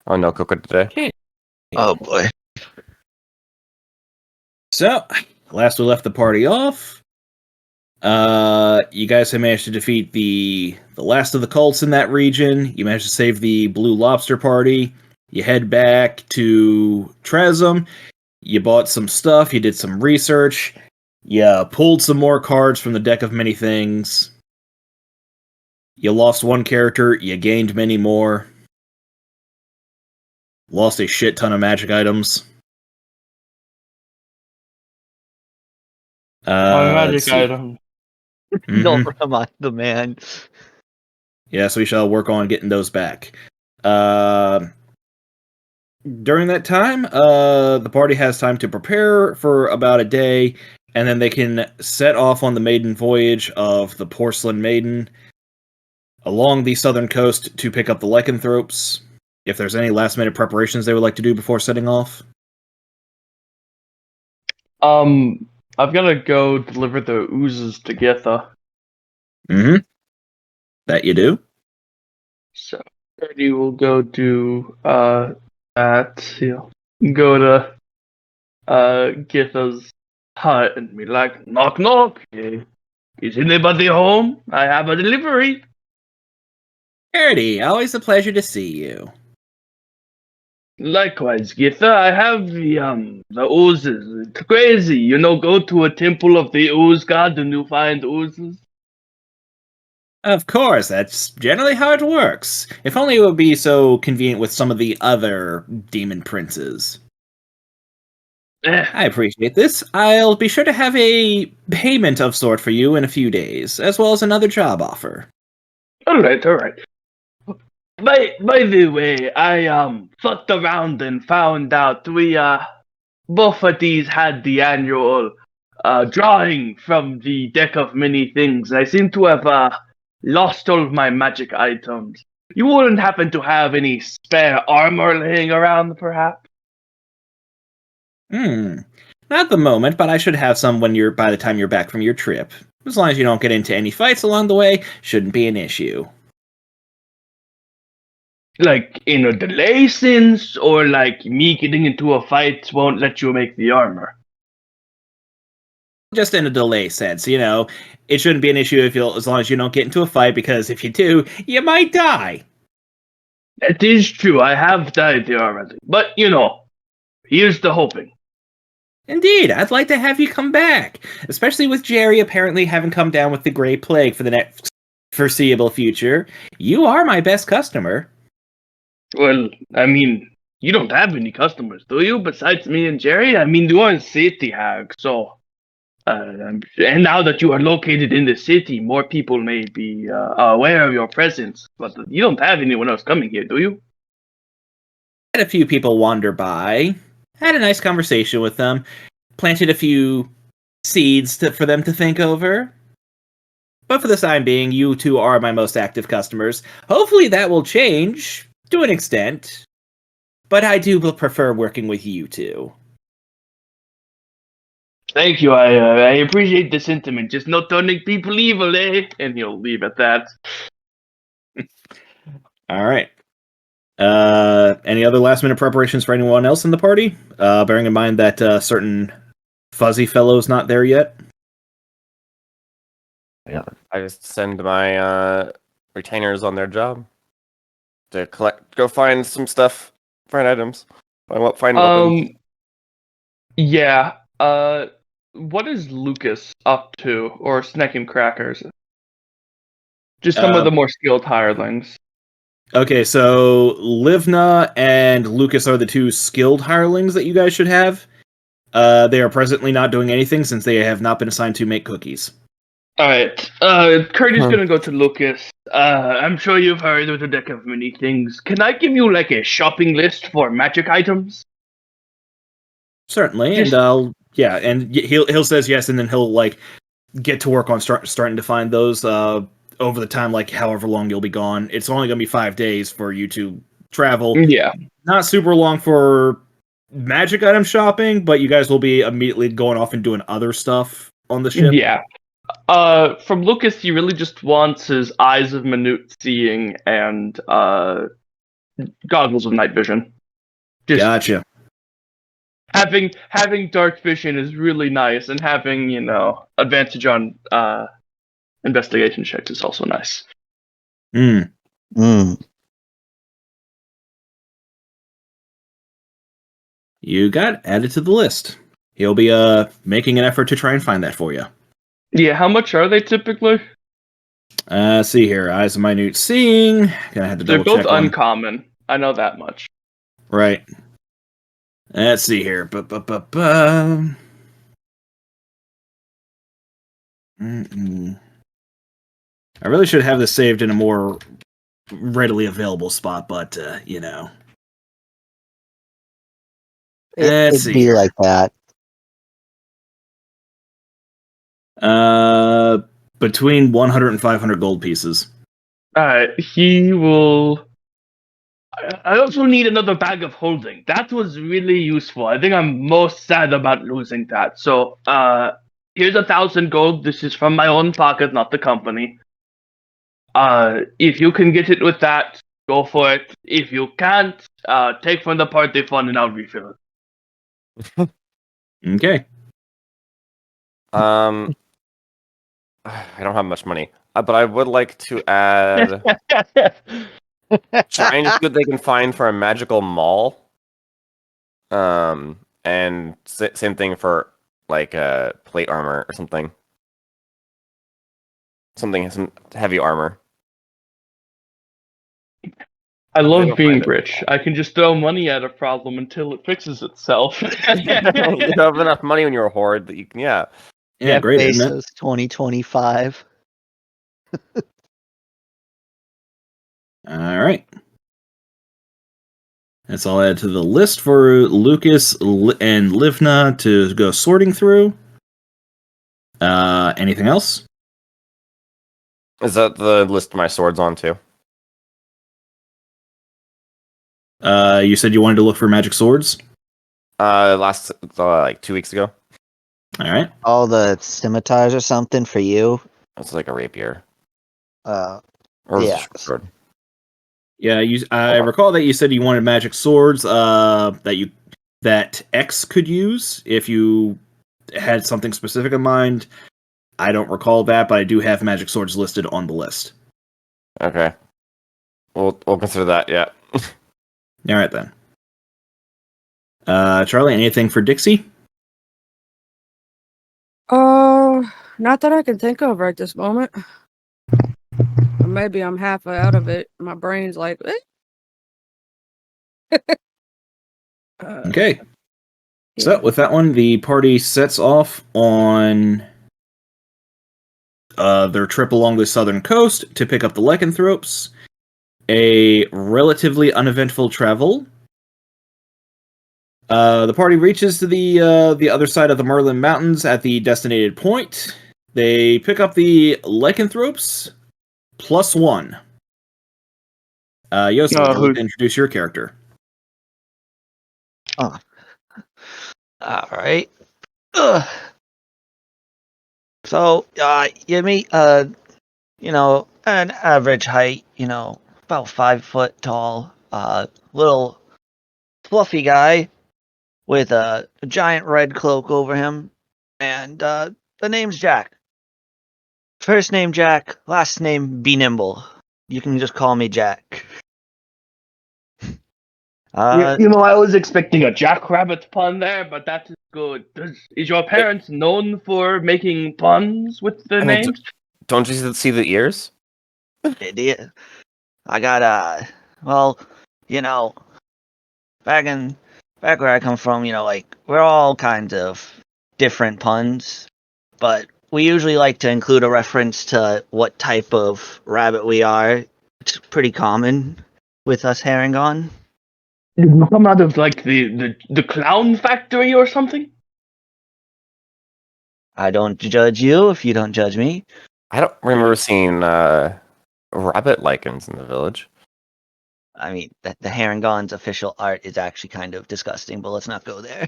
Oh, no Coco today. Okay. Oh boy. So, last we left the party off, you guys have managed to defeat the last of the cults in that region. You managed to save the Blue Lobster Party. You head back to Trazum. You bought some stuff. You did some research. You pulled some more cards from the deck of many things. You lost one character. You gained many more. Lost a shit ton of magic items. My let's magic see. item. Mhm. Don't remind the man. Yes, we shall work on getting those back. During that time, the party has time to prepare for about a day, and then they can set off on the maiden voyage of the Porcelain Maiden along the southern coast to pick up the lycanthropes. If there's any last-minute preparations they would like to do before setting off. I've got to go deliver the oozes to Githa. Mm-hmm. That you do? So, Ernie will go do that. Go to Githa's hut and be like, knock knock. Is anybody home? I have a delivery. Ernie, always a pleasure to see you. Likewise, Githa, I have the oozes. It's crazy, go to a temple of the ooze god and you find oozes. Of course, that's generally how it works. If only it would be so convenient with some of the other demon princes. I appreciate this. I'll be sure to have a payment of sort for you in a few days, as well as another job offer. Alright. By the way, I fucked around and found out we both of these had the annual drawing from the deck of many things. I seem to have lost all of my magic items. You wouldn't happen to have any spare armor laying around, perhaps? Not at the moment, but I should have some by the time you're back from your trip. As long as you don't get into any fights along the way, shouldn't be an issue. Like in a delay sense, or like me getting into a fight won't let you make the armor? Just in a delay sense, it shouldn't be an issue as long as you don't get into a fight, because if you do, you might die. It is true, I have died there already. But, here's the hoping. Indeed, I'd like to have you come back, especially with Jerry apparently having come down with the Grey Plague for the next foreseeable future. You are my best customer. Well, I mean, you don't have any customers, do you? Besides me and Jerry? I mean, you are a city hag, so... and now that you are located in the city, more people may be aware of your presence. But you don't have anyone else coming here, do you? Had a few people wander by, had a nice conversation with them, planted a few seeds for them to think over. But for the time being, you two are my most active customers. Hopefully that will change, to an extent. But I do prefer working with you two. Thank you, I appreciate the sentiment. Just not turning people evil, eh? And he'll leave at that. Alright. Any other last-minute preparations for anyone else in the party? Bearing in mind that certain fuzzy fellow's not there yet? Yeah, I just send my retainers on their job to go find some stuff, find items, find weapons. Yeah. What is Lucas up to, or Snack and Crackers? Just some of the more skilled hirelings. Okay, so Livna and Lucas are the two skilled hirelings that you guys should have. They are presently not doing anything since they have not been assigned to make cookies. Alright, Curdy's gonna go to Lucas. I'm sure you've heard of the deck of many things. Can I give you, like, a shopping list for magic items? Certainly, and he'll says yes, and then he'll, like, get to work on starting to find those, over the time, like, however long you'll be gone. It's only gonna be 5 days for you to travel. Yeah. Not super long for magic item shopping, but you guys will be immediately going off and doing other stuff on the ship. Yeah. From Lucas, he really just wants his Eyes of Minute Seeing and goggles of night vision. Just Gotcha. having dark vision is really nice, and having advantage on investigation checks is also nice. Mm. You got added to the list. He'll be making an effort to try and find that for you. Yeah, how much are they typically? See here, eyes of minute seeing. Gonna have to They're double both check on. uncommon. I know that much. Right. Let's see here. I really should have this saved in a more readily available spot, but Let's It'd see be here. like that. Between 100 and 500 gold pieces. He will. I also need another bag of holding. That was really useful. I think I'm most sad about losing that. So, here's 1,000 gold. This is from my own pocket, not the company. If you can get it with that, go for it. If you can't, take from the party fund and I'll refill it. Okay. I don't have much money, but I would like to add try and see what they can find for a magical maul. And same thing for like plate armor or something. Some heavy armor. I They love don't being find it. rich. I can just throw money at a problem until it fixes itself. You have enough money when you're a horde that you can, yeah. Yeah, great, isn't it? Bezos 2025. All right. That's all added to the list for Lucas and Livna to go sorting through. Anything else? Is that the list my sword's on too? You said you wanted to look for magic swords. Last like 2 weeks ago. All right. All the scimitars or something for you. It's like a rapier. Uh, Or was it a Yeah. short sword? Yeah, I recall that you said you wanted magic swords. That X could use if you had something specific in mind. I don't recall that, but I do have magic swords listed on the list. Okay. We'll consider that, yeah. All right then. Charlie, anything for Dixie? Not that I can think of right this moment. Or maybe I'm half out of it. My brain's like, Okay. So yeah. with that one, the party sets off on their trip along the southern coast to pick up the lycanthropes. A relatively uneventful travel. The party reaches to the other side of the Merlin Mountains at the designated point. They pick up the lycanthropes +1. Yosef, Oh, I'd like to introduce your character. all right. Ugh. So, you meet, an average height, about 5 foot tall, little fluffy guy with a giant red cloak over him, and the name's Jack. First name Jack, last name Be Nimble. You can just call me Jack. I was expecting a jackrabbit pun there, but that is good. Is your parents known for making puns with the I mean, names? Don't you see the ears? Idiot. I got back where I come from, we're all kinds of different puns, but we usually like to include a reference to what type of rabbit we are. It's pretty common with us Harengon. Did you come out of like the clown factory or something? I don't judge you if you don't judge me. I don't remember seeing rabbit lichens in the village. I mean, the Harengon's official art is actually kind of disgusting, but let's not go there.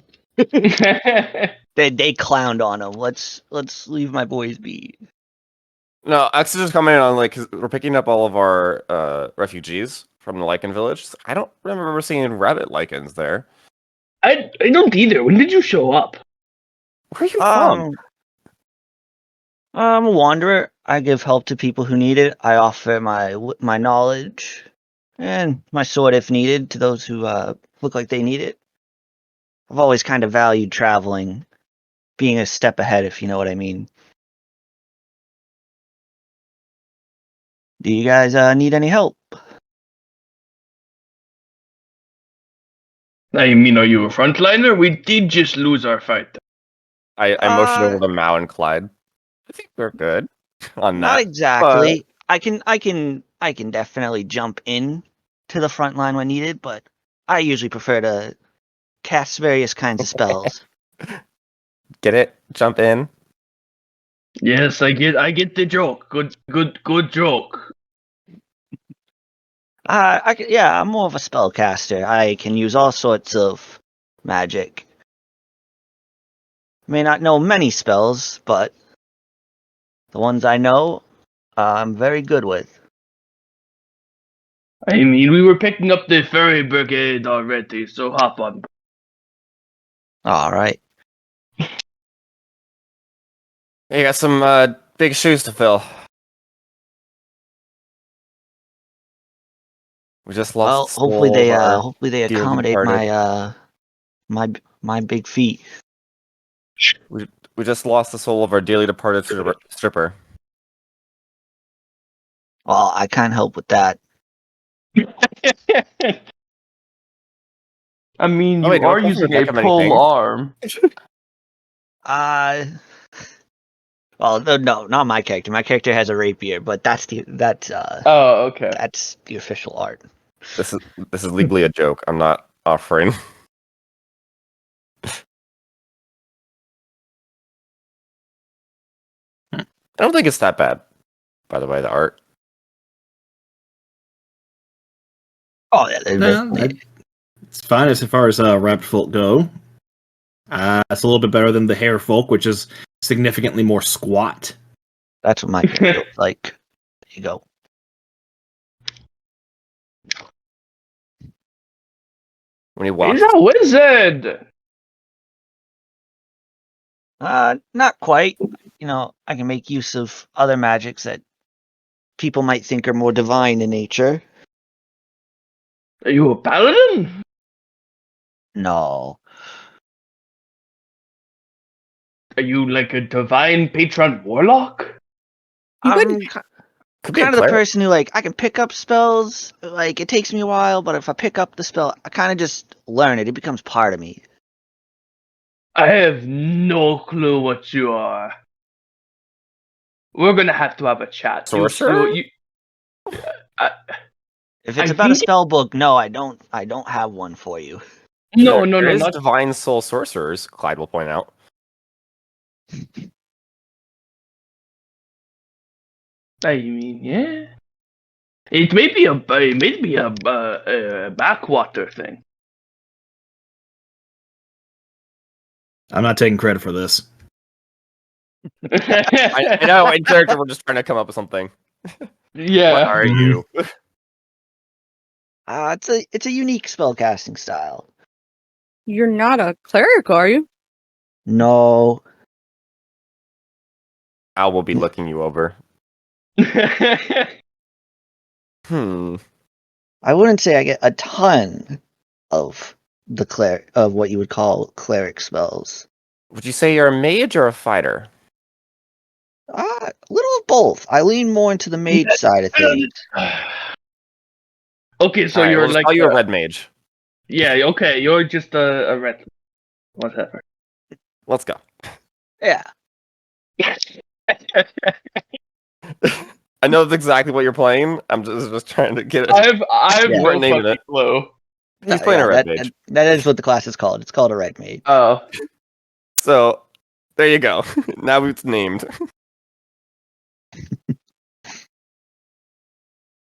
They clowned on him. Let's leave my boys be. No, actually just commenting on like 'cause we're picking up all of our refugees from the lichen village. I don't remember seeing rabbit lichens there. I don't either. When did you show up? Where are you from? I'm a wanderer. I give help to people who need it. I offer my knowledge and my sword if needed to those who look like they need it. I've always kind of valued traveling, being a step ahead, if you know what I mean. Do you guys need any help? I mean, are you a frontliner? We did just lose our fight. I motioned over to Mao and Clyde. I think we're good on Not that. exactly. I can definitely jump in to the front line when needed, but I usually prefer to cast various kinds of spells. Get it? Jump in. Yes, I get the joke. Good joke. I'm more of a spellcaster. I can use all sorts of magic. May not know many spells, but the ones I know, I'm very good with. I mean, we were picking up the fairy brigade already, so hop on. All right. You got some big shoes to fill. We just Well, lost. Hopefully they dearly accommodate departed. my big feet. We just lost the soul of our dearly departed stripper. Well, I can't help with that. I mean, Oh, wait, you are don't using a forget how many pole things. arm. Well, no, not my character. My character has a rapier, but that's Oh, okay. that's the official art. This is legally a joke. I'm not offering. I don't think it's that bad. By the way, the art. Oh yeah, No, it's fine as far as wrapped folk go. It's a little bit better than the hair folk, which is significantly more squat. that's what my character looks like. There you go. When you watch, He's a wizard. Not quite. You know, I can make use of other magics that people might think are more divine in nature. Are you a paladin? No. Are you like a divine patron warlock? You I'm wouldn't- could be a kind of the cleric. person who I can pick up spells. Like it takes me a while, but if I pick up the spell, I kind of just learn it. It becomes part of me. I have no clue what you are. We're gonna have to have a chat. Sorcerer? If it's I about a think- spell book, no, I don't have one for you. No, There is not. divine soul sorcerers. Clyde will point out. I mean, yeah. It may be a backwater thing. I'm not taking credit for this. I know in character we're just trying to come up with something. Yeah. What are Mhm. you? It's a unique spellcasting style. You're not a cleric, are you? No, Al will be looking you over. I wouldn't say I get a ton of of what you would call cleric spells. Would you say you're a mage or a fighter? A little of both. I lean more into the mage side of things. Okay, so Alright, you're we'll just like call you a red mage. Yeah, okay, you're just a red. Whatever. Let's go. Yeah. I know that's exactly what you're playing. I'm just trying to get it. I've Yeah. no We're naming fucking it. clue. He's playing a red that, mage. that is what the class is called. It's called a red mage. Oh. So there you go. Now it's named.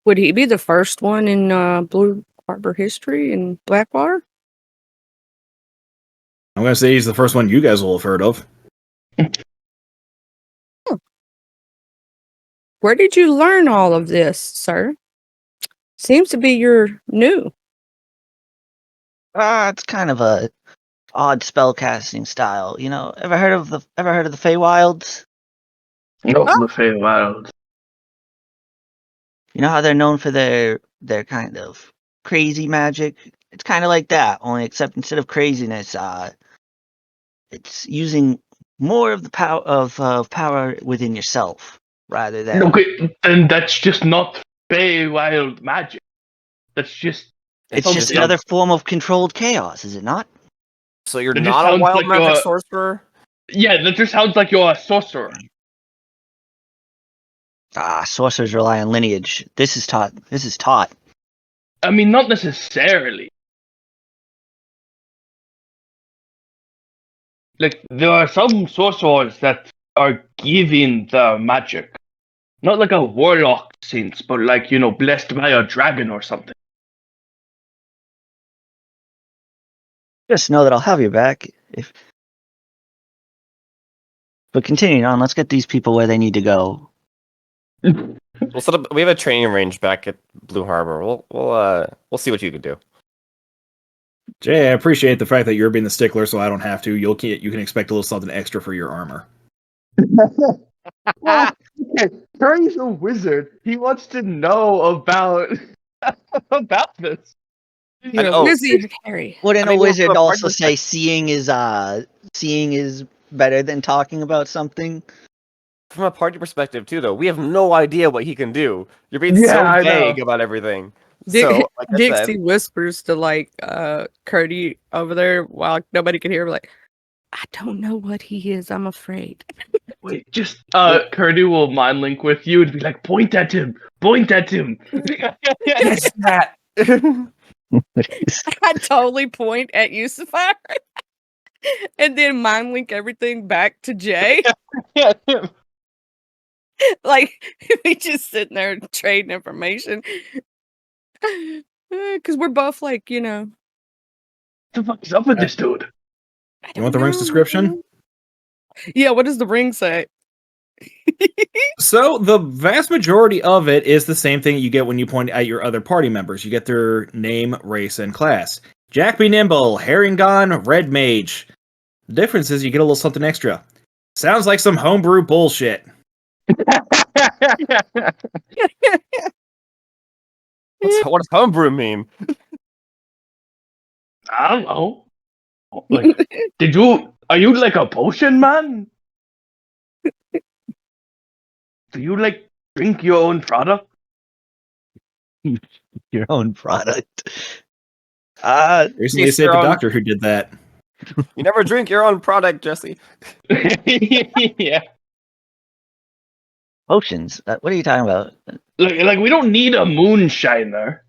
Would he be the first one in Blue Harbor history in Blackwater? I'm gonna say he's the first one you guys will have heard of. Where did you learn all of this, sir? Seems to be your new. It's kind of a odd spell casting style. You know, ever heard of the Feywilds? No, Huh? the Feywild. You know how they're known for their kind of crazy magic? It's kind of like that, only except instead of craziness, it's using more of the power within yourself rather than. Okay, then that's just not Feywild magic. That's just. It's sounds just like- another form of controlled chaos, is it not? So you're It just not a sounds wild like magic you're- sorcerer? Yeah, that just sounds like you're a sorcerer. Sorcerers rely on lineage. This is taught. I mean, not necessarily. Like, there are some sorcerers that are given the magic. Not like a warlock sense, but like, blessed by a dragon or something. Just know that I'll have your back. But continuing on, let's get these people where they need to go. We'll set up. We have a training range back at Blue Harbor. We'll see what you can do. Jay, I appreciate the fact that you're being the stickler, so I don't have to. You can expect a little something extra for your armor. Well, okay, Harry's a wizard. He wants to know about this. I know- Wizard Harry. Wouldn't I mean, a well, wizard from a also part- say seeing is better than talking about something? From a party perspective, too, though, we have no idea what he can do. You're being Yeah, so I know. vague about everything. Di- So, like I Dixie said, whispers to like Curdy over there while nobody can hear. Like, I don't know what he is. I'm afraid. Wait, just Curdy will mind link with you and be like, point at him. it's that. I totally point at Yusufar and then mind link everything back to Jay. Like we just sitting there trading information because we're both like, What the fuck is up with this dude? I You want don't the ring's know. description? Yeah, what does the ring say? So the vast majority of it is the same thing you get when you point at your other party members. You get their name, race, and class. Jack Be Nimble, Herringon, Red Mage. The difference is you get a little something extra. Sounds like some homebrew bullshit. What does homebrew mean? I don't know. Like, are you like a potion man? Do you like drink your own product? Your own product. Recently, Yes, saved your a own- doctor who did that. You never drink your own product, Jesse. Yeah. Potions. What are you talking about? Like we don't need a moonshiner.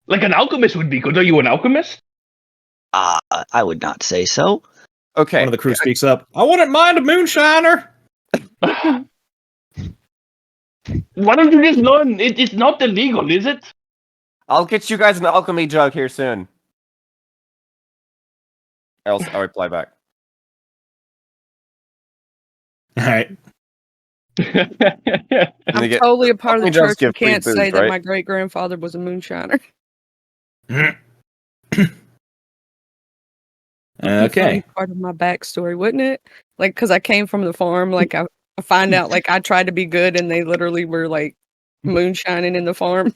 Like an alchemist would be good. Are you an alchemist? I would not say so. Okay. One of the crew speaks up. I wouldn't mind a moonshiner. Why don't you just learn? It's not illegal, is it? I'll get you guys an alchemy jug here soon. I'll reply back. All right. And I'm they get- totally a part of the alchemy jugs church. You give free can't booze, say that right? my great grandfather was a moonshiner. That'd be Okay. funny part of my backstory, wouldn't it? Like, because I came from the farm, like I find out like I tried to be good, and they literally were like moonshining in the farm.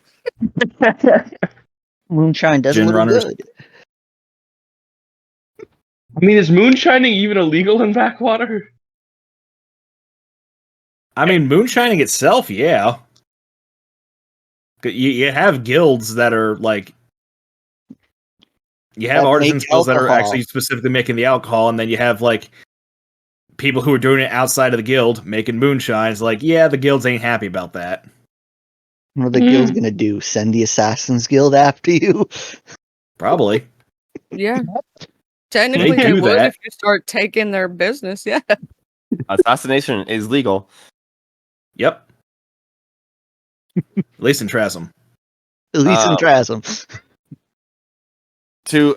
Moonshine doesn't Gin look runners. good. I mean, is moonshining even illegal in Backwater? I mean, moonshining itself, yeah. You have guilds that are like. You have That artisans make guilds that are alcohol. actually specifically making the alcohol, and then you have like people who are doing it outside of the guild making moonshine. It's like, yeah, the guilds ain't happy about that. What are the guild gonna do? Send the Assassin's Guild after you? Probably. Yeah, technically They they do would that. if you start taking their business. Yeah, Assassination is legal. Yep. At least in Trasm. At least in Trasm.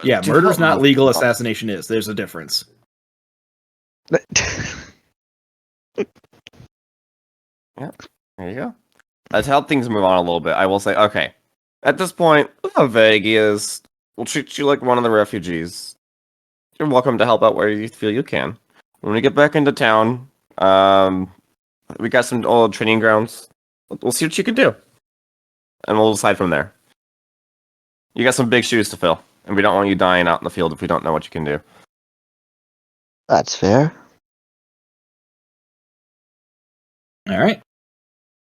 Yeah, to murder's help not most legal. people. Assassination is. There's a difference. There you go. to help things move on a little bit, I will say, okay, at this point, look how vague he is. We'll treat you like one of the refugees. You're welcome to help out where you feel you can. When we get back into town, we got some old training grounds. We'll see what you can do, and we'll decide from there. You got some big shoes to fill, and we don't want you dying out in the field if we don't know what you can do. That's fair. All right.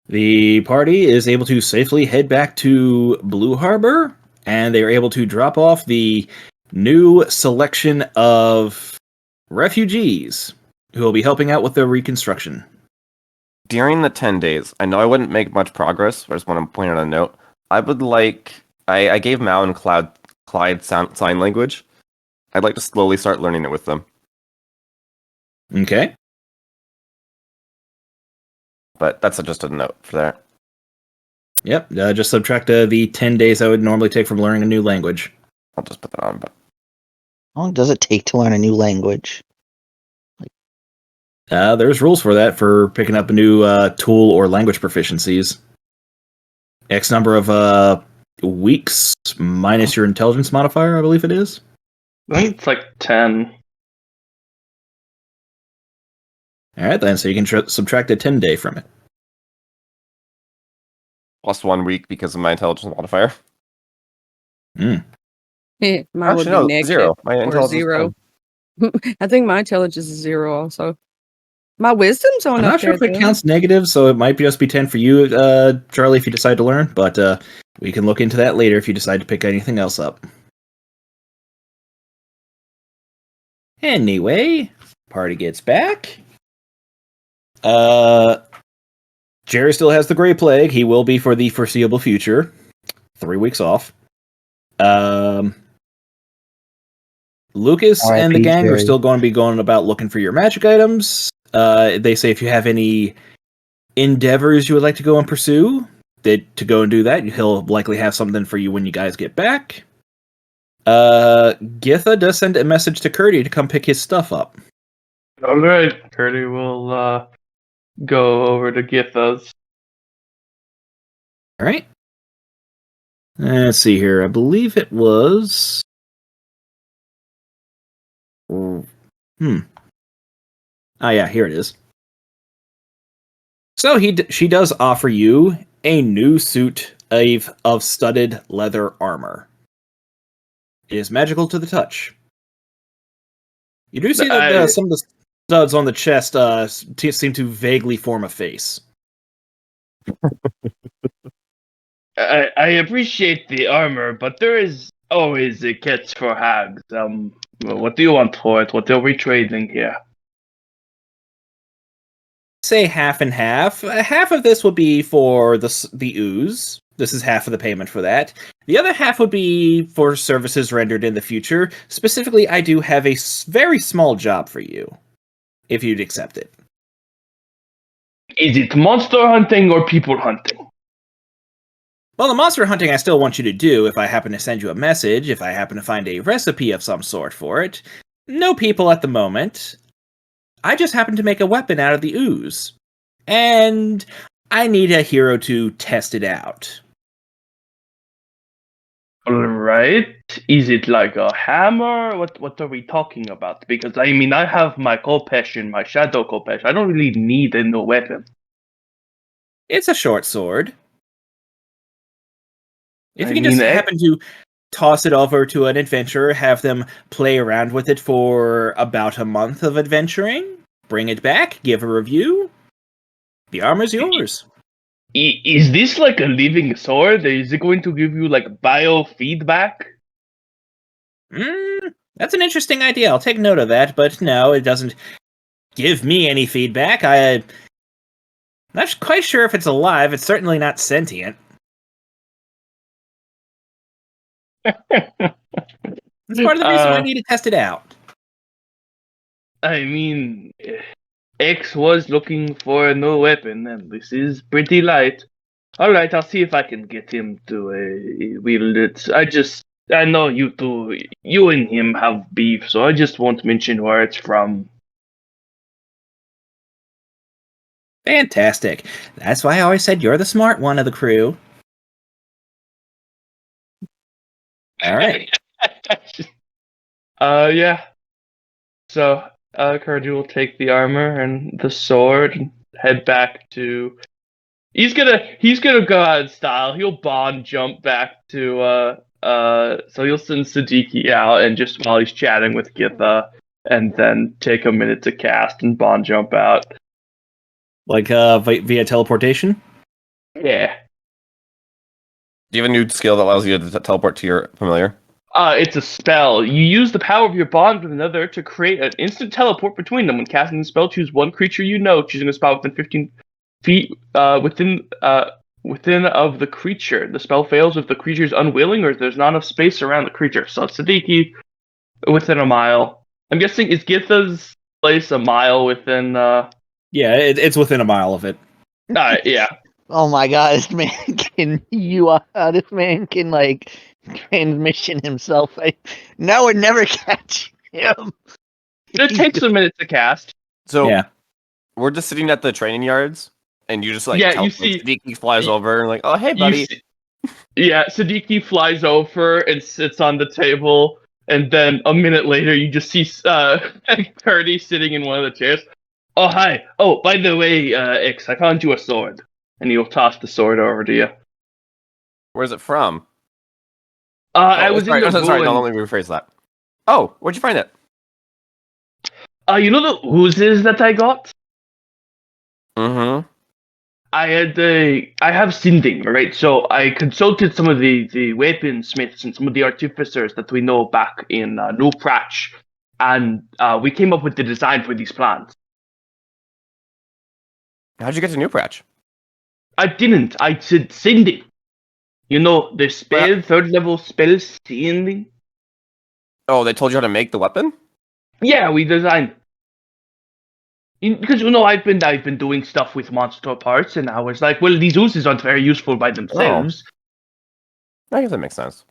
The party is able to safely head back to Blue Harbor, and they are able to drop off the new selection of refugees who will be helping out with the reconstruction. During the 10 days, I know I wouldn't make much progress, but I just want to point out a note. I would like... I gave Mao and Clyde sign language. I'd like to slowly start learning it with them. Okay. But that's just a note for that. Yep. Just subtract the 10 days I would normally take from learning a new language. I'll just put that on. But How long does it take to learn a new language? There's rules for that for picking up a new tool or language proficiencies. X number of weeks minus your intelligence modifier, I believe it is. I think it's like 10. Alright then, so you can subtract a 10 day from it. plus 1 week because of my intelligence modifier. Mm. Mine would Actually, be no, negative 0. My or intelligence 0. I think my intelligence is 0 also. My wisdom's on I'm up not sure there, if it though. counts negative, so it might just be 10 for you, Charlie, if you decide to learn, but we can look into that later if you decide to pick anything else up. Anyway, party gets back. Jerry still has the Grey Plague. He will be for the foreseeable future. 3 weeks off. Lucas and the R.I.P. gang are Jerry. still going to be going about looking for your magic items. They say if you have any endeavors you would like to go and pursue, to go and do that, he'll likely have something for you when you guys get back. Githa does send a message to Curdy to come pick his stuff up. Alright, Curdy will go over to Githa's. Alright. Let's see here. I believe it was... Ah, yeah, here it is. So she does offer you a new suit of studded leather armor. It is magical to the touch. You do see that some of the studs on the chest seem to vaguely form a face. I appreciate the armor, but there is always a catch for hags. What do you want for it? What are we trading here? Say half and half. Half of this would be for the ooze. This is half of the payment for that. The other half would be for services rendered in the future. Specifically, I do have a very small job for you, if you'd accept it. Is it monster hunting or people hunting? Well, the monster hunting I still want you to do if I happen to send you a message, if I happen to find a recipe of some sort for it. No people at the moment. I just happen to make a weapon out of the ooze. And I need a hero to test it out. Alright. Is it like a hammer? What are we talking about? Because, I mean, I have my Kopesh and my Shadow Kopesh. I don't really need a new weapon. It's a short sword. If I you can just mean, happen to toss it over to an adventurer, have them play around with it for about a month of adventuring, bring it back, give a review, the armor's yours. Is this like a living sword? Is it going to give you like biofeedback? That's an interesting idea. I'll take note of that, but no, it doesn't give me any feedback. I'm not quite sure if it's alive. It's certainly not sentient. That's part of the reason I need to test it out. I mean, X was looking for a new weapon, and this is pretty light. Alright, I'll see if I can get him to wield it. I know you two, you and him have beef, so I just won't mention where it's from. Fantastic. That's why I always said you're the smart one of the crew. All right. Yeah. So, Kurdu will take the armor and the sword and head back to. He's gonna go out in style. He'll bond jump back to so he'll send Siddiqui out and just while he's chatting with Githa, and then take a minute to cast and bond jump out. Like via teleportation? Yeah. Do you have a new skill that allows you to teleport to your familiar? It's a spell. You use the power of your bond with another to create an instant teleport between them. When casting the spell, choose one creature you know, choosing a spot within 15 feet within of the creature. The spell fails if the creature is unwilling or if there's not enough space around the creature. So Siddiqui within a mile. I'm guessing is Githa's place a mile within? Yeah, it's within a mile of it. Yeah. Oh my god, this man this man can like transmission himself. Now we'd never catch him. It takes a minute to cast. So Yeah. we're just sitting at the training yards, and you just like Yeah, you teleport. see- Siddiqui flies over and like, oh hey buddy. Siddiqui flies over and sits on the table, and then a minute later, you just see Curdy sitting in one of the chairs. Oh hi! Oh, by the way, X, I found you a sword, and he'll toss the sword over to you. Where's it from? I was sorry, in the sorry, ruin. no, let me rephrase that. Oh, where'd you find it? You know the oozes that I got? Mm-hmm. I have sinding, right? So I consulted some of the weaponsmiths and some of the artificers that we know back in New Pratch, and we came up with the design for these plans. How'd you get to New Pratch? I didn't. I said sinding. You know, the spell, third level spell sinding? Oh, they told you how to make the weapon? Yeah, we designed. Because I've been doing stuff with monster parts, and I was like, well, these oozes aren't very useful by themselves. I guess that makes sense.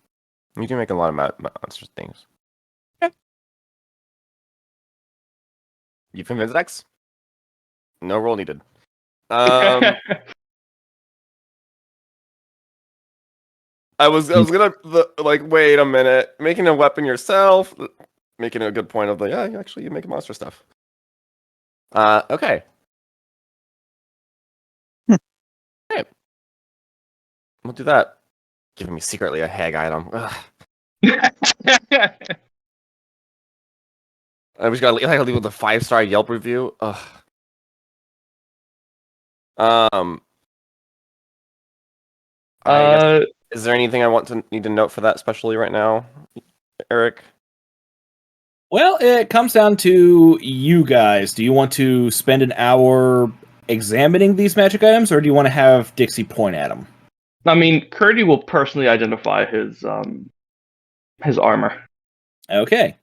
You can make a lot of monster things. Yeah. You convinced X? No roll needed. I was gonna like wait a minute, making a weapon yourself, making a good point of like, yeah, actually you make monster stuff. Okay. Hey, we'll do that. Giving me secretly a hag item. Ugh. I just gotta leave with a 5-star Yelp review. Ugh. I guess, is there anything I need to note for that, especially right now, Eric? Well, it comes down to you guys. Do you want to spend an hour examining these magic items, or do you want to have Dixie point at them? I mean, Curdy will personally identify his armor. Okay.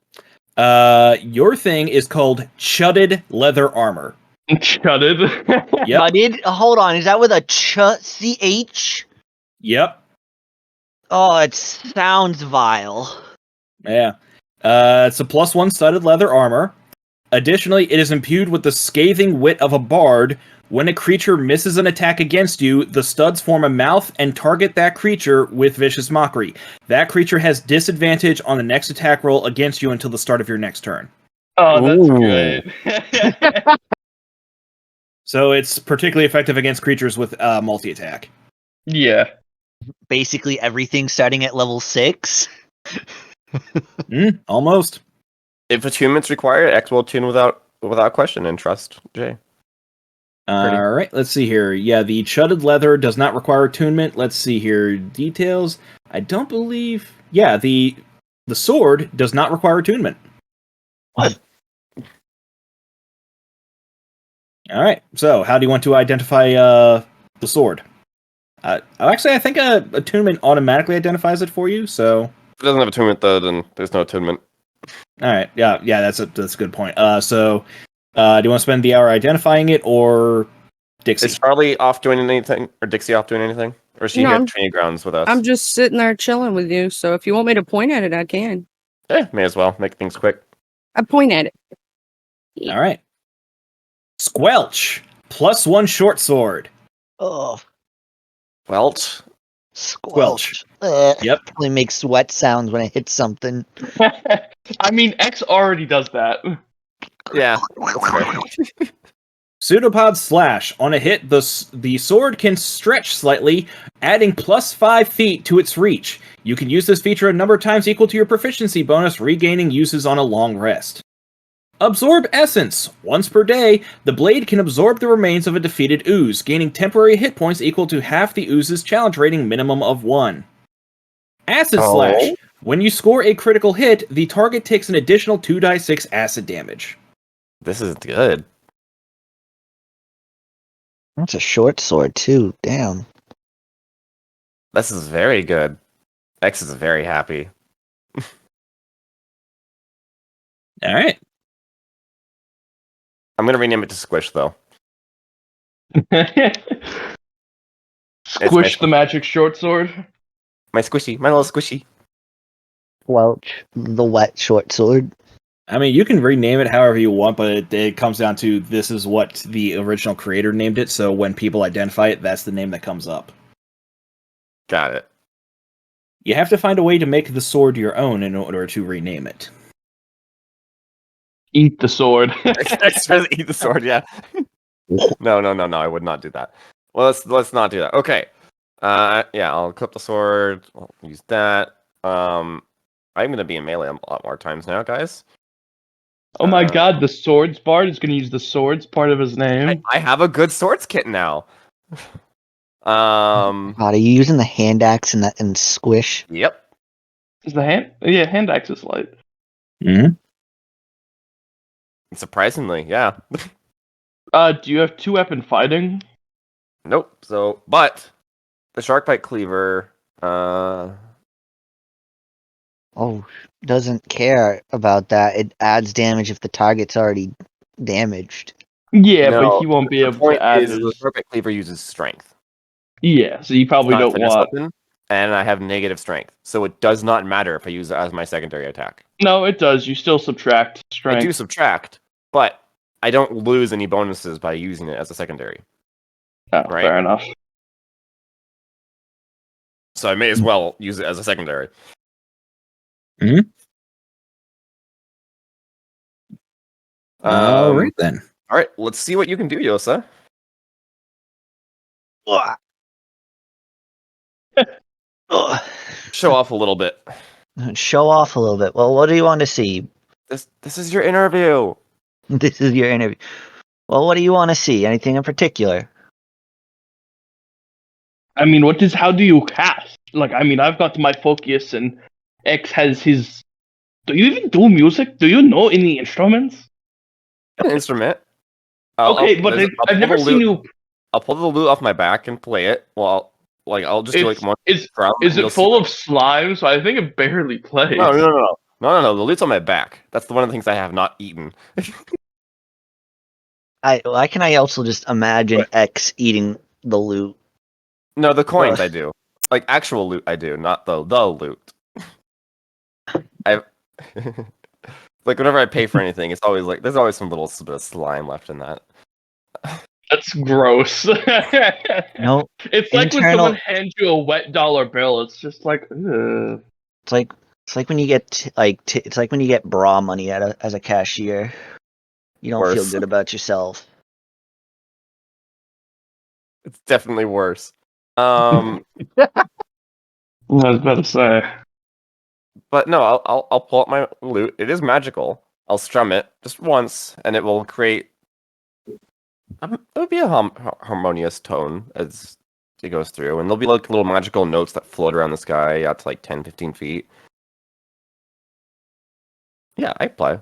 Your thing is called chudded leather armor. Chudded. Yep. Chudded? Hold on, is that with a CH? Yep. Oh, it sounds vile. Yeah. It's a +1 studded leather armor. Additionally, it is imbued with the scathing wit of a bard. When a creature misses an attack against you, the studs form a mouth and target that creature with vicious mockery. That creature has disadvantage on the next attack roll against you until the start of your next turn. Oh, that's Ooh. good. So it's particularly effective against creatures with multi-attack. Yeah. Basically everything starting at level 6. Almost. If attunement's required, X will attune without question and trust Jay. All right, let's see here. Yeah, the chudded leather does not require attunement. Let's see here. Details. I don't believe... Yeah, the sword does not require attunement. What? All right, so how do you want to identify the sword? Actually, I think attunement automatically identifies it for you, so... If it doesn't have attunement, though, then there's no attunement. All right, yeah, that's a good point. So, do you want to spend the hour identifying it, or Dixie? Is Charlie off doing anything, or Dixie off doing anything, or is she No, here I'm- at training grounds with us? I'm just sitting there chilling with you. So if you want me to point at it, I can. May as well make things quick. I point at it. All right. Squelch, +1 short sword. Oh, Welch. squelch. Yep. Probably makes sweat sounds when it hits something. I mean, X already does that. Yeah, that's fair. Pseudopod Slash. On a hit, the sword can stretch slightly, adding +5 feet to its reach. You can use this feature a number of times equal to your proficiency bonus, regaining uses on a long rest. Absorb Essence. Once per day, the blade can absorb the remains of a defeated ooze, gaining temporary hit points equal to half the ooze's challenge rating minimum of 1. Acid Oh. Slash. When you score a critical hit, the target takes an additional 2d6 acid damage. This is good. That's a short sword too. Damn. This is very good. X is very happy. Alright. I'm gonna rename it to Squish though. Squish the magic short sword. My squishy, my little squishy. Squelch, the wet short sword. I mean, you can rename it however you want, but it comes down to this is what the original creator named it, so when people identify it, that's the name that comes up. Got it. You have to find a way to make the sword your own in order to rename it. Eat the sword. X says eat the sword. Yeah. No. I would not do that. Well, let's not do that. Okay. Yeah, I'll equip the sword. I'll use that. I'm gonna be in melee a lot more times now, guys. Oh my god, the swords bard is gonna use the swords part of his name. I have a good swords kit now. God, are you using the hand axe and squish? Yep. Is the hand? Yeah, hand axe is light. Mm-hmm. Surprisingly, yeah. Do you have 2-weapon fighting? Nope. So, but the shark bite cleaver. Oh, doesn't care about that. It adds damage if the target's already damaged. Yeah, No, but he won't be the able point to add is his. the shark bite cleaver uses strength. Yeah, so you probably It's not a don't finesse want. weapon, and I have negative strength, so it does not matter if I use it as my secondary attack. No, it does. You still subtract I strength. do subtract, but I don't lose any bonuses by using it as a secondary. Oh, right? fair enough. So I may as well use it as a secondary. All right, then. All right, let's see what you can do, Yosa. Ugh. Ugh. Show off a little bit. Show off a little bit. Well, what do you want to see? This is your interview. This is your interview. Well, what do you want to see? Anything in particular? I mean, how do you cast? Like, I mean, I've got my focus, and X has his. Do you even do music? Do you know any instruments? An instrument. Okay, but I've never seen you. I'll pull the loot off my back and play it. Well, I'll just do like one. Is drum it and you'll full see- of slime? So I think it barely plays. No. The loot's on my back. That's one of the things I have not eaten. Why can I also just imagine X eating the loot? No, the coins Ugh. I do. Like actual loot I do, not the loot. I like whenever I pay for anything, it's always like there's always some little bit of slime left in that. That's gross. No, It's like when internal- someone hands you a wet dollar bill. It's just like, ugh. it's like when you get it's like when you get bra money as a cashier. You don't feel Worse. good about yourself. It's definitely worse. I was about to say. But no, I'll pull up my loot. It is magical. I'll strum it just once, and it will create. It'll be a harmonious tone as it goes through, and there'll be like little magical notes that float around the sky out to like 10, 15 feet. Yeah, I play.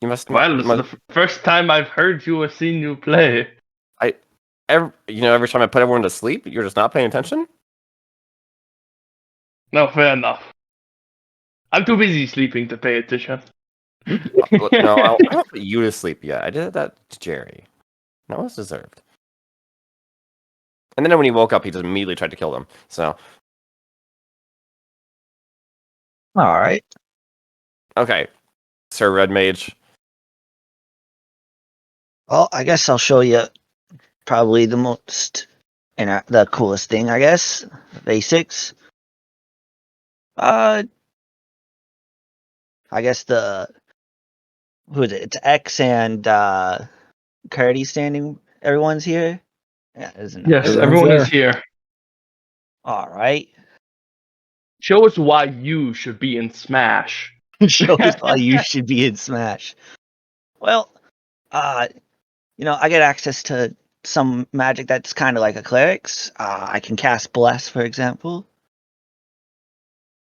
You must. Well, this is the first time I've heard you or seen you play. Every time I put everyone to sleep, you're just not paying attention. No, fair enough. I'm too busy sleeping to pay attention. No, I don't put you to sleep yet. I did that to Jerry. That was deserved. And then when he woke up, he just immediately tried to kill them. So, All right. okay, Sir Red Mage. Well, I guess I'll show you probably the most and the coolest thing. I guess basics. I guess who is it? It's X and Curdy standing. Everyone's here. Yeah, isn't it? Yes, Everyone's everyone there. is here. All right. Show us why you should be in Smash. Show us why you should be in Smash. Well, I get access to some magic that's kind of like a cleric's. I can cast Bless, for example.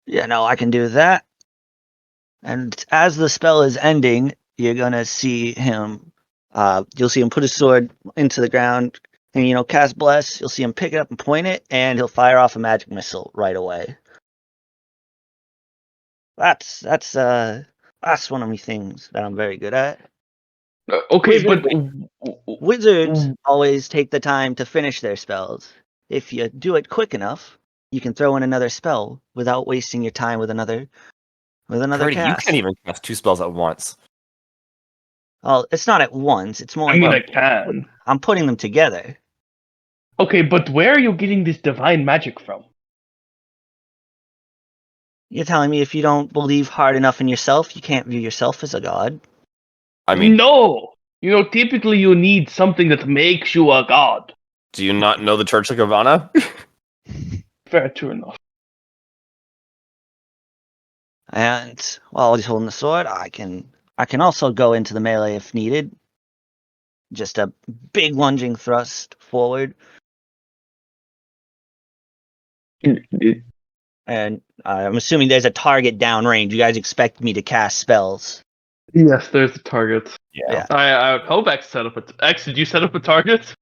I can do that. And as the spell is ending, you're gonna see him. You'll see him put his sword into the ground and cast Bless. You'll see him pick it up and point it, and he'll fire off a magic missile right away. That's one of my things that I'm very good at. Okay, Wizard- but Wizards Mm. always take the time to finish their spells. If you do it quick enough, you can throw in another spell without wasting your time with another Curdy, you cast. can't even cast 2 spells at once. Well, it's not at once. It's more I mean, I like can. I'm putting them together. Okay, but where are you getting this divine magic from? You're telling me if you don't believe hard enough in yourself, you can't view yourself as a god? I mean, No! Typically you need something that makes you a god. do you not know the Church of Gavanna? Fair, true enough. And while he's holding the sword, I can also go into the melee if needed. Just a big lunging thrust forward, and I'm assuming there's a target downrange. You guys expect me to cast spells? Yes, there's the target. Yeah. I would hope X set up X, did you set up a target?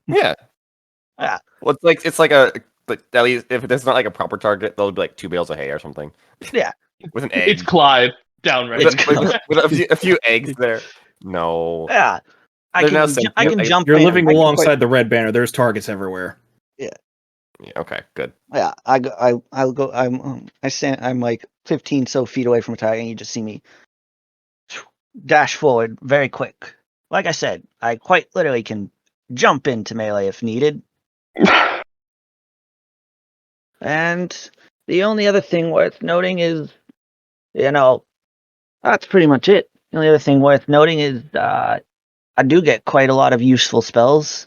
Yeah. Yeah. Well, it's like a, but at least if it's not like a proper target, there'll be like 2 bales of hay or something. Yeah. With an egg. It's Clyde. Downrange. With a few eggs there. No. Yeah. I They're can, now ju- saying- I can like, jump You're in. living I can- alongside the red banner. There's targets everywhere. Yeah, okay, good. Yeah, I'll go. I'm like 15 so feet away from a target, and you just see me dash forward very quick. Like I said, I quite literally can jump into melee if needed. And the only other thing worth noting is, that's pretty much it. The only other thing worth noting is I do get quite a lot of useful spells.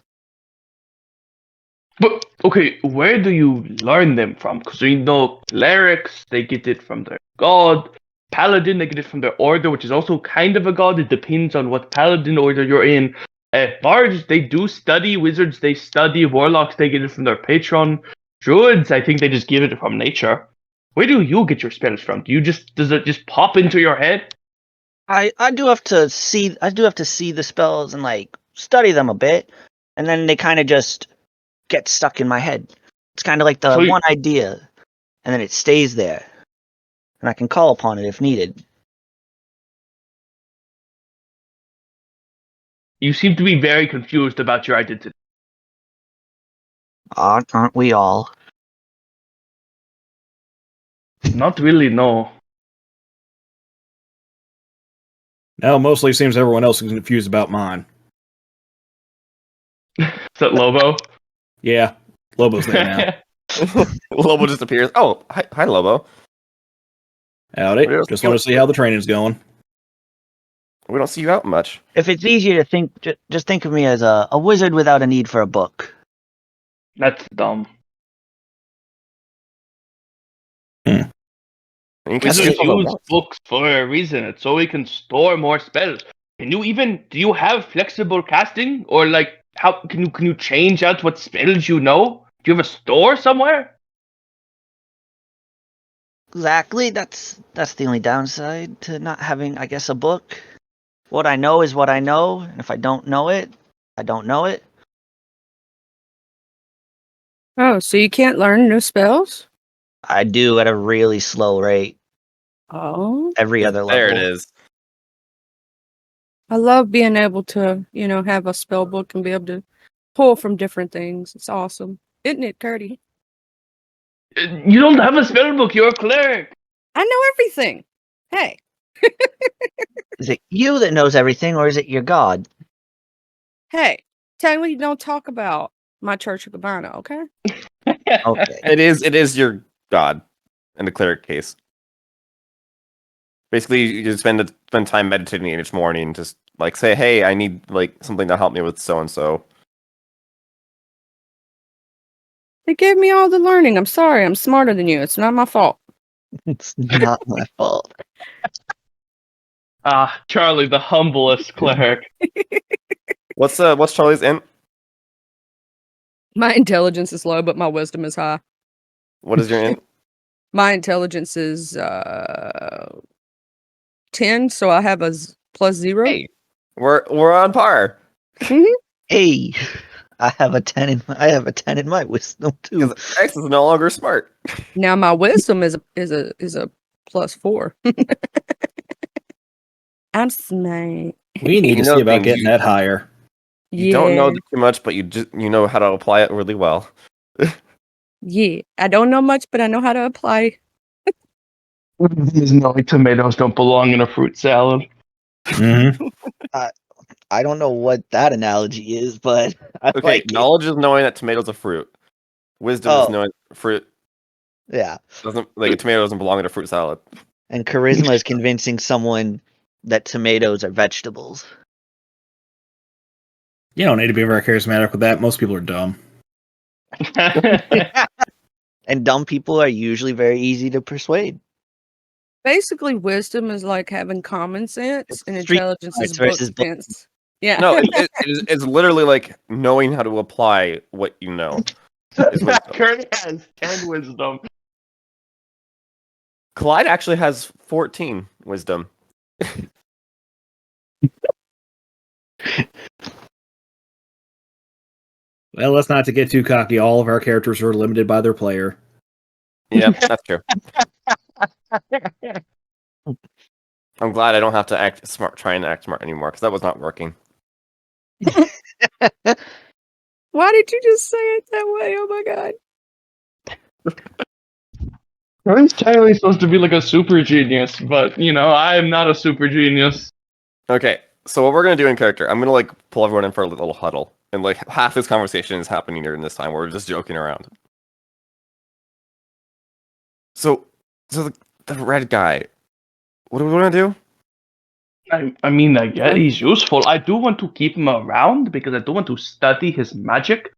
But okay, where do you learn them from? Because clerics, they get it from their god. Paladin, they get it from their order, which is also kind of a god. It depends on what paladin order you're in. Bards, they do study. Wizards, they study. Warlocks, they get it from their patron. Druids, I think they just give it from nature. Where do you get your spells from? Does it just pop into your head? I do have to see the spells and like study them a bit, and then they kind of just get stuck in my head. It's kind of like the So you- one idea, and then it stays there, and I can call upon it if needed. You seem to be very confused about your identity. Aren't we all? Not really, no. Now, mostly seems everyone else is confused about mine. Is that Lobo? Yeah, Lobo's there now. Lobo just appears. Oh, hi Lobo. Howdy. What else Just you want got? to see how the training's going. We don't see you out much. If it's easier to think, just think of me as a wizard without a need for a book. That's dumb. You can Wizards skip all the use walks. books for a reason. It's so we can store more spells. Do you have flexible casting? Or like how can you change out what spells you know? Do you have a store somewhere? Exactly. That's the only downside to not having, I guess, a book. What I know is what I know, and if I don't know it, I don't know it. Oh, so you can't learn new spells? I do at a really slow rate. Oh. Every other level. There it is. I love being able to, have a spell book and be able to pull from different things. It's awesome. Isn't it, Curdy? You don't have a spell book. You're a cleric. I know everything. Hey. Is it you that knows everything, or is it your god? Hey, technically, don't talk about my Church of Gabbana, okay? Okay. It is your god in the cleric case. Basically, you spend time meditating each morning, just like say, "Hey, I need like something to help me with so and so." They gave me all the learning. I'm sorry. I'm smarter than you. It's not my fault. It's not my fault. Charlie, the humblest cleric. What's Charlie's int? My intelligence is low, but my wisdom is high. What is your int? My intelligence is 10, so I have a +0. Hey, we're on par. Hey, I have a 10 in my wisdom too. Because X is no longer smart. Now my wisdom is a +4. I'm smart. We need You to know see about things getting that higher. You don't know too much, but you know how to apply it really well. Yeah, I don't know much, but I know how to apply. These knowing tomatoes don't belong in a fruit salad. Mm-hmm. I don't know what that analogy is, but I Okay, like it. knowledge is knowing that tomatoes are fruit. Wisdom is Oh. knowing fruit Yeah. doesn't like a tomato doesn't belong in a fruit salad. And charisma is convincing someone that tomatoes are vegetables. You don't need to be very charismatic with that. Most people are dumb. And dumb people are usually very easy to persuade. Basically, wisdom is like having common sense, It's and street intelligence smarts is book versus book. sense. Yeah. No, it's literally like knowing how to apply what you know. Is wisdom. Kurt has 10 wisdom. Clyde actually has 14 wisdom. Well, let's not to get too cocky. All of our characters are limited by their player. Yeah, that's true. I'm glad I don't have to act smart, trying to act smart anymore, because that was not working. Why did you just say it that way? Oh my god. Kurt's technically supposed to be like a super genius, but I am not a super genius. Okay, so what we're gonna do in character, I'm gonna like pull everyone in for a little huddle, and like half this conversation is happening during this time. Where we're just joking around. So the red guy, what do we want to do? I mean, I guess he's useful. I do want to keep him around because I do want to study his magic.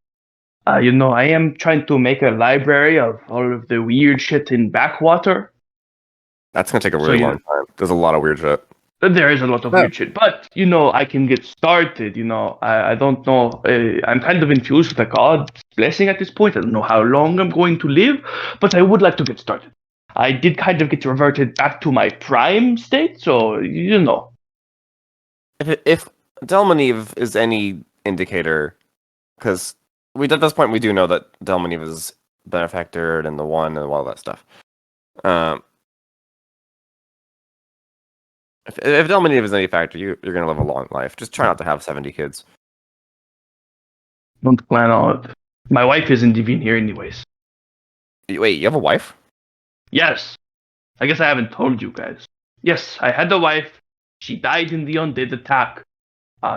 I am trying to make a library of all of the weird shit in Backwater. That's gonna take a So really you- long time. There's a lot of weird shit. There is a lot of weird shit, but I can get started. I don't know. I'm kind of infused with a god's blessing at this point. I don't know how long I'm going to live, but I would like to get started. I did kind of get reverted back to my prime state, so If Delmonive is any indicator, because at this point we do know that Delmonive is benefactor and the one and all that stuff. If Delmonive is any factor, you're gonna live a long life. Just try not to have 70 kids. don't plan on it. My wife isn't even here, anyways. Wait, you have a wife? Yes. I guess I haven't told you guys. Yes, I had a wife. She died in the undead attack.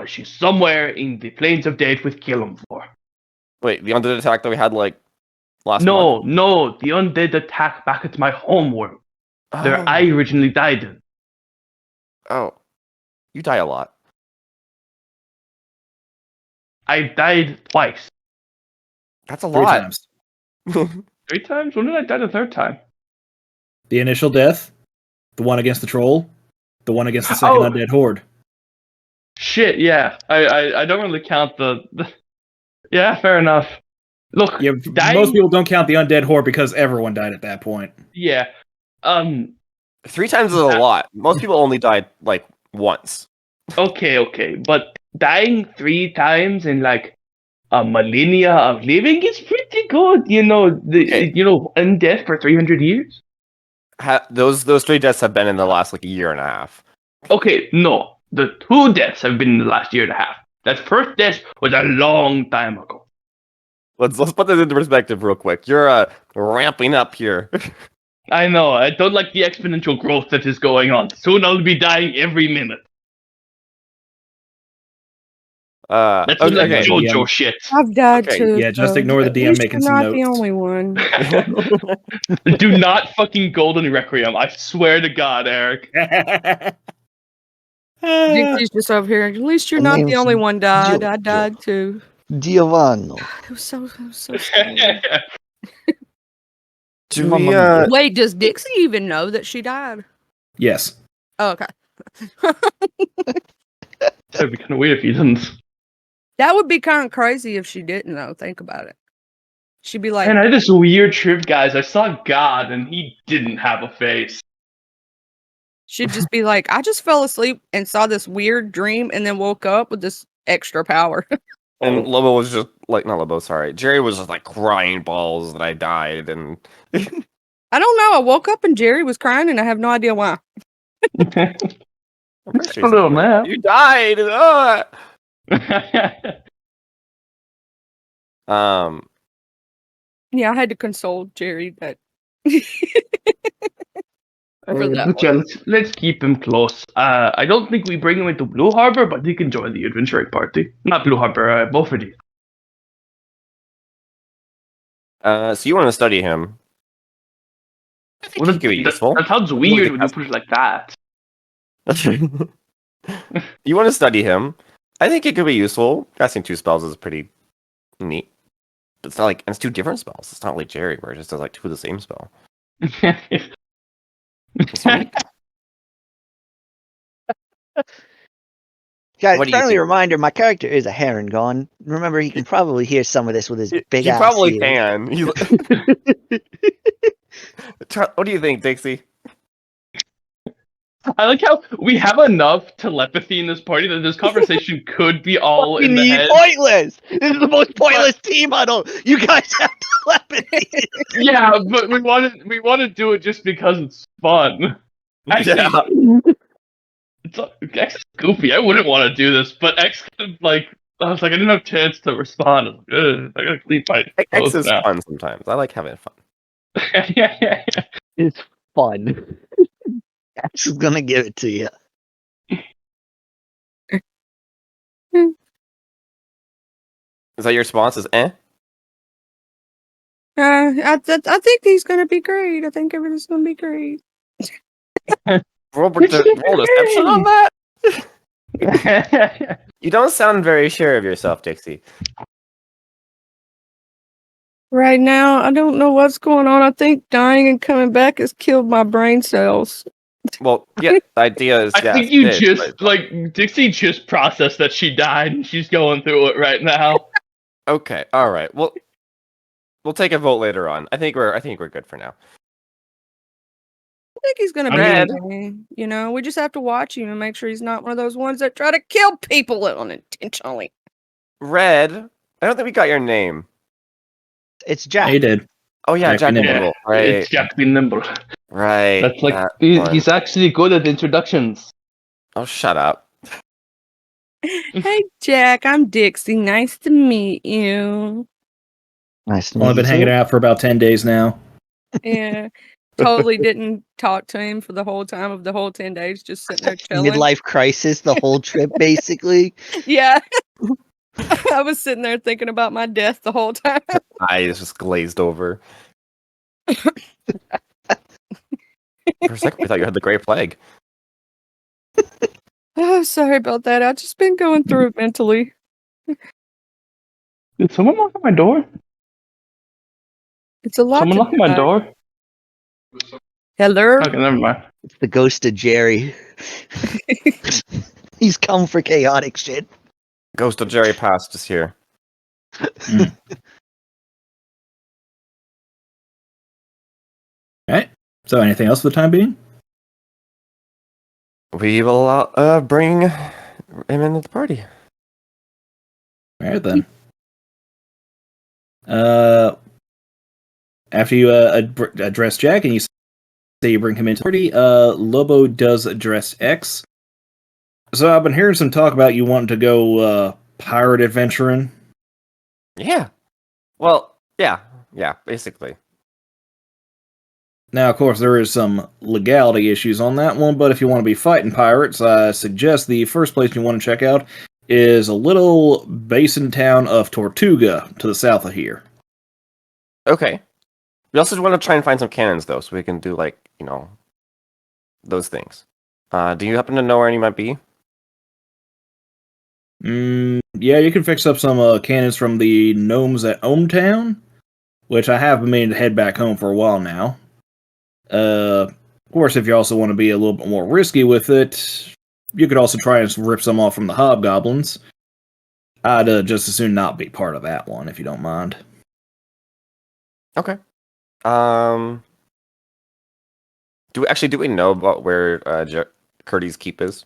She's somewhere in the plains of death with Killamfor. Wait, the undead attack that we had like last month? No, the undead attack back at my homeworld. Where Oh. I originally died in. Oh, you die a lot. I died twice. That's a 3 lot. times. 3 times? When did I die the third time? The initial death, the one against the troll, the one against the second Oh. undead horde. Shit, yeah. I don't really count the... Yeah, fair enough. Look, Yeah, dying... most people don't count the undead horde because everyone died at that point. Yeah. 3 times is a lot. Most people only died like once. Okay. But dying 3 times in like a millennia of living is pretty good. Okay. Undead for 300 years? Those 3 deaths have been in the last like a year and a half. Okay, no. The 2 deaths have been in the last year and a half. That first death was a long time ago. Let's put this into perspective real quick. You're ramping up here. I know, I don't like the exponential growth that is going on. Soon I'll be dying every minute. That's some okay. okay. JoJo shit. I've died Okay, too. yeah, just so ignore the at DM least making you're some not the notes. only one. Do not fucking Golden Requiem. I swear to God, Eric. Dixie's just over here. At least you're The not the name's only one died. I Jojo. died too. Giovanni. It was so scary. Do Mamma we, mia. Wait, does Dixie even know that she died? Yes. Oh, okay. That'd be kind of weird if you didn't. That would be kind of crazy if she didn't, though. Think about it. She'd be like, And I had this weird trip, guys. I saw God, and he didn't have a face. she'd just be like, I just fell asleep and saw this weird dream and then woke up with this extra power. and Lobo was just like, not Lobo, sorry. Jerry was just like crying balls that I died, and I don't know. I woke up and Jerry was crying and I have no idea why. Just a little nap. you died. Um, Yeah, I had to console Jerry that. For that But yeah, let's keep him close. I don't think we bring him into Blue Harbor, but he can join the adventuring party. Not Blue Harbor, Beaufort. so you want to study him? I think Well, he could be useful. that sounds weird when you put it like that. You want to study him? I think it could be useful. Casting 2 spells is pretty neat. But it's not like, and it's 2 different spells. It's not like Jerry where it just does like 2 of the same spell. Guys, What do you friendly think? reminder, my character is a heron gone. Remember, he can probably hear some of this with his big He ass. probably ears. can. What do you think, Dixie? I like how we have enough telepathy in this party that this conversation could be all in the head. Pointless! This is the most pointless team huddle! You guys have telepathy! Yeah, but we want to do it just because it's fun. Actually, X is goofy. I wouldn't want to do this, but X could, like, I was like, I didn't have a chance to respond. I was like, ugh, I gotta clean my X clothes is now. fun sometimes. I like having fun. Yeah. It's fun. X is gonna give it to you. Is that your response? Is eh? I think he's gonna be great. I think everything's gonna be great. Roll deception on that? You don't sound very sure of yourself, Dixie. Right now, I don't know what's going on. I think dying and coming back has killed my brain cells. Well, yeah, the idea is. I yeah, think you it is, just, but- like, Dixie just processed that she died and she's going through it right now. Okay, all right. Well, we'll take a vote later on. I think we're good for now. I think he's gonna be Red. okay. You know, we just have to watch him and make sure he's not one of those ones that try to kill people unintentionally. Red, I don't think we got your name. It's Jack. He did. Oh yeah, Jack Jack Nimble. Nimble. Right, It's Jack the Nimble. right. That's like, that one. he's actually good at introductions. Oh, shut up. Hey, Jack, I'm Dixie. Nice to meet you. Nice to Only meet been you, hanging too. out for about 10 days now. Yeah. Totally didn't talk to him for the whole time of the whole 10 days, just sitting there chilling. Midlife crisis, the whole trip, basically. Yeah. I was sitting there thinking about my death the whole time. Eyes just glazed over. For a second, we thought you had the Great Plague. Oh, sorry about that. I've just been going through it mentally. Did someone knock on my door? It's a lot. Someone to knock on my die. door? Hello? Okay, never mind. It's the ghost of Jerry. He's come for chaotic shit. Ghost of Jerry Past is here. Alright. So anything else for the time being? We will bring him into the party. Alright then. After you address Jack and you say you bring him into the party, Lobo does address X. So I've been hearing some talk about you wanting to go pirate adventuring. Yeah. Well, yeah, basically. Now, of course, there is some legality issues on that one, but if you want to be fighting pirates, I suggest the first place you want to check out is a little basin town of Tortuga to the south of here. Okay. We also want to try and find some cannons, though, so we can do, like, those things. Do you happen to know where any might be? Yeah, you can fix up some cannons from the gnomes at Ohmtown, which I have been meaning to head back home for a while now. Of course, if you also want to be a little bit more risky with it, you could also try and rip some off from the hobgoblins. I'd just as soon not be part of that one, if you don't mind. Okay. Do we know about where Curdy's keep is?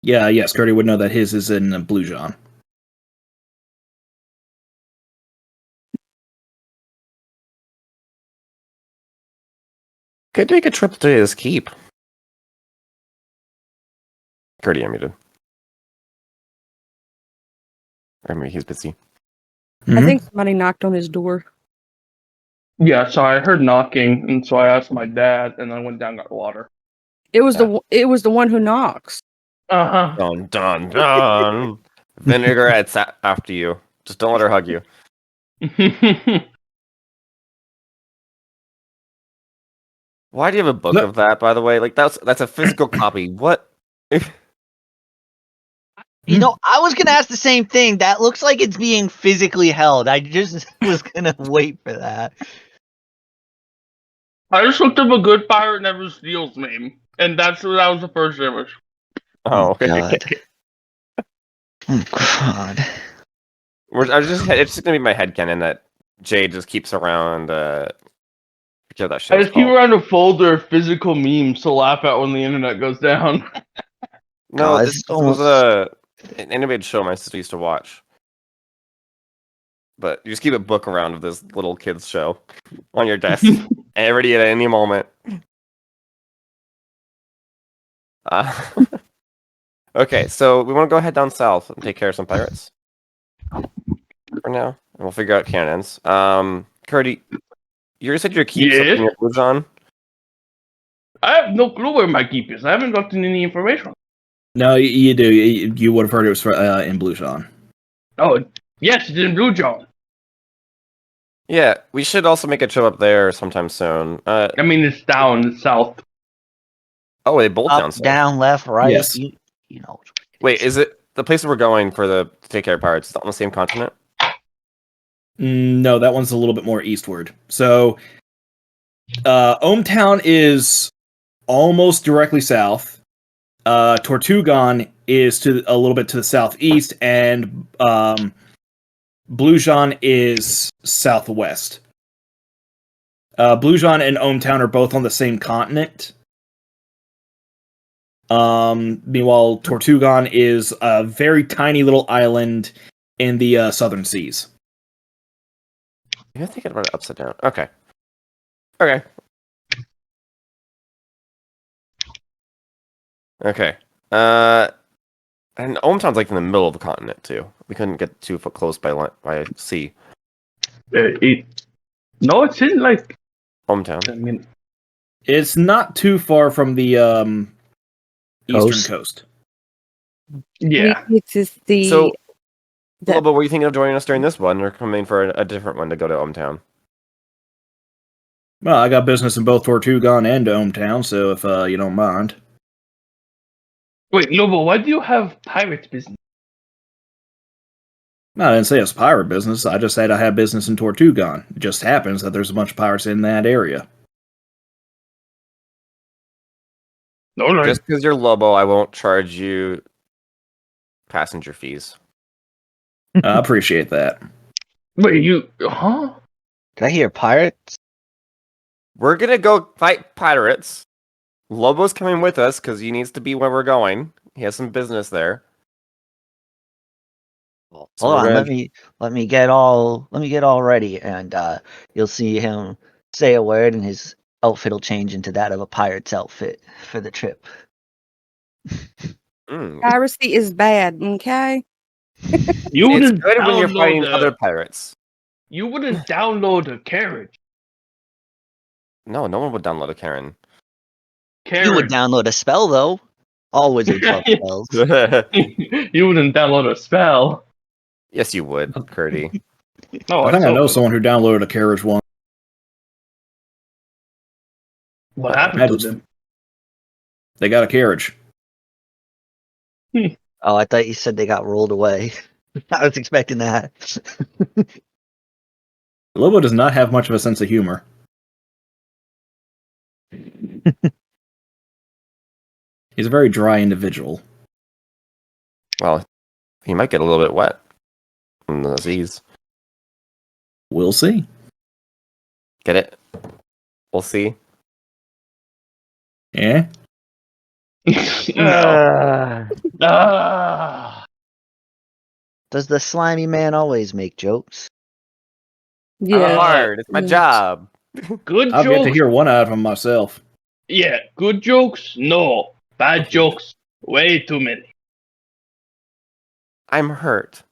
Yeah, yes, Curdy would know that his is in Blue John. Could take a trip to his keep. Curdy, I muted. Or maybe he's busy. I think somebody knocked on his door. Yeah, so I heard knocking, and so I asked my dad, and then I went down and got water. It was the one who knocks. Uh Dun dun dun. Vinegarette's after you. Just don't let her hug you. huh. Why do you have a book No. of that, by the way? Like that's a physical copy. What? You know, I was gonna ask the same thing. That looks like it's being physically held. I just was gonna wait for that. I just looked up a good pirate never steals meme, and that was the first image. Oh, okay. God. Oh God. It's just gonna be my headcanon that Jay just keeps around. That I show's just keep called. around a folder of physical memes to laugh at when the internet goes down. No, God, this it's was an animated show my sister used to watch. But you just keep a book around of this little kids show on your desk, and ready at any moment. Okay, so we want to go head down south and take care of some pirates for now, and we'll figure out cannons. Curdy, you said your keep's up Yeah? in your Bluzon? I have no clue where my keep is. I haven't gotten any information. No, you do. You would have heard it was in Blue John. Oh, yes, it's in Blue John. Yeah, we should also make a trip up there sometime soon. I mean, it's down south. Oh, they both down Up, south. down, left, right. Yes. You know. Wait, is it the place we're going to take care of pirates? Is it on the same continent? No, that one's a little bit more eastward. So, Ohmtown is almost directly south. Tortugan is a little bit to the southeast, and Blue John is southwest. Blue John and Ohmtown are both on the same continent. Meanwhile, Tortugan is a very tiny little island in the southern seas. You're thinking about it upside down. Okay. Okay. Okay. And Ohmtown's like in the middle of the continent too. We couldn't get too close by sea. No, it's in like. Ohmtown. I mean, It's not too far from the eastern coast. yeah. It's just the So, that- Lobo, were you thinking of joining us during this one, or coming for a different one to go to Ohmtown? Well, I got business in both Tortugan and Ohmtown, so if you don't mind. Wait, Lobo, why do you have pirate business? No, I didn't say it's pirate business. I just said I have business in Tortugan. It just happens that there's a bunch of pirates in that area. No, no. Just because you're Lobo, I won't charge you passenger fees. I appreciate that. Wait, you. Huh? Did I hear pirates? We're gonna go fight pirates. Lobo's coming with us because he needs to be where we're going. He has some business there. Well, So hold we're on, gonna- let me get all ready, and you'll see him say a word, and his outfit will change into that of a pirate's outfit for the trip. piracy is bad, okay? You It's wouldn't good when you're download fighting the- other pirates. You wouldn't download a carriage. No one would download a Karen. You would Carriage. download a spell though. All wizards love spells. You wouldn't download a spell. Yes, you would, Curdy. No, I think I still know would. someone who downloaded a carriage once. What happened Magic. to them? They got a carriage. Oh, I thought you said they got rolled away. I was expecting that. Lobo does not have much of a sense of humor. He's a very dry individual. Well, he might get a little bit wet from the disease. We'll see. Get it? We'll see. Yeah? No. Ah. Does the slimy man always make jokes? I'm Yeah. hard. It's my job. Good I've yet to jokes. hear one out of him myself. Yeah, good jokes. No, bad jokes. Way too many. I'm hurt.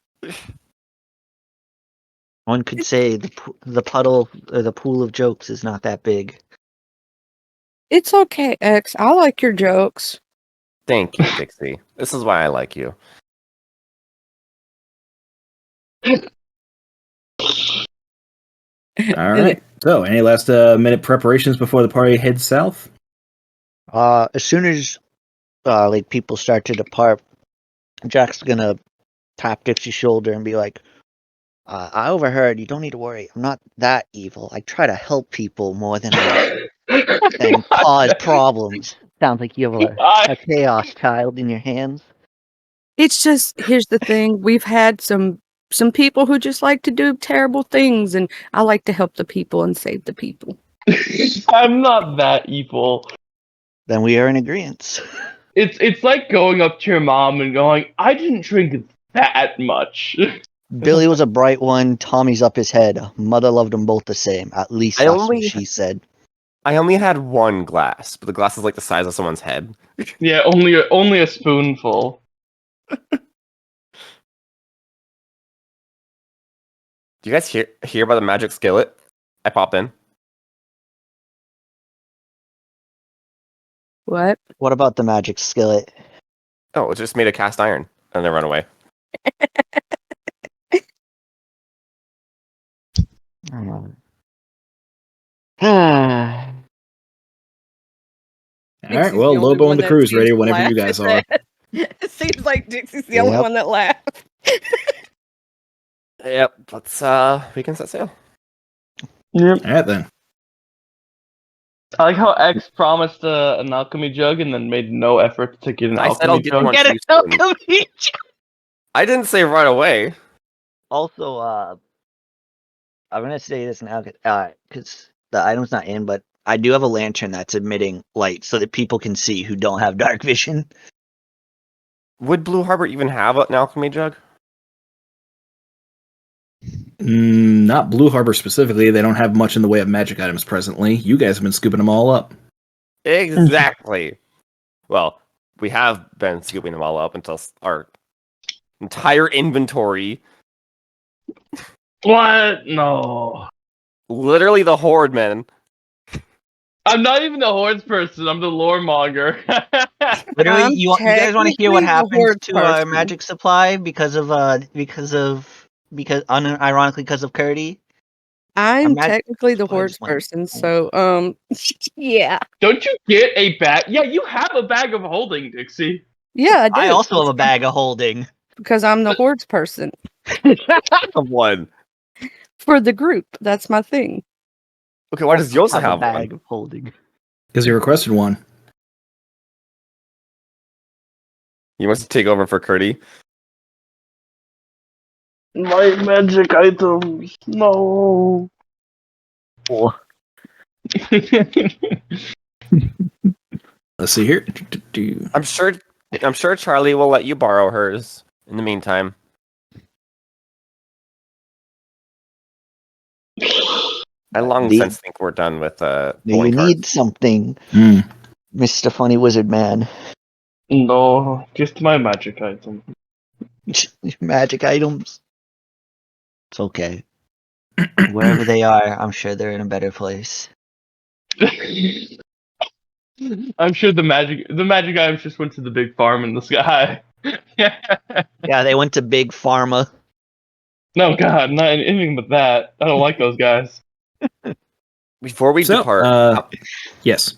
One could say the puddle or the pool of jokes is not that big. It's okay, X. I like your jokes. Thank you, Dixie. This is why I like you. All right. So, any last minute preparations before the party heads south? As soon as like people start to depart, Jack's gonna tap Dixie's shoulder and be like, "I overheard. You don't need to worry. I'm not that evil. I try to help people more than than cause problems." Sounds like you have a chaos child in your hands. It's just, here's the thing. We've had some people who just like to do terrible things, and I like to help the people and save the people. I'm not that evil. Then we are in agreement. It's like going up to your mom and going, I didn't drink that much. Billy was a bright one. Tommy's up his head. Mother loved them both the same. At least I that's only- what she said. I only had one glass, but the glass is like the size of someone's head. Yeah, only a spoonful. Do you guys hear about the magic skillet? I popped in. What? What about the magic skillet? Oh, it just made a cast iron and then run away. All right. Well, Lobo and the crew's ready whenever you guys are. It seems like Dixie's the Yep. only one that laughed. Yep, let's we can set sail. Yep. All right, then. I like how X promised an alchemy jug and then made no effort to get an I said I'll alchemy get jug. one. Get it, alchemy. I didn't say right away. Also, I'm gonna say this now, because the item's not in, but I do have a lantern that's emitting light so that people can see who don't have dark vision. Would Blue Harbor even have an alchemy jug? Not Blue Harbor specifically. They don't have much in the way of magic items presently. You guys have been scooping them all up. Exactly. Well, we have been scooping them all up until our entire inventory, What? No. literally the horde men. I'm not even the hordes person, I'm the lore monger. Literally, I'm you guys want to hear what technically the happens horde to our person. magic supply because unironically because of Curdy? I'm magic technically the supply hordes just went- person, so yeah. Don't you get a bag? Yeah, you have a bag of holding, Dixie. Yeah, I do. I also have a bag of holding. because I'm the hordes person Of one. for the group. That's my thing. Okay, why does Yosa I have a bag one? of holding. Because you requested one. You must take over for Curdy. My magic items. No. Oh. Let's see here. I'm sure Charlie will let you borrow hers in the meantime. I long The- since think we're done with Do you pulling cards. need something, Hmm. Mr. Funny Wizard Man? No, just my magic item. Magic items. It's okay. Wherever they are, I'm sure they're in a better place. I'm sure the magic items just went to the big farm in the sky. Yeah, they went to Big Pharma. No, God, not anything but that. I don't like those guys. Before we So, depart, yes.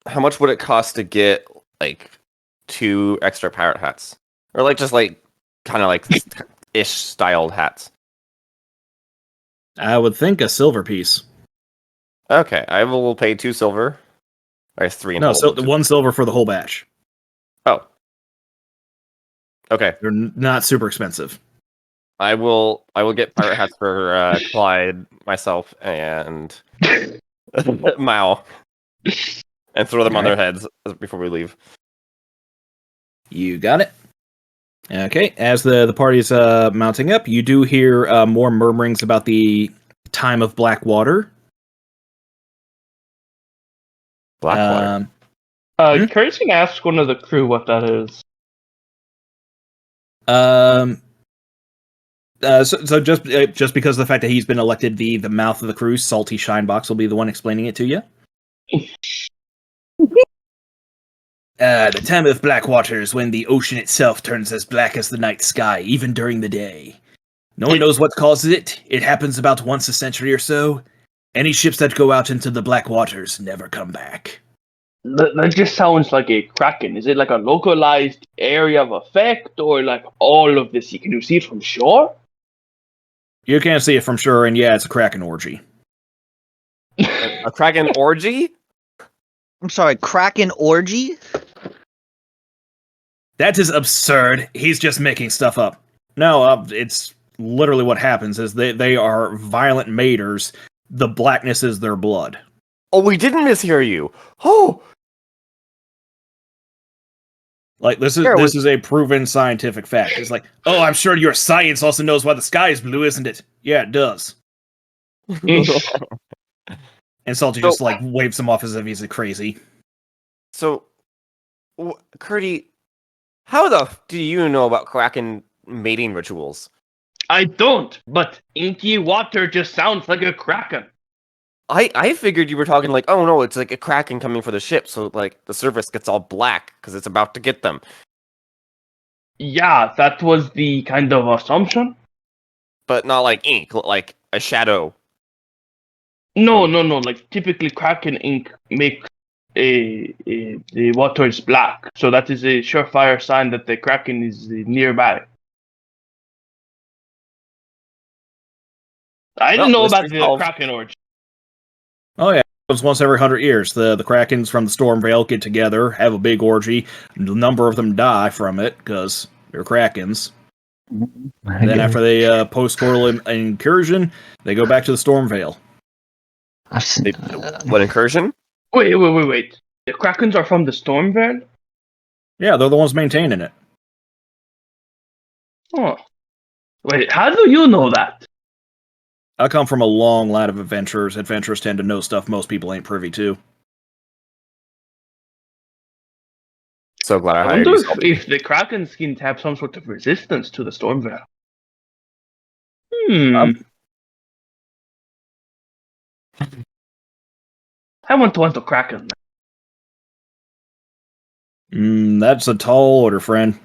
how much would it cost to get like 2 extra pirate hats, or like just like kind of like ish styled hats? I would think a silver piece. Okay, I will pay 2 silver. I guess 3 in No, total. so 1 silver for the whole batch. Oh, okay. They're not super expensive. I will get pirate hats for Clyde, myself, and Mao, and throw them on their heads before we leave. You got it. Okay, as the party is mounting up, you do hear more murmurings about the time of Blackwater. Blackwater. Curtis can ask one of the crew what that is. So just because of the fact that he's been elected the mouth of the crew, Salty Shinebox will be the one explaining it to you. The time of Blackwater is when the ocean itself turns as black as the night sky, even during the day. No one knows what causes it. It happens about once a century or so. Any ships that go out into the black waters never come back. That just sounds like a kraken. Is it like a localized area of effect, or like all of this? Can you see it from shore? You can't see it from shore, and yeah, it's a Kraken orgy. A Kraken orgy? I'm sorry, Kraken orgy? That is absurd. He's just making stuff up. No, it's literally what happens is they are violent maters. The blackness is their blood. Oh, we didn't mishear you. Oh, Like this is a proven scientific fact. It's like, oh, I'm sure your science also knows why the sky is blue, isn't it? Yeah, it does. And Salty just like waves him off as if he's crazy. So, Curdy, how the do you know about Kraken mating rituals? I don't, but inky water just sounds like a kraken. I figured you were talking like, oh no, it's like a Kraken coming for the ship, so like the surface gets all black because it's about to get them. Yeah, that was the kind of assumption. But not like ink, like a shadow. No. Like typically, kraken ink makes the water is black, so that is a surefire sign that the kraken is nearby. I didn't know about the kraken orgy. Oh yeah, it was once every 100 years. The Krakens from the Stormvale get together, have a big orgy. A number of them die from it because they're Krakens. Then after they post-coital incursion, they go back to the Stormvale. What incursion? Wait. The krakens are from the Stormvale? Yeah, they're the ones maintaining it. Oh. Wait, how do you know that? I come from a long line of adventurers. Adventurers tend to know stuff most people ain't privy to. So glad I I hired wonder you. if the kraken skins have some sort of resistance to the Stormvale. I want a kraken. That's a tall order, friend.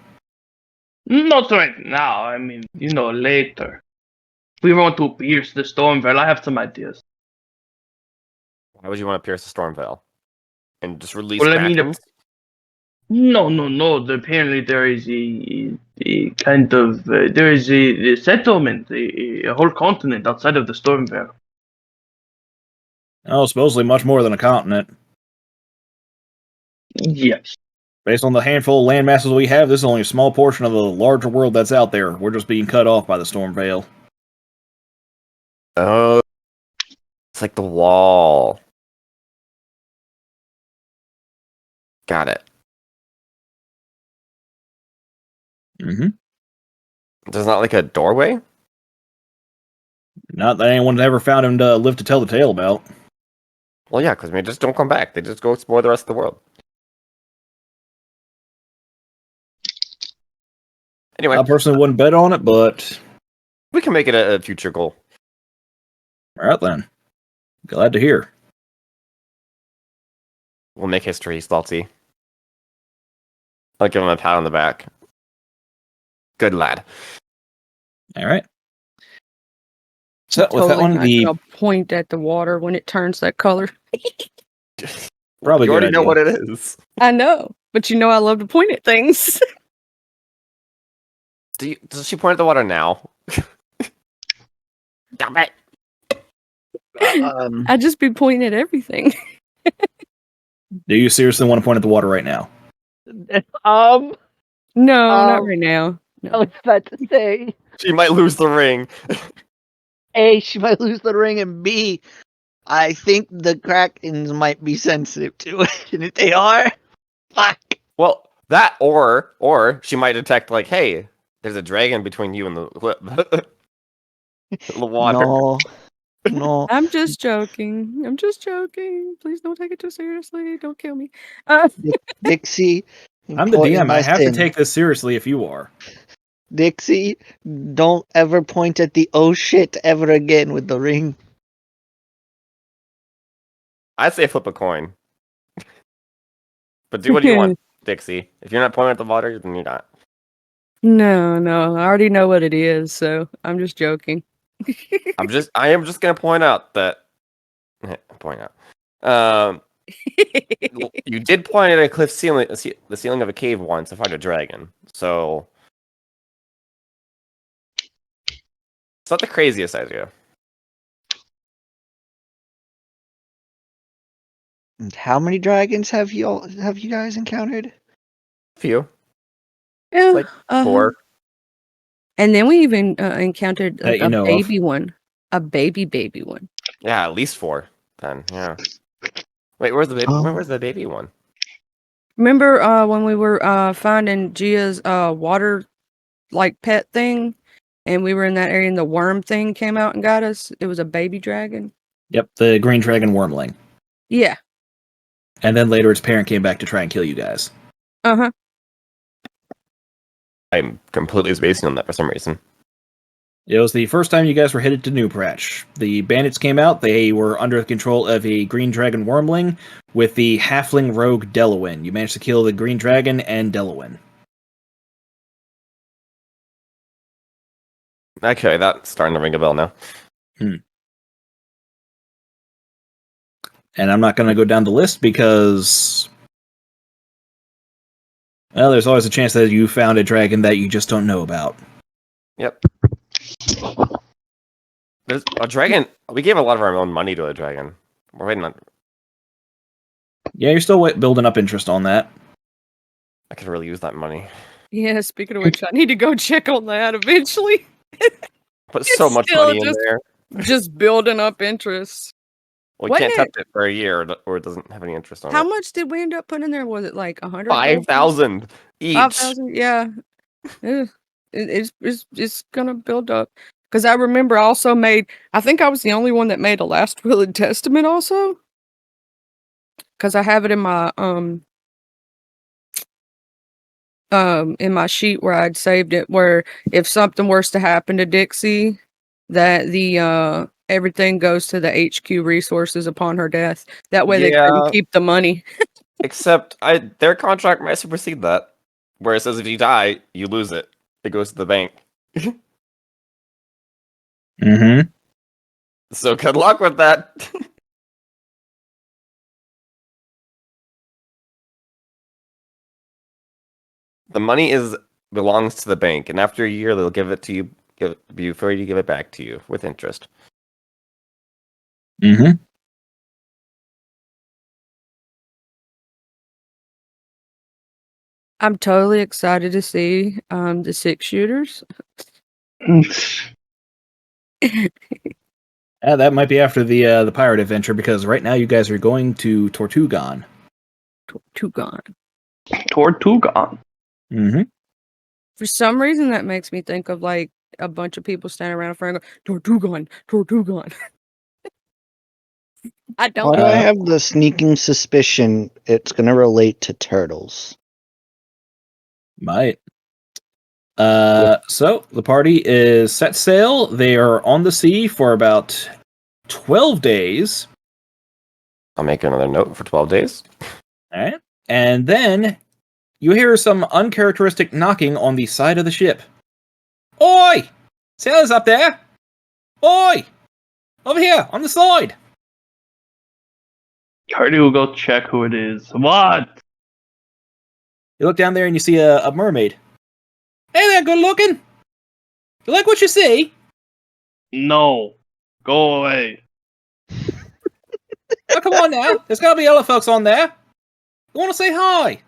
Not right now. I mean, later. If we want to pierce the Stormvale, I have some ideas. Why would you want to pierce the Stormvale and just release Well, I mean, Krakens? No. Apparently, there is a kind of there is a settlement, a whole continent outside of the Stormvale. Oh, supposedly much more than a continent. Yes. Based on the handful of land masses we have, this is only a small portion of the larger world that's out there. We're just being cut off by the Stormvale. Oh, it's like the wall. Got it. Mm-hmm. There's not like a doorway? Not that anyone's ever found him to live to tell the tale about. Well, yeah, because they just don't come back. They just go explore the rest of the world. Anyway, I personally wouldn't bet on it, but we can make it a future goal. all right then. Glad to hear. will make history, Salty. I'll give him a pat on the back. Good lad. All right. So with that Totally one, not gonna point at the water when it turns that color. Probably You a good already know idea. what it is. I know, but you know I love to point at things. Does she point at the water now? Damn it. Um, I just be pointing at everything. Do you seriously want to point at the water right now? um, No, not Um, right now. I No. was about to say, She might lose the ring. A, she might lose the ring, and B, I think the Krakens might be sensitive to it. And if they are, fuck. Well, that or she might detect like, hey, there's a dragon between you and the the water. No, no. I'm just joking. I'm just joking. Please don't take it too seriously. Don't kill me. Dixie. I'm the important DM. I have to lesson. take this seriously if you are. Dixie, don't ever point at the oh shit ever again with the ring. I'd say flip a coin. But do what you want, Dixie. If you're not pointing at the water, then you're not. No, no. I already know what it is, so I'm just joking. I am just gonna point out that point out. You did point at a cliff ceiling, the ceiling of a cave once to find a dragon. So it's not the craziest idea. And how many dragons have you guys encountered? Few, Yeah, like 4. And then we even encountered That you a know of. baby one. A baby one. Yeah, at least 4. Then yeah. Wait, where's the baby? Where's the baby one? Remember when we were finding Gia's water like pet thing, and we were in that area and the worm thing came out and got us? It was a baby dragon. Yep, the green dragon wormling. Yeah. And then later its parent came back to try and kill you guys. Uh-huh. I'm completely spacing on that for some reason. It was the first time you guys were headed to New Pratch. The bandits came out. They were under the control of a green dragon wormling with the halfling rogue Delawin. You managed to kill the green dragon and Delawin. Okay, that's starting to ring a bell now. And I'm not going to go down the list because, well, there's always a chance that you found a dragon that you just don't know about. Yep. There's a dragon. We gave a lot of our own money to a dragon. We're waiting on. Yeah, you're still building up interest on that. I could really use that money. Yeah, speaking of which, I need to go check on that eventually. Put so It's much still money in just- there. Just building up interest. Well, you Wasn't can't it- touch it for a year, or it doesn't have any interest on How it. much did we end up putting in there? Was it like 100? 5,000 each. 5,000, yeah. It's gonna build up. Because I remember I also made, I think I was the only one that made a last will and testament also. Because I have it in my sheet where I'd saved it, where if something was to happen to Dixie, that the everything goes to the HQ resources upon her death. That way they Yeah. couldn't keep the money. Except their contract might supersede that. Where it says if you die, you lose it. It goes to the bank. Mm-hmm. So good luck with that. The money belongs to the bank, and after a year, they'll give it to you. Be free to give it back to you with interest. Mm-hmm. I'm totally excited to see the 6-shooters. That might be after the pirate adventure because right now you guys are going to Tortugan. Tortugan. Tortugan. Mm-hmm. For some reason, that makes me think of like a bunch of people standing around a front going, Tortugan, Tortugan. I Why don't do know. I have the sneaking suspicion it's going to relate to turtles? Might. So the party is set sail. They are on the sea for about 12 days. I'll make another note for 12 days. All right. And then you hear some uncharacteristic knocking on the side of the ship. Oi! Sailors up there! Oi! Over here, on the side! Cardi will go check who it is. What? You look down there and you see a mermaid. Hey there, good looking! You like what you see? No. Go away. Oh, come on now. There's gotta be other folks on there. You wanna say hi?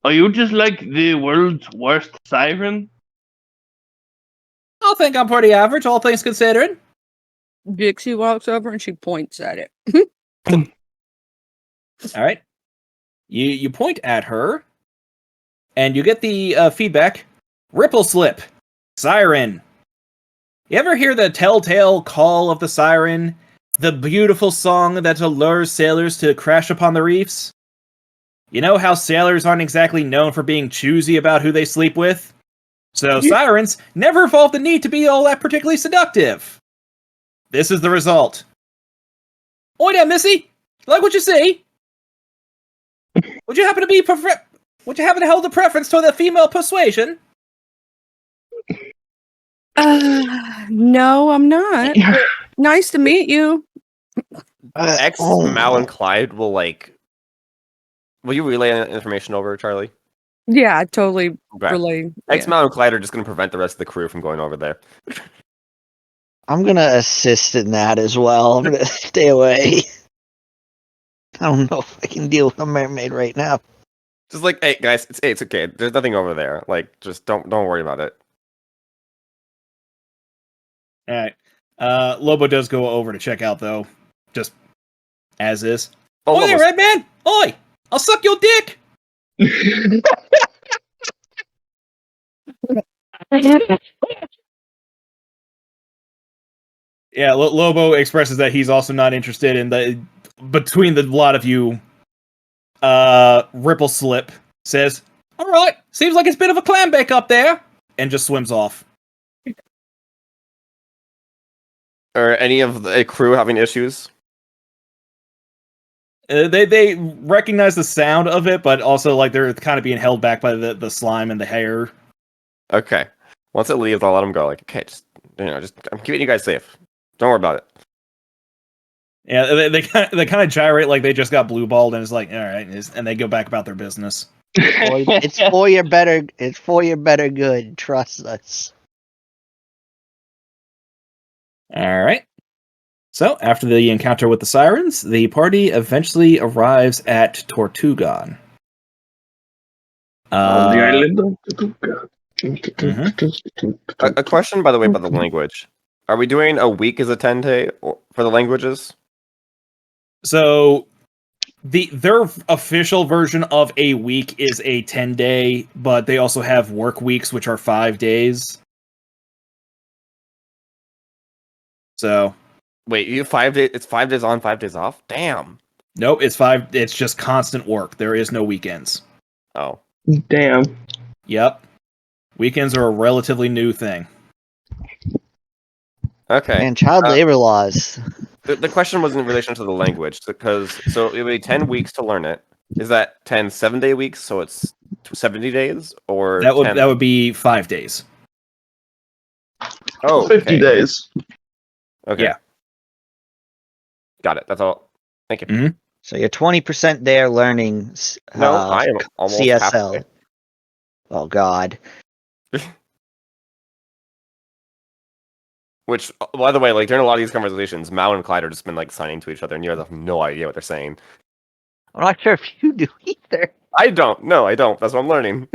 Are you just like the world's worst siren? I think I'm pretty average, all things considered. Dixie walks over and she points at it. All right. You point at her, and you get the feedback. Ripple slip. Siren. You ever hear the telltale call of the siren? The beautiful song that allures sailors to crash upon the reefs? You know how sailors aren't exactly known for being choosy about who they sleep with? So sirens never evolved the need to be all that particularly seductive. This is the result. Oi there, Missy! Like what you see? Would you happen to hold a preference toward the female persuasion? No, I'm not. Nice to meet you. X, Oh. Mal, and Clyde will like. Will you relay information over, Charlie? Yeah, I totally Okay. relay. X, Yeah. Mal, and Clyde are just going to prevent the rest of the crew from going over there. I'm gonna assist in that as well. I'm gonna stay away. I don't know if I can deal with a mermaid right now. Just like, hey guys, it's okay. There's nothing over there. Like, just don't worry about it. All right. Lobo does go over to check out though, just as is. Oh, Oi there, Lobo's- Red Man! Oi! I'll suck your dick! Yeah, Lobo expresses that he's also not interested in the between the lot of you. Ripple Slip says, "All right, seems like it's a bit of a clam bake up there," and just swims off. Are any of the crew having issues? They recognize the sound of it, but also like they're kind of being held back by the slime and the hair. Okay. Once it leaves, I'll let them go. Like, okay, just I'm keeping you guys safe. Don't worry about it. Yeah, they kind of gyrate like they just got blue balled, and it's like, all right, and they go back about their business. It's for your better. It's for your better good. Trust us. All right. So after the encounter with the sirens, the party eventually arrives at Tortugan. On the island of A question, by the way, about the language. Are we doing a week as a 10-day for the languages? So their official version of a week is a 10-day, but they also have work weeks, which are 5 days. So Wait, you 5 days? It's 5 days on, 5 days off. Damn. nope, it's 5. It's just constant work. There is no weekends. Oh, Damn. Yep, weekends are a relatively new thing. okay. And child labor laws. The question was in relation to the language because so it would be 10 weeks to learn it. Is that 10 7-day weeks? So it's 70 days, or That 10... would be 5 days. Oh, 50 okay. days. Okay. Yeah. Got it. That's all. Thank you. Mhm. So you're 20% there learning. No, I am almost halfway. CSL. Oh God. Which, by the way, like during a lot of these conversations, Mao and Clyde are just been like signing to each other, and you guys have no idea what they're saying. I'm not sure if you do either. I don't. No, I don't. That's what I'm learning.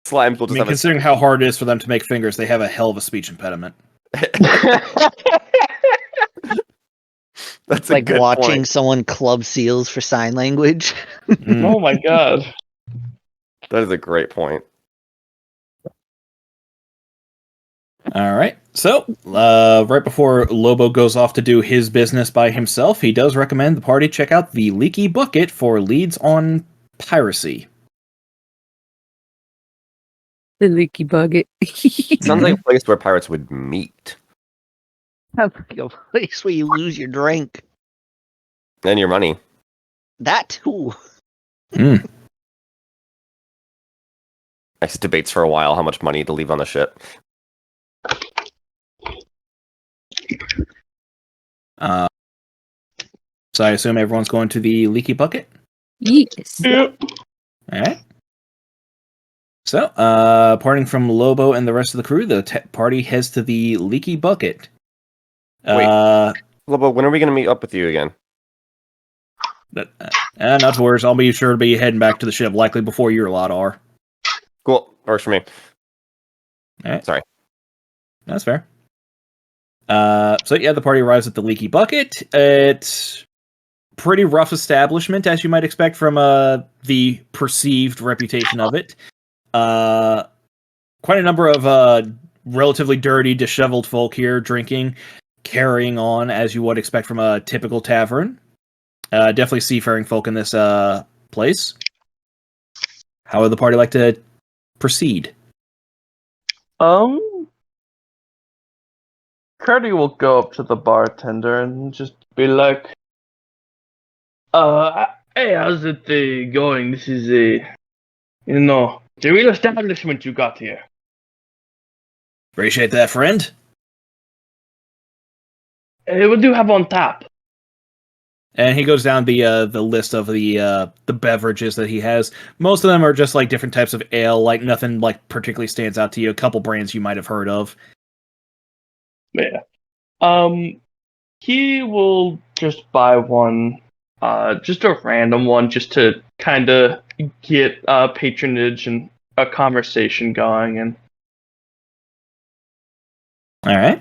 Slimes will I just mean, have considering how hard it is for them to make fingers, they have a hell of a speech impediment. That's It's like a good watching point. someone club seals for sign language. Mm. Oh my god. That is a great point. All right. So, right before Lobo goes off to do his business by himself, he does recommend the party check out the Leaky Bucket for leads on piracy. The leaky bucket. Sounds like a place where pirates would meet. Sounds like a place where you lose your drink. And your money. that too. Mm. Next debates for a while how much money to leave on the ship. So I assume everyone's going to the leaky bucket. Yes. All right. So, parting from Lobo and the rest of the crew, the party heads to the leaky bucket. Wait. Lobo, when are we going to meet up with you again? Not to worry, I'll be sure to be heading back to the ship, likely before your lot are. Cool. Works for me. All right. Sorry. That's fair. So yeah, the party arrives at the leaky bucket. It's pretty rough establishment, as you might expect from the perceived reputation of it. Quite a number of relatively dirty, disheveled folk here drinking, carrying on as you would expect from a typical tavern. Definitely seafaring folk in this place. How would the party like to proceed? Curdy will go up to the bartender and just be like, hey, how's it going? This is the real establishment you got here. Appreciate that, friend. What do you have on tap? And he goes down the list of the beverages that he has. Most of them are just like different types of ale, like nothing like particularly stands out to you. A couple brands you might have heard of. Yeah. He will just buy one, just a random one, just to kind of get patronage and a conversation going. And All right.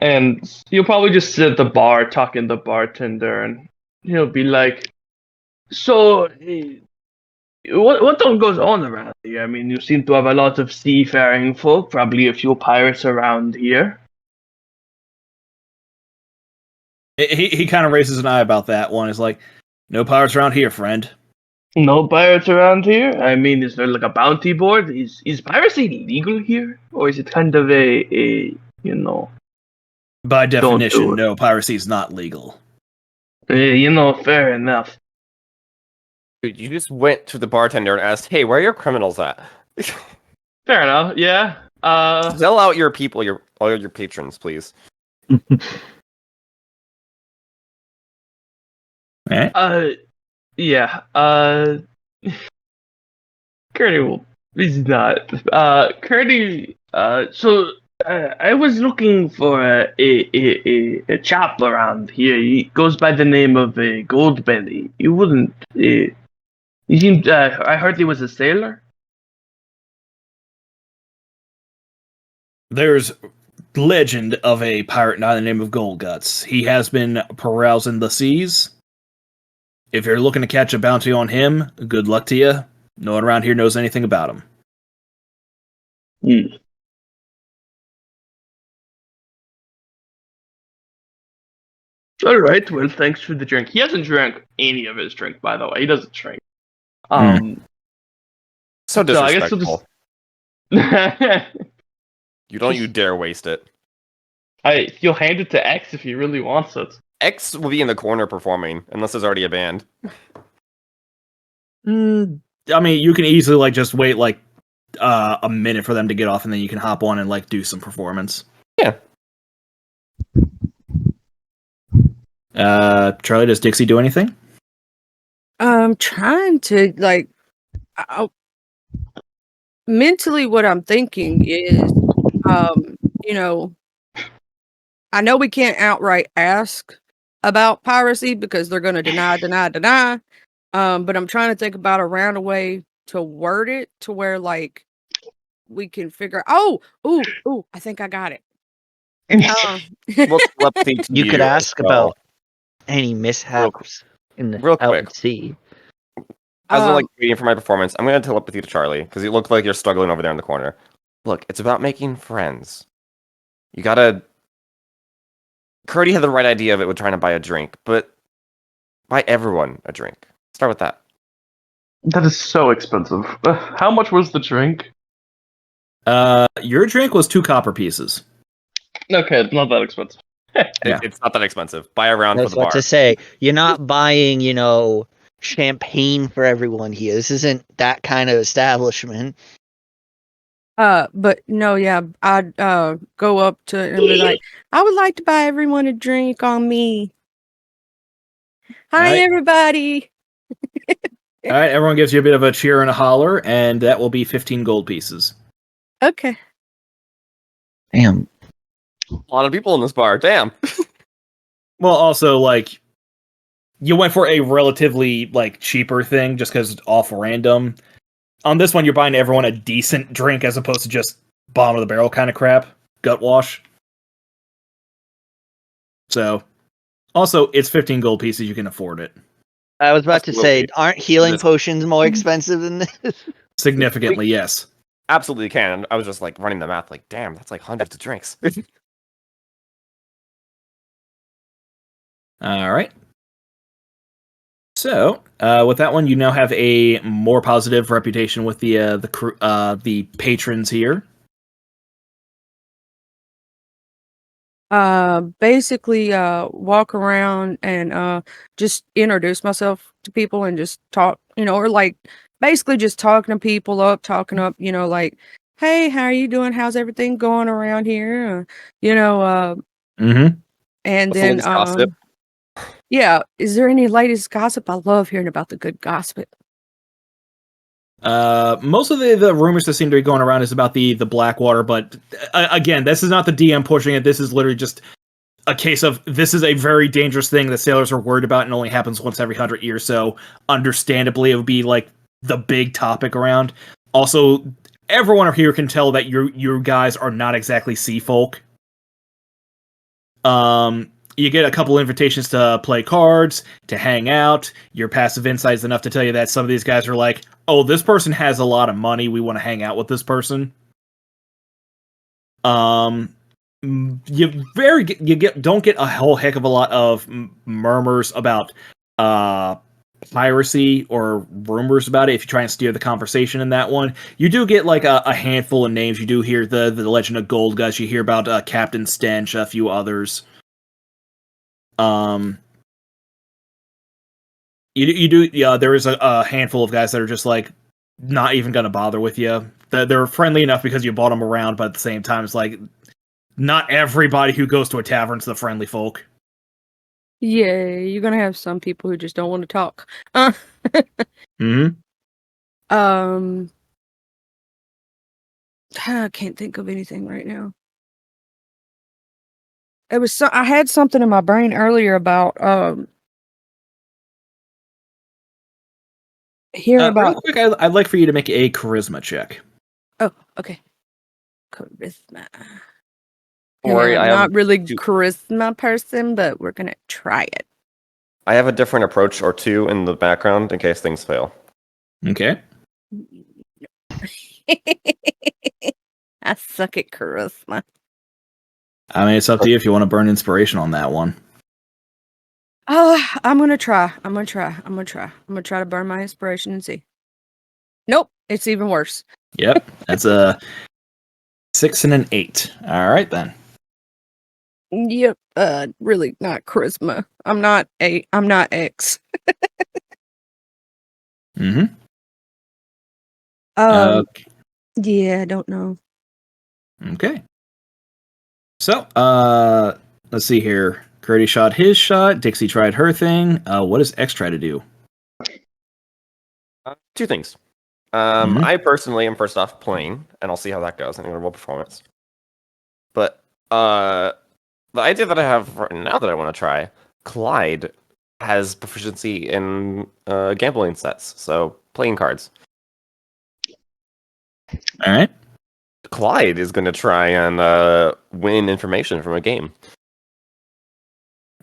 and you'll probably just sit at the bar talking to the bartender, and he'll be like, "So, what all goes on around here? I mean, you seem to have a lot of seafaring folk, probably a few pirates around here." He kind of raises an eye about that one. Is like, no pirates around here, friend. No pirates around here? I mean, is there like a bounty board? Is piracy legal here, or is it kind of a By do definition, it. no, piracy is not legal. fair enough. Dude, you just went to the bartender and asked, hey, where are your criminals at? Fair enough. Yeah. Sell out your people, all your patrons, please. All right. Yeah. Curdy will. He's not. Curdy. So I was looking for a chap around here. He goes by the name of Goldbelly. You wouldn't. He seemed. I heard he was a sailor. There's legend of a pirate by the name of Goldguts. He has been carousing the seas. If you're looking to catch a bounty on him, good luck to you. No one around here knows anything about him. Hmm. All right. Well, thanks for the drink. He hasn't drank any of his drink, by the way. He doesn't drink. So So I guess we'll disrespectful. just- You dare waste it. He'll hand it to X if he really wants it. X will be in the corner performing, unless there's already a band. I mean, you can easily like just wait like a minute for them to get off, and then you can hop on and like do some performance. Yeah. Charlie, does Dixie do anything? I'm trying to mentally what I'm thinking is, I know we can't outright ask about piracy because they're going to deny. But I'm trying to think about a round way to word it to where like we can figure. Oh, I think I got it. Well, telepathy to You could as ask well. about any mishaps in the real out quick. at sea. As I'm like waiting for my performance, I'm going to telepathy to Charlie because you look like you're struggling over there in the corner. Look, it's about making friends. You gotta. Curdy had the right idea of it with trying to buy a drink, but buy everyone a drink. Start with that. That is so expensive. How much was the drink? Your drink was 2 copper pieces. Okay, it's not that expensive. Yeah. It's not that expensive. Buy a round I for was the about bar. to say, you're not buying, champagne for everyone here. This isn't that kind of establishment. But no, yeah, I'd go up to it and be like, I would like to buy everyone a drink on me. Hi, Alright. everybody. All right, everyone gives you a bit of a cheer and a holler, and that will be 15 gold pieces. Okay. Damn. A lot of people in this bar. Damn. Well, also, like, you went for a relatively, like, cheaper thing just because off random. On this one, you're buying everyone a decent drink as opposed to just bottom of the barrel kind of crap. Gut wash. So, also, it's 15 gold pieces. You can afford it. I was about to say, Absolutely. aren't healing This- potions more expensive than this? Significantly, yes. Absolutely can. I was just like running the math, like, damn, that's like hundreds of drinks. All right. So, with that one, you now have a more positive reputation with the patrons here. Basically, walk around and just introduce myself to people and just talk, or like basically just talking people up, like, hey, how are you doing? How's everything going around here? Mm-hmm. And What's the then latest gossip? yeah, is there any latest gossip? I love hearing about the good gossip. Most of the rumors that seem to be going around is about the Blackwater, but again, this is not the DM pushing it. This is literally just a case of this is a very dangerous thing that sailors are worried about and only happens once every 100 years. So, understandably, it would be like the big topic around. Also, everyone here can tell that you guys are not exactly sea folk. You get a couple invitations to play cards, to hang out. Your passive insight is enough to tell you that some of these guys are like, oh, this person has a lot of money. We want to hang out with this person. Don't get a whole heck of a lot of murmurs about piracy or rumors about it if you try and steer the conversation in that one. You do get like a handful of names. You do hear the Legend of Gold guys. You hear about Captain Stench, a few others. You do, yeah, there is a handful of guys that are just like not even gonna bother with you. They're friendly enough because you bought them around, but at the same time, it's like not everybody who goes to a tavern's the friendly folk. Yeah, you're gonna have some people who just don't want to talk. Hmm. I can't think of anything right now. I had something in my brain earlier about hearing Real about. quick, I'd like for you to make a charisma check. Oh, okay. Charisma. Don't worry, I'm I not have really two- charisma person, but we're gonna try it. I have a different approach or two in the background in case things fail. Okay. I suck at charisma. I mean, it's up to you if you want to burn inspiration on that one. I'm gonna try. I'm gonna try to burn my inspiration and see. Nope, it's even worse. Yep, that's a 6 and an 8. All right then. Yep. Really not charisma. I'm not X. Mm-hmm. Yeah, I don't know. Okay. So, let's see here. Curdy shot his shot. Dixie tried her thing. What does X try to do? Two things. Mhm. I personally am first off playing, and I'll see how that goes. I'm gonna roll performance. But the idea that I have right now that I want to try, Clyde has proficiency in gambling sets, so playing cards. All right. Clyde is going to try and win information from a game.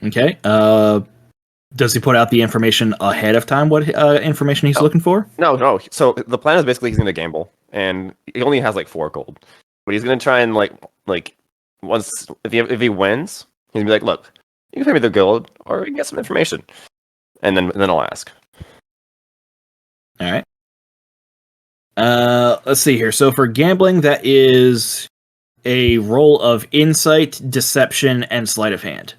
Okay. Does he put out the information ahead of time? What information he's No. looking for? No. So the plan is basically he's going to gamble, and he only has like 4 gold, but he's going to try and like once if he wins, he's gonna be like, look, you can pay me the gold, or you can get some information, and then I'll ask. All right. Let's see here. So for gambling, that is a roll of insight, deception, and sleight of hand.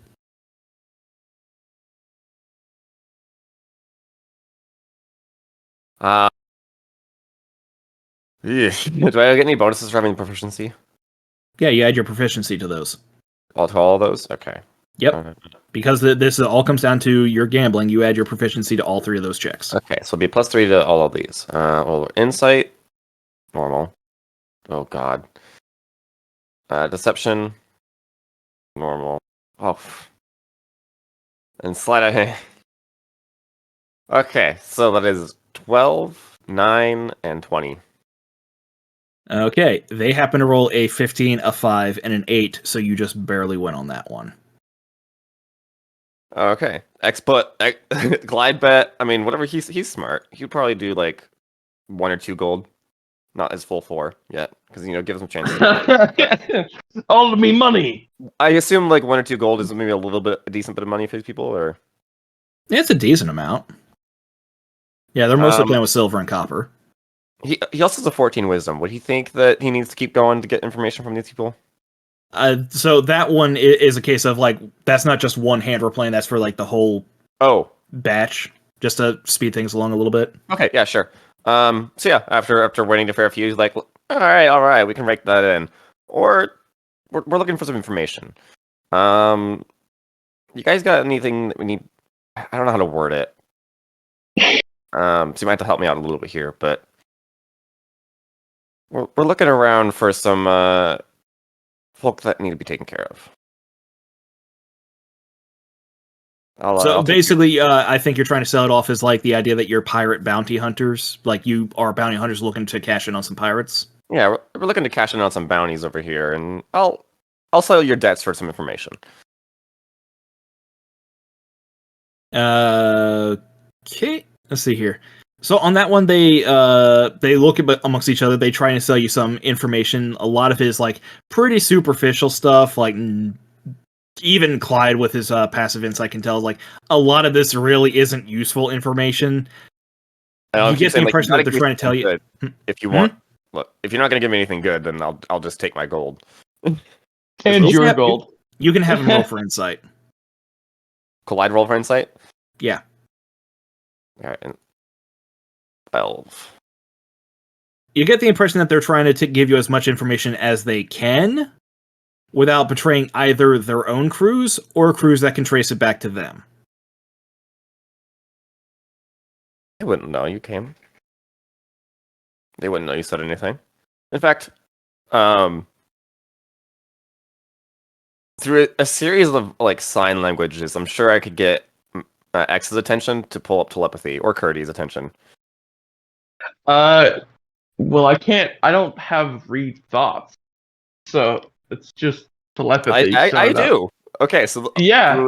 Uh, do I get any bonuses for having proficiency? Yeah, you add your proficiency to those. All of those? Okay. Yep. Because this all comes down to your gambling, you add your proficiency to all 3 of those checks. Okay, so it'll be +3 to all of these. Well, insight, normal. Oh god. Deception, normal. Oh. And sleight of hand. Okay, so that is 12, 9, and 20. Okay, they happen to roll a 15, a 5, and an 8, so you just barely win on that one. Okay. Glide bet. I mean, whatever. He's smart. He'd probably do like 1 or 2 gold, not his full 4 yet, because give him a chance. All of me money. I assume like 1 or 2 gold is maybe a decent bit of money for these people, or Yeah, it's a decent amount. Yeah, they're mostly playing with silver and copper. he also has a 14 wisdom. Would he think that he needs to keep going to get information from these people? So that one is a case of like that's not just one hand we're playing. That's for like the whole batch, just to speed things along a little bit. Okay, yeah, sure. So yeah, after waiting to fair few, he's like, all right, we can rake that in, or we're looking for some information. You guys got anything that we need? I don't know how to word it. So you might have to help me out a little bit here, but we're looking around for some folk that need to be taken care of. So basically, I think you're trying to sell it off as like the idea that you're pirate bounty hunters, like you are bounty hunters looking to cash in on some pirates. Yeah, we're looking to cash in on some bounties over here, and I'll sell your debts for some information. Okay, let's see here. So on that one, they look amongst each other. They try to sell you some information. A lot of it is like pretty superficial stuff. Like even Clyde with his passive insight can tell like a lot of this really isn't useful information. You get the impression that they're trying to tell you if you want. Look, if you're not going to give me anything good, then I'll just take my gold. And your gold. You can have him roll for insight. Collide roll for insight? Yeah. Alright, and 12. You get the impression that they're trying to give you as much information as they can without betraying either their own crews or crews that can trace it back to them. They wouldn't know you came. They wouldn't know you said anything. In fact, through a series of like sign languages, I'm sure I could get X's attention to pull up telepathy, or Curdy's attention. Well, I can't. I don't have read thoughts, so it's just telepathy. I do. Okay, so yeah.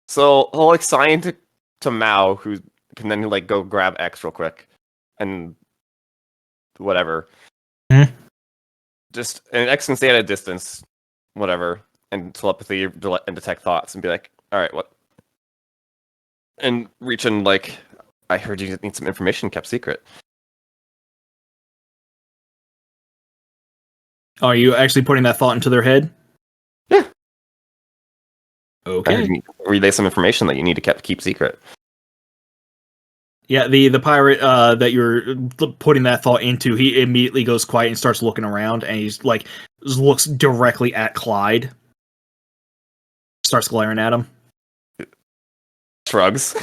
So he'll like sign to Mao, who can then like go grab X real quick, and whatever. Just and X can stay at a distance, whatever, and telepathy and detect thoughts, and be like, all right, what? And reach in like, I heard you need some information kept secret. Are you actually putting that thought into their head? Yeah. Okay. Relay some information that you need to keep secret. Yeah, the pirate that you're putting that thought into, he immediately goes quiet and starts looking around, and he's like looks directly at Clyde. Starts glaring at him. Shrugs.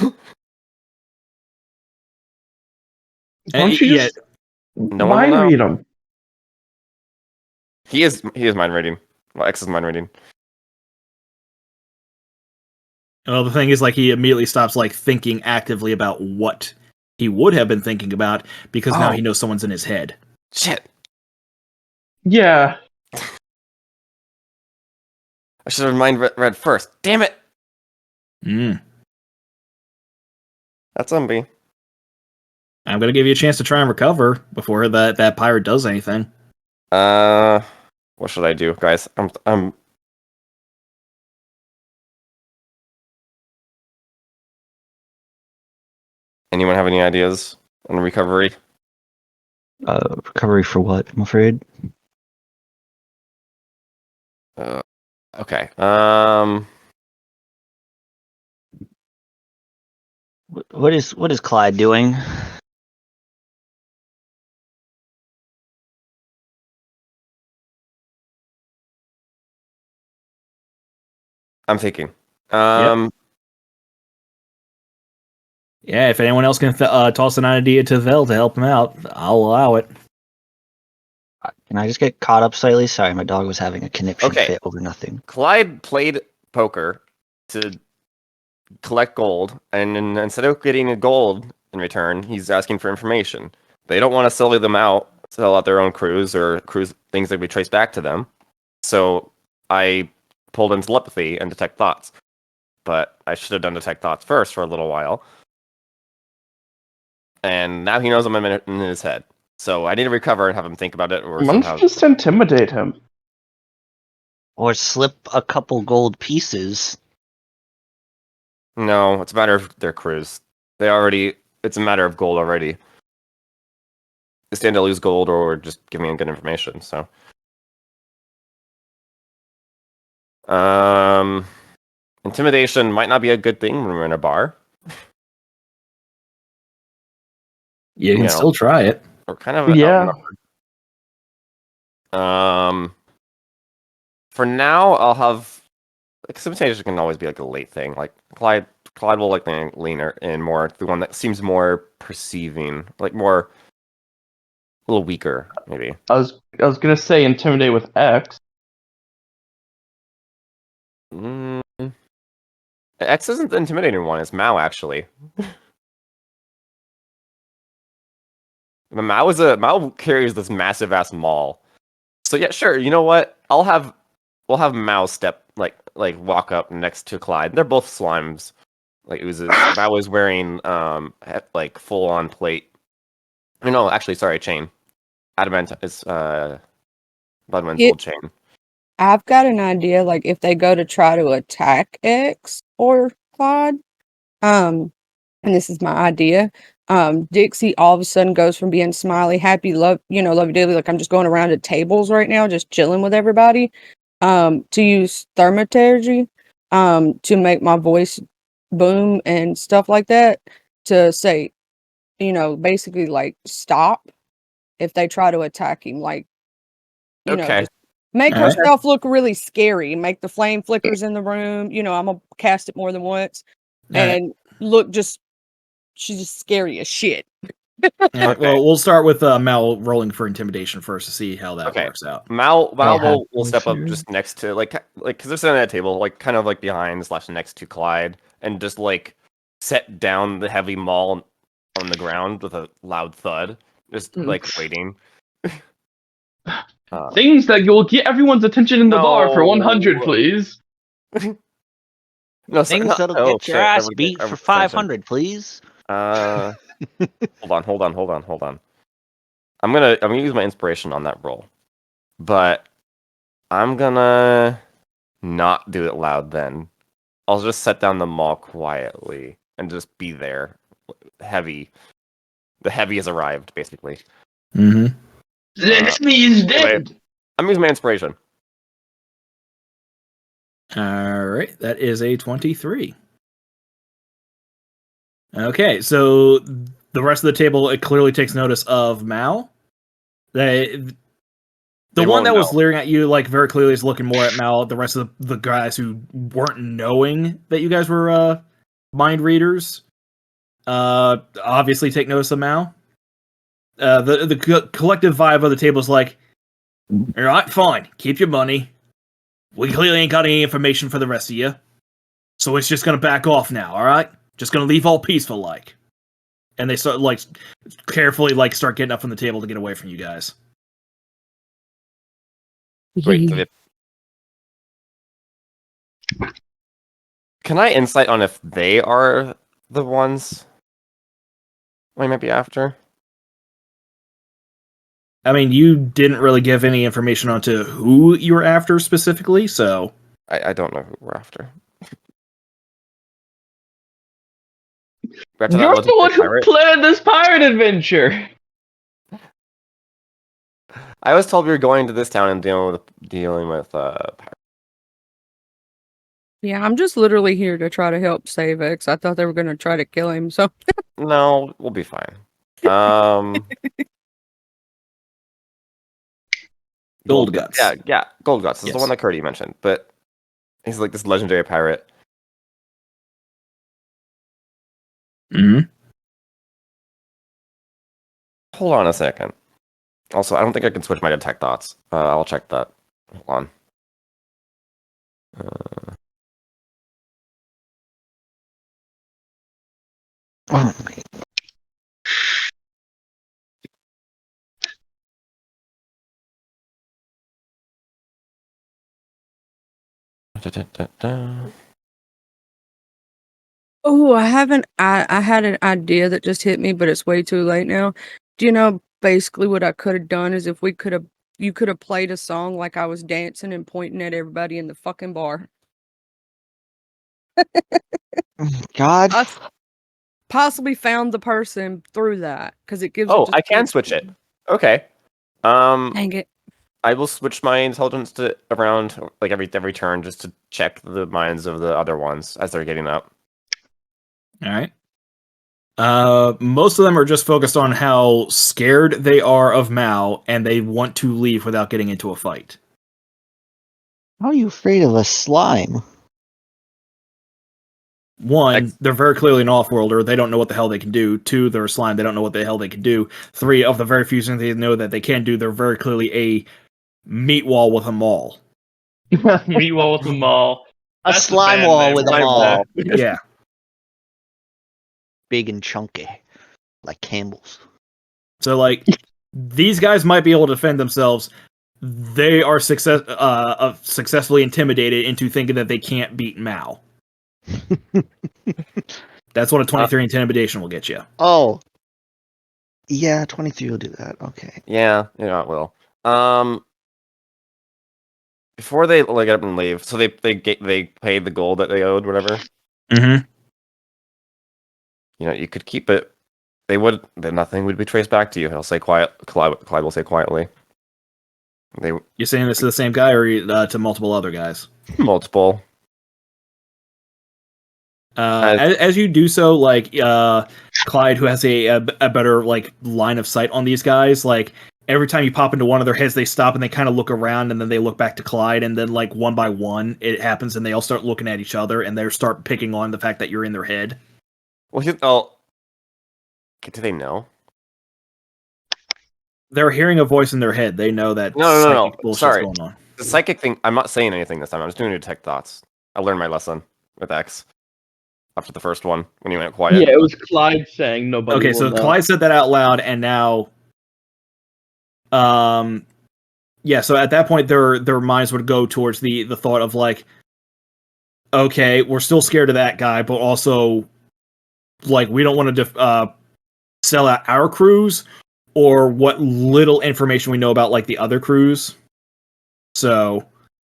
Don't you just mind read him? He is mind reading. Well, X is mind reading. Well, the thing is, like, he immediately stops, like, thinking actively about what he would have been thinking about, because now he knows someone's in his head. Shit. Yeah. I should have mind read first. Damn it. That's zombie. I'm gonna give you a chance to try and recover before that pirate does anything. What should I do, guys? I'm Anyone have any ideas on recovery? Recovery for what, I'm afraid? Okay. What is Clyde doing? I'm thinking. Yeah, if anyone else can toss an idea to Vel to help him out, I'll allow it. Can I just get caught up slightly? Sorry, my dog was having a conniption Okay. fit over nothing. Clyde played poker to collect gold, and instead of getting a gold in return, he's asking for information. They don't want to sell out their own crews or cruise things that we trace back to them. So I pulled in telepathy and detect thoughts. But I should have done detect thoughts first for a little while. And now he knows I'm in his head. So I need to recover and have him think about it. Or Why don't somehow... you just intimidate him? Or slip a couple gold pieces. No, it's a matter of their crews. It's a matter of gold already. They stand to lose gold or just give me good information, so. Intimidation might not be a good thing when we're in a bar. You can know, still try it. We're kind of Yeah. outnumbered. For now, I'll have intimidation can always be like a late thing. Like Clyde will like lean in more the one that seems more perceiving, like more a little weaker, maybe. I was gonna say intimidate with X. X isn't the intimidating one. It's Mao actually. Mao carries this massive ass maul. So yeah, sure. You know what? We'll have Mao walk up next to Clyde. They're both slimes, like oozes. Mao is wearing like full on plate. No, actually, sorry, chain. Adamant is Bloodwind's old chain. I've got an idea, like if they go to try to attack X or Clyde, and this is my idea. Dixie all of a sudden goes from being smiley, happy, lovey-dovey, like I'm just going around at tables right now, just chilling with everybody, to use thaumaturgy, to make my voice boom and stuff like that, to say, basically like stop if they try to attack him, like, Okay. just make All right. herself look really scary, make the flame flickers in the room, I'm gonna cast it more than once, and look she's just scary as shit. All right, well, we'll start with Mal rolling for intimidation first to see how that Okay. works out. Mao Yeah. will step up just next to because they're sitting at a table, like kind of like behind / next to Clyde, and just like set down the heavy maul on the ground with a loud thud, just like waiting. Things that will get everyone's attention in the bar for 100, No. please. No, Things that'll get your ass beat for 500, please. Hold on. I'm gonna use my inspiration on that roll, but I'm gonna not do it loud. Then I'll just set down the maul quietly and just be there. Heavy, the heavy has arrived, basically. Mm-hmm. The enemy is dead. I'm using my inspiration. All right, that is a 23. Okay, so the rest of the table, it clearly takes notice of Mal. The They one won't that was know. leering at you, like, very clearly is looking more at Mal. The rest of the guys who weren't knowing that you guys were mind readers, obviously take notice of Mal. The collective vibe of the table is like, all right, fine, keep your money. We clearly ain't got any information for the rest of you, so it's just gonna back off now, all right? Just gonna leave all peaceful like. And they start like carefully like start getting up from the table to get away from you guys. Wait, can I insight on if they are the ones we might be after? I mean, you didn't really give any information onto who you were after specifically, so I don't know who we're after. You're the one who planned this pirate adventure. I was told we were going to this town and dealing with pirates. Yeah, I'm just literally here to try to help save X. I thought they were gonna try to kill him, so No, we'll be fine. Um, Gold Guts. Yeah, Gold Guts is the Yes. one that Cody mentioned, but he's like this legendary pirate. Mm-hmm. Hold on a second. Also, I don't think I can switch my detect thoughts. I'll check that. Hold on. Oh, oh, I haven't. I had an idea that just hit me, but it's way too late now. Do you know basically what I could have done is if we could have, you could have played a song like I was dancing and pointing at everybody in the fucking bar. God. I possibly found the person through that because it gives. Oh, it just I can switch it. Okay. Dang it! I will switch my intelligence to around like every turn just to check the minds of the other ones as they're getting up. All right. Most of them are just focused on how scared they are of Mao, and they want to leave without getting into a fight. How are you afraid of a slime? One, they're very clearly an off-worlder. They don't know what the hell they can do. Two, they're a slime. They don't know what the hell they can do. Three, of the very few things they know that they can do, they're very clearly a meat wall with a maul. Meat wall with them all. A That's the slime band wall name with a right mall. there. Yeah. Big and chunky. Like Campbell's. So, like, these guys might be able to defend themselves. They are successfully intimidated into thinking that they can't beat Mao. That's what a 23 intimidation will get you. Oh. Yeah, 23 will do that. Okay. Yeah, it will. Before they like get up and leave, so they paid the gold that they owed, whatever. Mm-hmm. You know, you could keep it. They would. Then nothing would be traced back to you. He'll say quiet. Clyde will say quietly. They You're saying this to the same guy or to multiple other guys? multiple. As you do so, like Clyde, who has a better like line of sight on these guys, like every time you pop into one of their heads, they stop and they kind of look around, and then they look back to Clyde, and then like one by one, it happens, and they all start looking at each other, and they start picking on the fact that you're in their head. Well, do they know? They're hearing a voice in their head. They know that No. psychic bullshit's Sorry. going on. The psychic thing. I'm not saying anything this time. I'm just doing detect thoughts. I learned my lesson with X after the first one when he went quiet. Yeah, it was Clyde saying nobody. Okay, will so know. Clyde said that out loud, and now, yeah. So at that point, their minds would go towards the thought of like, okay, we're still scared of that guy, but also, like, we don't want to sell out our crews or what little information we know about like the other crews. So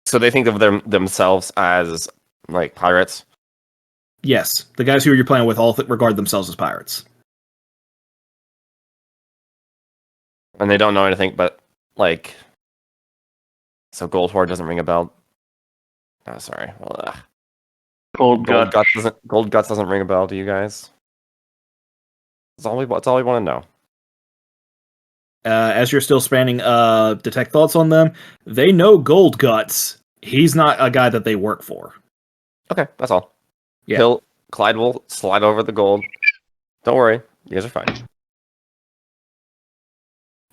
they think of themselves as like pirates. yes, the guys who you're playing with all regard themselves as pirates. And they don't know anything, but like, so Gold Horde doesn't ring a bell. Oh, sorry. Well, Gold Gut. Gold Guts doesn't ring a bell to you guys. That's all we want to know. As you're still spanning detect thoughts on them, they know Gold Guts. He's not a guy that they work for. Okay, that's all. Yeah. Clyde will slide over the gold. Don't worry, you guys are fine.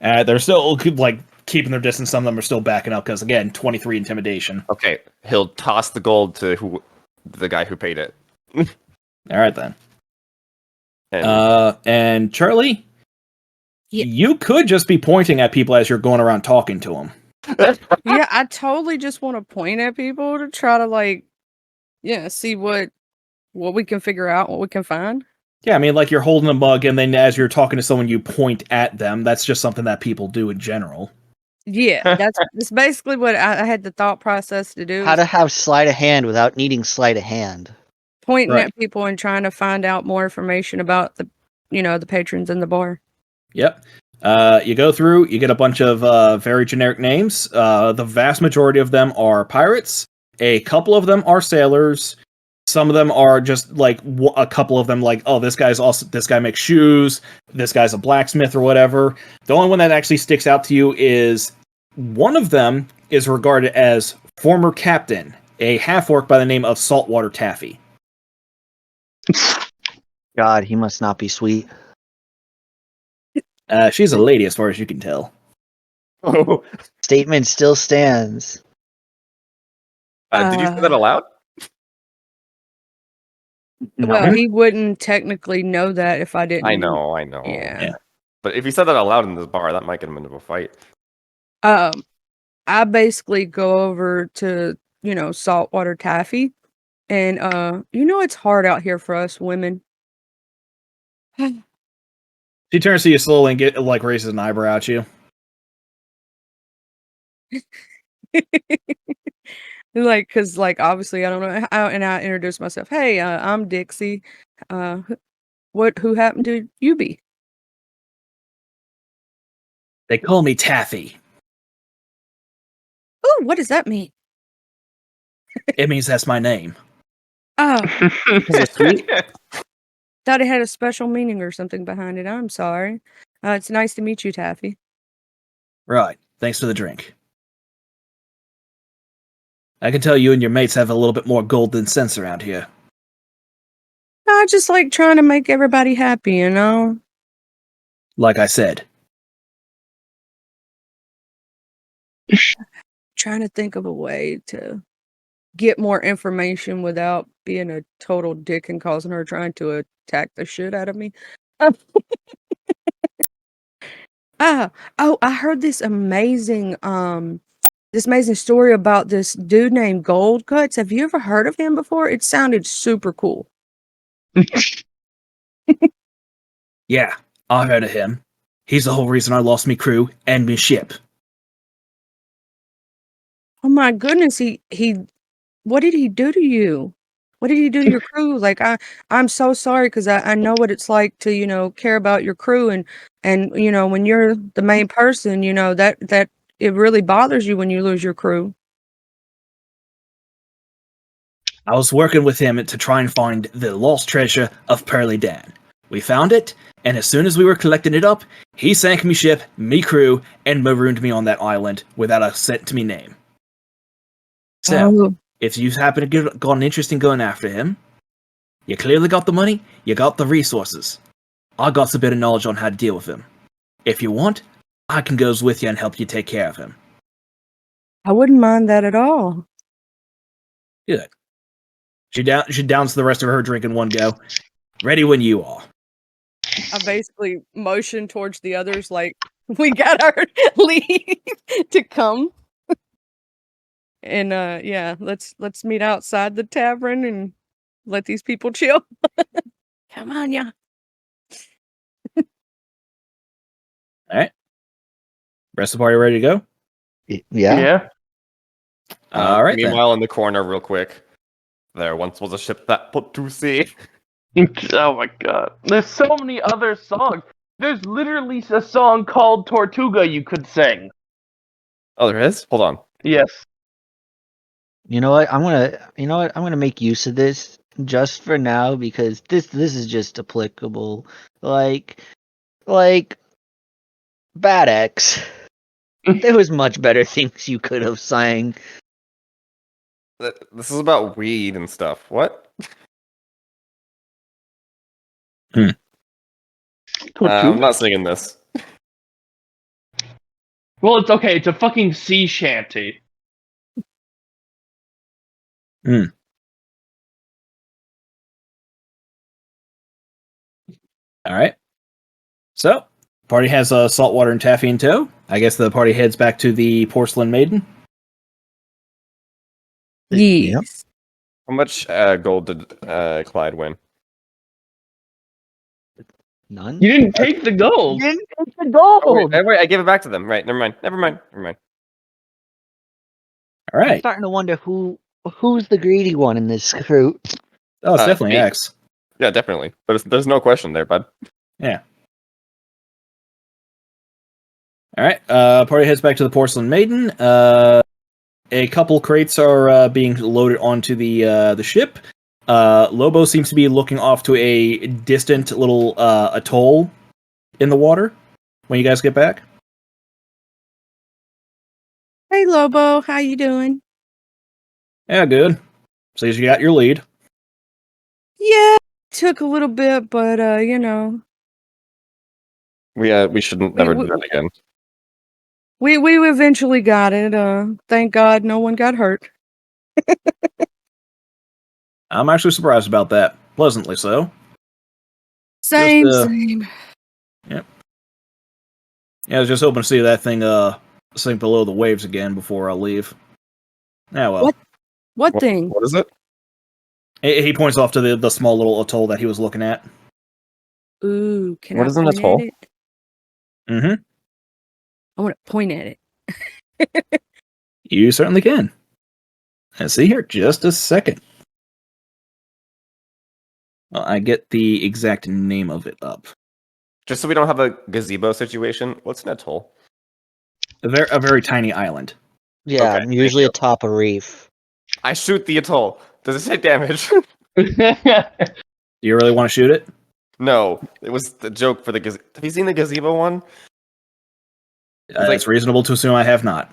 They're still like keeping their distance. Some of them are still backing up because again, 23 intimidation. Okay, he'll toss the gold to the guy who paid it. All right then. And And Charlie, Yeah. you could just be pointing at people as you're going around talking to them. Yeah, I totally just want to point at people to try to like, yeah, see what we can figure out, what we can find. Yeah, I mean, like you're holding a mug, and then as you're talking to someone, you point at them. That's just something that people do in general. Yeah, that's basically what I had the thought process to do. How to have sleight of hand without needing sleight of hand. Pointing Right. at people and trying to find out more information about the patrons in the bar. Yep. You go through, you get a bunch of very generic names. The vast majority of them are pirates, A couple of them are sailors. Some of them are just like a couple of them, like, oh, this guy makes shoes. This guy's a blacksmith or whatever. The only one that actually sticks out to you is one of them is regarded as former captain, a half-orc by the name of Saltwater Taffy. God, he must not be sweet. She's a lady as far as you can tell. Oh, Statement still stands. did you say that aloud? Well, he wouldn't technically know that if I didn't. I know. Yeah. But if you said that aloud in this bar, that might get him into a fight. I basically go over to, Saltwater Taffy, and it's hard out here for us women. She turns to you slowly and raises an eyebrow at you. Because obviously I don't know how, and I introduce myself. Hey, I'm Dixie. Who happened to you be? They call me Taffy. Oh, what does that mean? It means that's my name. Oh, Is it sweet? thought it had a special meaning or something behind it. I'm sorry. It's nice to meet you, Taffy. Right. Thanks for the drink. I can tell you and your mates have a little bit more gold than sense around here. I just like trying to make everybody happy, Like I said. Trying to think of a way to get more information without being a total dick and causing her trying to attack the shit out of me. I heard this amazing story about this dude named Gold Cuts. Have you ever heard of him before? It sounded super cool. Yeah, I heard of him. He's the whole reason I lost me crew and me ship. Oh my goodness, he what did he do to you? What did he do to your crew? Like I'm so sorry because I know what it's like to, care about your crew and when you're the main person, that it really bothers you when you lose your crew. I was working with him to try and find the lost treasure of Pearly Dan. We found it, and as soon as we were collecting it up, he sank me ship, me crew, and marooned me on that island without a cent to me name. So, if you happen to got an interest in going after him, you clearly got the money, you got the resources. I got a bit of knowledge on how to deal with him. If you want, I can go with you and help you take care of him. I wouldn't mind that at all. Good. She downs the rest of her drink in one go. Ready when you are. I basically motion towards the others like we got our leave to come. And yeah, let's meet outside the tavern and let these people chill. Come on, yeah. All right. Rest of the party ready to go? Yeah. All right. Meanwhile, in the corner, real quick, there once was a ship that put to sea. Oh my god. There's so many other songs. There's literally a song called Tortuga you could sing. Oh, there is? Hold on. Yes. You know what? I'm gonna make use of this just for now because this is just applicable. Like Bad X. There was much better things you could have sang. This is about weed and stuff. What? I'm not singing this. Well, it's okay. It's a fucking sea shanty. All right. So, party has Saltwater and Taffy in tow. I guess the party heads back to the Porcelain Maiden. Yes. How much gold did Clyde win? None. You didn't take the gold. You didn't take the Oh, gold. wait, I gave it back to them. Right, never mind. All I'm right. starting to wonder who's the greedy one in this crew. Oh, it's definitely me. X. Yeah, definitely. But there's no question there, bud. Yeah. All right. Party heads back to the Porcelain Maiden. A couple crates are being loaded onto the ship. Lobo seems to be looking off to a distant little atoll in the water when you guys get back. Hey, Lobo, how you doing? Yeah, good. So you got your lead. Yeah, took a little bit, but you know, We shouldn't never do that again. we eventually got it. Thank God, no one got hurt. I'm actually surprised about that. Pleasantly so. Same, Just, same. Yeah, I was just hoping to see that thing sink below the waves again before I leave. Yeah, well. What thing? What is it? He points off to the small little atoll that he was looking at. Ooh, can What I is an point at atoll? it? Mm-hmm. I want to point at it. You certainly can. Let's see here, just a second. Well, I get the exact name of it up. Just so we don't have a gazebo situation, what's an atoll? A very tiny island. Yeah, Okay, thank usually you. atop a reef. I shoot the atoll. Does it take damage? Do you really want to shoot it? No, it was the joke for the gazebo. Have you seen the gazebo one? It's reasonable to assume I have not.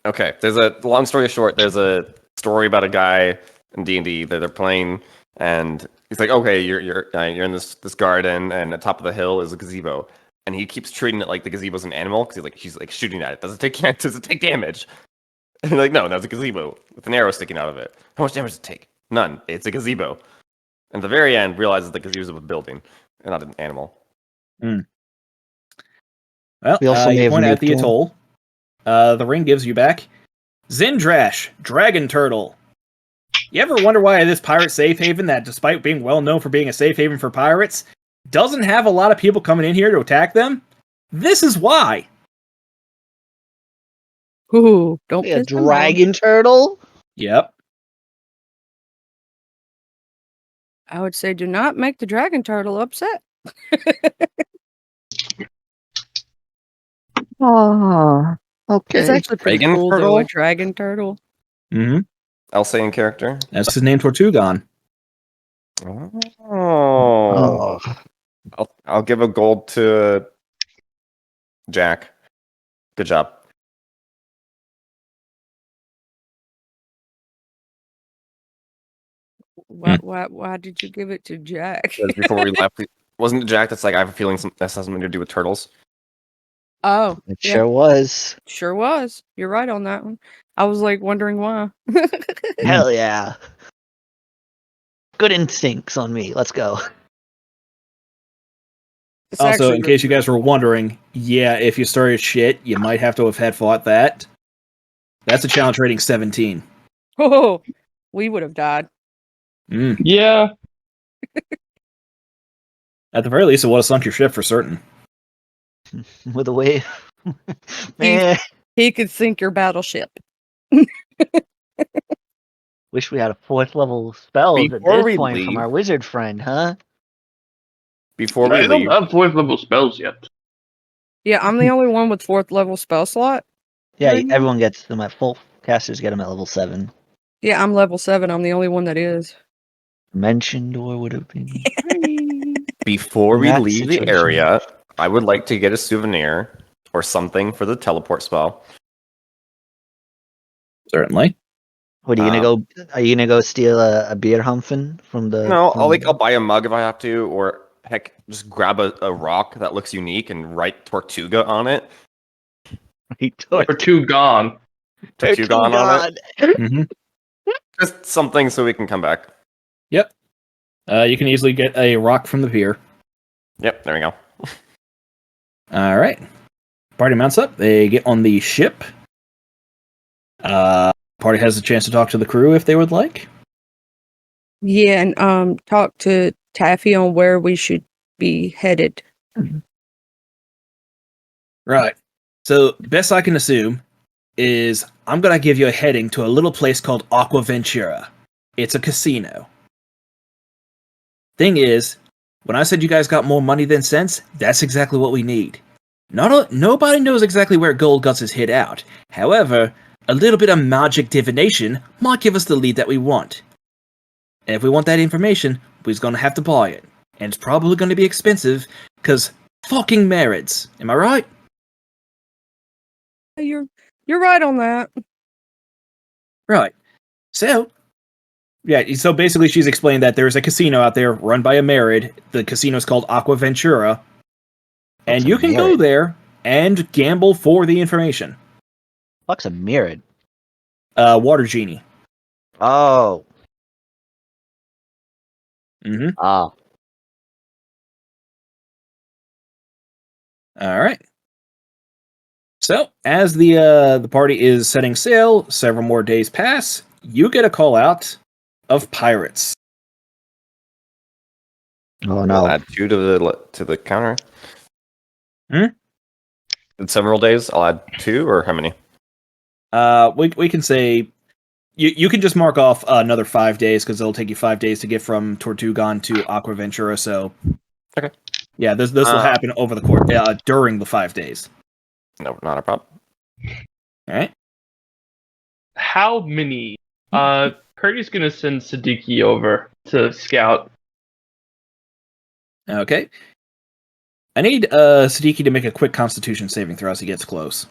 Okay, there's a long story short. There's a story about a guy in D&D that they're playing, and he's like, "Okay, you're in this garden, and at the top of the hill is a gazebo." And he keeps treating it like the gazebo's an animal because he's like shooting at it. Does it take damage? And they're like, no, that's a gazebo with an arrow sticking out of it. How much damage does it take? None. It's a gazebo. And at the very end, realizes the gazebo's a building and not an animal. Well, We also may you have point at the nuked him. atoll. The ring gives you back Zindrash, Dragon Turtle. You ever wonder why this pirate safe haven, that despite being well known for being a safe haven for pirates, doesn't have a lot of people coming in here to attack them? This is why. Ooh, don't A piss them off. dragon turtle? Yep. I would say do not make the dragon turtle upset. Oh, okay. It's actually pretty Dragon cool, though, turtle? a dragon turtle. Mm-hmm. Alsatian character. That's his name, Tortugan. Oh. I'll give a gold to Jack. Good job. Why did you give it to Jack? Because before we left, wasn't it Jack that's like, I have a feeling that has something to do with turtles? Oh, It yeah. sure was. Sure was. You're right on that one. I was like wondering why. Hell yeah. Good instincts on me. Let's go. It's Also, actually in case you guys were wondering, yeah, if you started shit, you might have to have had fought that. That's a challenge rating 17. Oh, we would have died. Mm. Yeah. At the very least, it would have sunk your ship for certain. With a wave. Man, He could sink your battleship. wish we had a 4th level spell at Before we this point leave- from our wizard friend, huh? Before we I don't leave, have 4th level spells yet. Yeah, I'm the only one with 4th level spell slot. Yeah, Right now? everyone gets them at full casters get them at level 7. Yeah, I'm level 7. I'm the only one that is. Mentioned or would have been. before we That leave the situation. area, I would like to get a souvenir or something for the teleport spell. Certainly. What are you gonna go? Are you gonna go steal a beer humphin from the? No, from- I'll buy a mug if I have to, or heck, just grab a rock that looks unique and write Tortuga on it. For 2 gone. Tortuga on it. Mm-hmm. Just something so we can come back. You can easily get a rock from the pier. Yep, there we go. All right. Party mounts up. They get on the ship. Party has a chance to talk to the crew if they would like. Yeah, and talk to Taffy on where we should be headed. Right. So, best I can assume is I'm going to give you a heading to a little place called Aquaventura. It's a casino. Thing is, when I said you guys got more money than sense, that's exactly what we need. Nobody knows exactly where Gold Guts is hid out. However, a little bit of magic divination might give us the lead that we want. And if we want that information, we're going to have to buy it. And it's probably going to be expensive, because fucking merits. Am I right? You're right on that. Right. So, yeah, so basically she's explained that there's a casino out there run by a Merid. The casino is called Aqua Ventura. And What's a you can go Merid? there and gamble for the information. What's a Merid? Water Genie. Oh. Mm-hmm. Oh. All right. So, as the party is setting sail, several more days pass. You get a call out of pirates. Oh I'll no. add 2 to the counter. Hmm? In several days, I'll add 2, or how many? We can say you can just mark off another 5 days because it'll take you 5 days to get from Tortugan to Aqua Ventura. So, Okay. Yeah, this will happen over the course during the 5 days. No, not a problem. All right. How many? Curdy's gonna send Siddiqui over to scout. Okay. I need Siddiqui to make a quick Constitution saving throw as he gets close.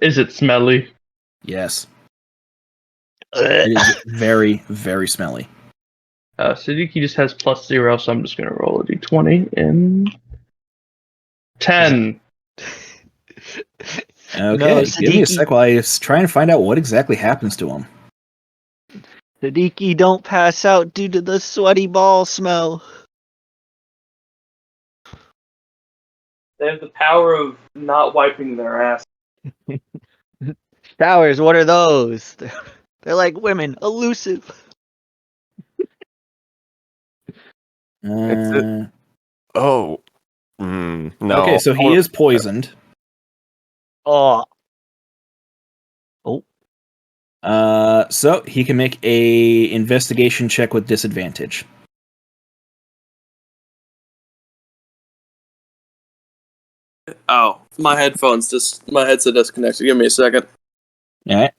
Is it smelly? Yes, it is very, very smelly. Siddiqui just has +0, so I'm just gonna roll a d20 and 10. Okay, No, give me a Siddiqui- sec while I try and find out what exactly happens to him. Siddiqui, don't pass out due to the sweaty ball smell. They have the power of not wiping their ass. Showers, what are those? They're like women, elusive. Uh, Oh. No. Okay, so he is poisoned. Oh. So he can make a investigation check with disadvantage. Oh, my headset disconnected. Give me a second. All right.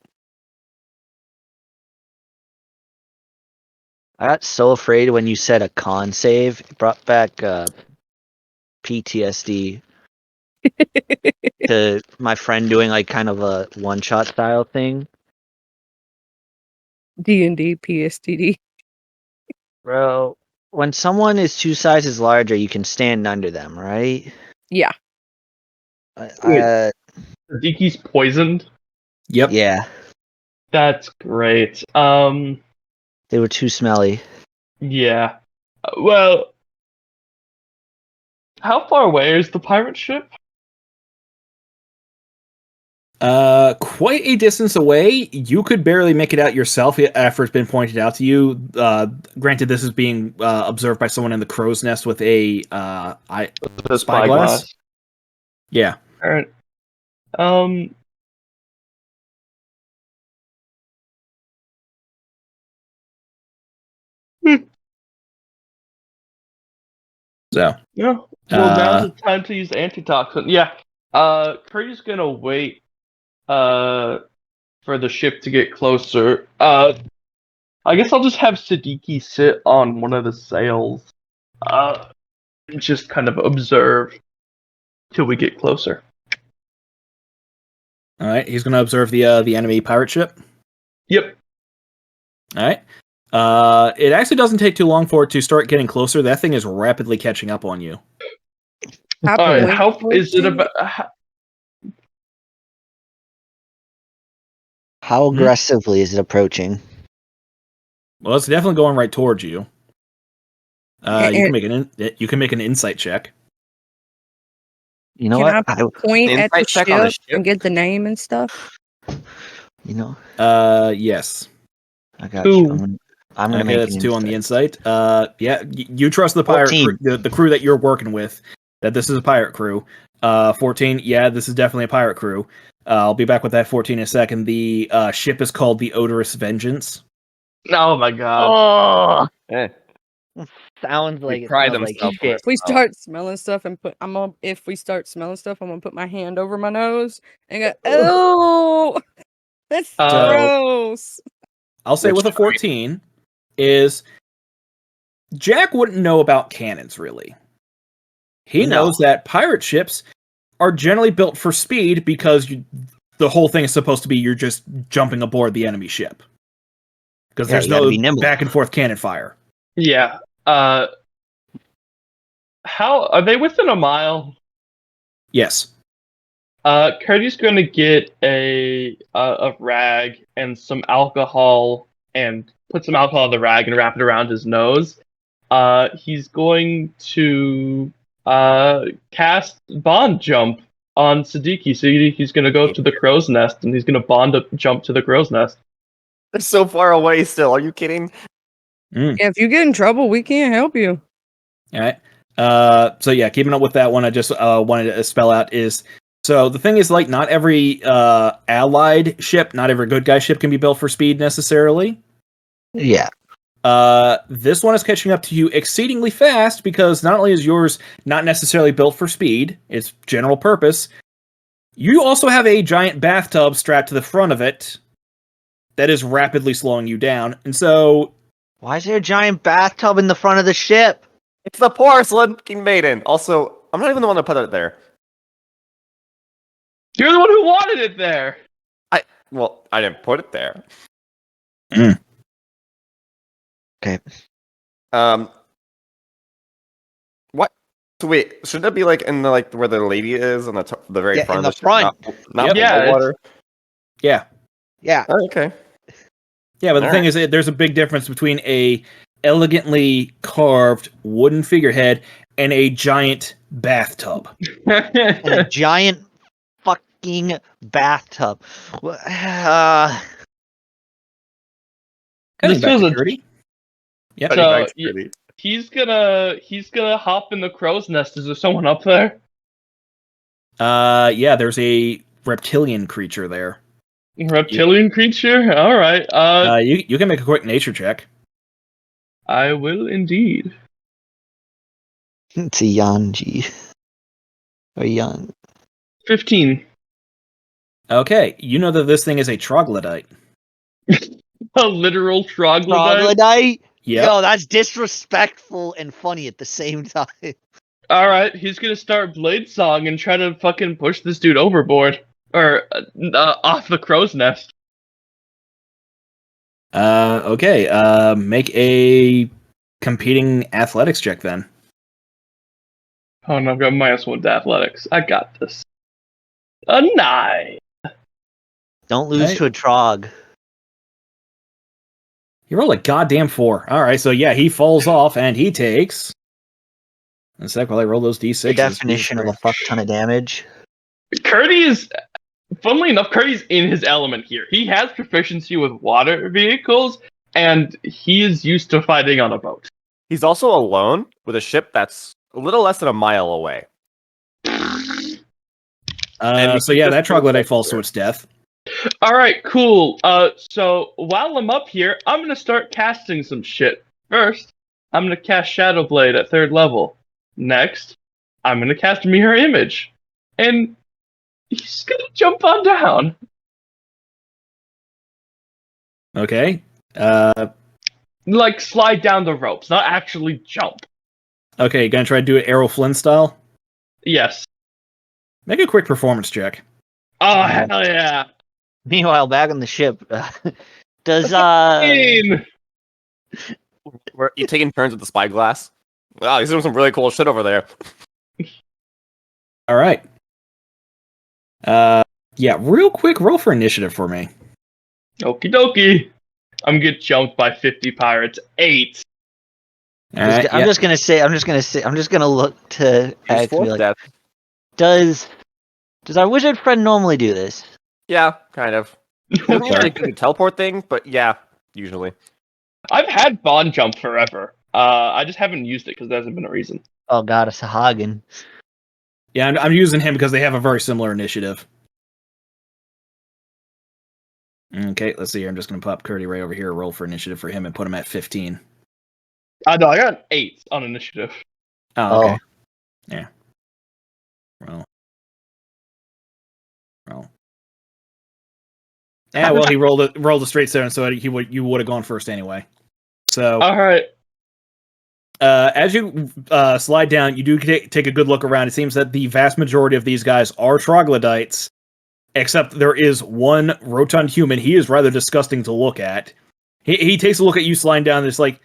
I got so afraid when you said a con save. It brought back PTSD to my friend doing like kind of a one-shot style thing. D&D PSTD. Bro, when someone is 2 sizes larger, you can stand under them, right? Yeah. Siddiqui's poisoned. Yep. Yeah, That's great. they were too smelly. Yeah. Well, how far away is the pirate ship? Quite a distance away. You could barely make it out yourself after it's been pointed out to you. Granted, this is being observed by someone in the crow's nest with a The spyglass. Yeah. Alright. So. Yeah. Well, now's the time to use antitoxin. Yeah. Curdy's gonna wait for the ship to get closer. I guess I'll just have Siddiqui sit on one of the sails. And just kind of observe till we get closer. All right. He's going to observe the enemy pirate ship. Yep. All right. It actually doesn't take too long for it to start getting closer. That thing is rapidly catching up on you. Alright, how is it about How aggressively is it approaching? Well, it's definitely going right towards you. You can make an insight check. You know Can what? I point at the Insight check on the ship and get the name and stuff? You know, Yes. I got Ooh. you. I'm gonna Okay, make that's an 2 on the insight. insight. Yeah, you trust the pirate, 14. the crew that you're working with, that this is a pirate crew. 14. Yeah, this is definitely a pirate crew. I'll be back with that 14 in a second. The ship is called the Odorous Vengeance. Oh my god. Oh, Eh, sounds like we it pride smells like themselves on shit. If we Oh. start smelling stuff and if we start smelling stuff, I'm gonna put my hand over my nose and go, oh. That's So- gross. I'll say Which with a 14 is Jack wouldn't know about cannons really. He No. knows that pirate ships are generally built for speed because the whole thing is supposed to be you're just jumping aboard the enemy ship. Because Yeah, there's you gotta no be nimble. back and forth cannon fire. Yeah. How are they within a mile? Yes. Cody's going to get a rag and some alcohol and put some alcohol in the rag and wrap it around his nose. He's going to cast Bond Jump on Siddiqui. So he's going to go to the crow's nest and he's going to Bond jump to the crow's nest. They're so far away still. Are you kidding? Yeah, if you get in trouble, we can't help you. All right. So yeah, keeping up with that one, I just wanted to spell out is so the thing is like not every allied ship, not every good guy ship can be built for speed necessarily. Yeah. This one is catching up to you exceedingly fast because not only is yours not necessarily built for speed, it's general purpose. You also have a giant bathtub strapped to the front of it that is rapidly slowing you down, and so Why is there a giant bathtub in the front of the ship? It's the porcelain King Maiden. Also, I'm not even the one that put it there. You're the one who wanted it there. Well, I didn't put it there. Okay. What? So wait, should that be like in the where the lady is on the very Yeah, front in of the ship, front. not Yep. below Yeah, it's- water? yeah. Yeah. Oh, okay. Yeah, but the All thing is, there's a big difference between a elegantly carved wooden figurehead and a giant bathtub. And a giant fucking bathtub. This feels a- dirty. Yep. Pretty So, nice, yeah. pretty. He's gonna hop in the crow's nest. Is there someone up there? Yeah, there's a reptilian creature there. Reptilian creature? Alright. You can make a quick nature check. I will indeed. It's a Yanji. Or Yan. 15. Okay, you know that this thing is a troglodyte. A literal troglodyte? Troglodyte? Yep. Yo, that's disrespectful and funny at the same time. Alright, he's gonna start Blade Song and try to fucking push this dude overboard. Or, off the crow's nest. Okay, make a competing athletics check then. Oh no, I've got -1 to athletics. I got this. A 9! Don't lose Right. to a trog. He rolled a goddamn 4. Alright, so yeah, he falls off and he takes. In a sec while I roll those d6s. The definition of a fuck ton of damage. Curdy is, funnily enough, Curdy's in his element here. He has proficiency with water vehicles, and he is used to fighting on a boat. He's also alone with a ship that's a little less than a mile away. And So yeah, just that troglodyte falls there. to its death. Alright, cool. So while I'm up here, I'm gonna start casting some shit. First, I'm gonna cast Shadow Blade at 3rd level. Next, I'm gonna cast Mirror Image. And he's gonna jump on down. Okay. Like, slide down the ropes, not actually jump. Okay, gonna try to do it Errol Flynn style? Yes. Make a quick performance check. Oh, hell yeah. Meanwhile, back on the ship, does You taking turns with the spyglass? Wow, he's doing some really cool shit over there. Alright. Yeah, real quick, roll for initiative for me. Okie dokie. I'm gonna get jumped by 50 pirates. 8. Alright, I'm just gonna look to He's X and full be of like, death. does our wizard friend normally do this? Yeah, kind of. Doesn't usually do the teleport thing, but yeah, usually. I've had Bond Jump forever. I just haven't used it because there hasn't been a reason. Oh god, a Sahagin. Yeah, I'm using him because they have a very similar initiative. Okay, let's see here. I'm just going to pop Curdy right over here, roll for initiative for him, and put him at 15. No, I got an 8 on initiative. Oh, okay. Oh. Yeah. Roll. Yeah, well, he rolled a straight 7, so you would have gone first anyway. So, All right. as you slide down, you do take a good look around. It seems that the vast majority of these guys are troglodytes, except there is one rotund human. He is rather disgusting to look at. He takes a look at you sliding down, and it's like,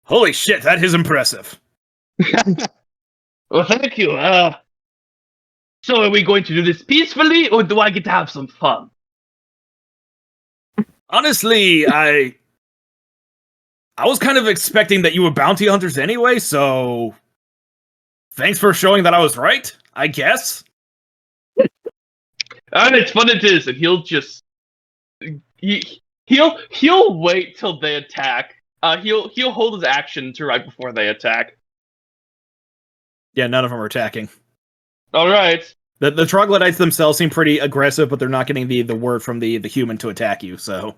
holy shit, that is impressive. Well, thank you. So are we going to do this peacefully, or do I get to have some fun? Honestly, I was kind of expecting that you were bounty hunters anyway, so thanks for showing that I was right, I guess. And it's fun it is, and he'll just he'll wait till they attack. He'll hold his action to right before they attack. Yeah, none of them are attacking. All right. The troglodytes themselves seem pretty aggressive, but they're not getting the word from the human to attack you, so.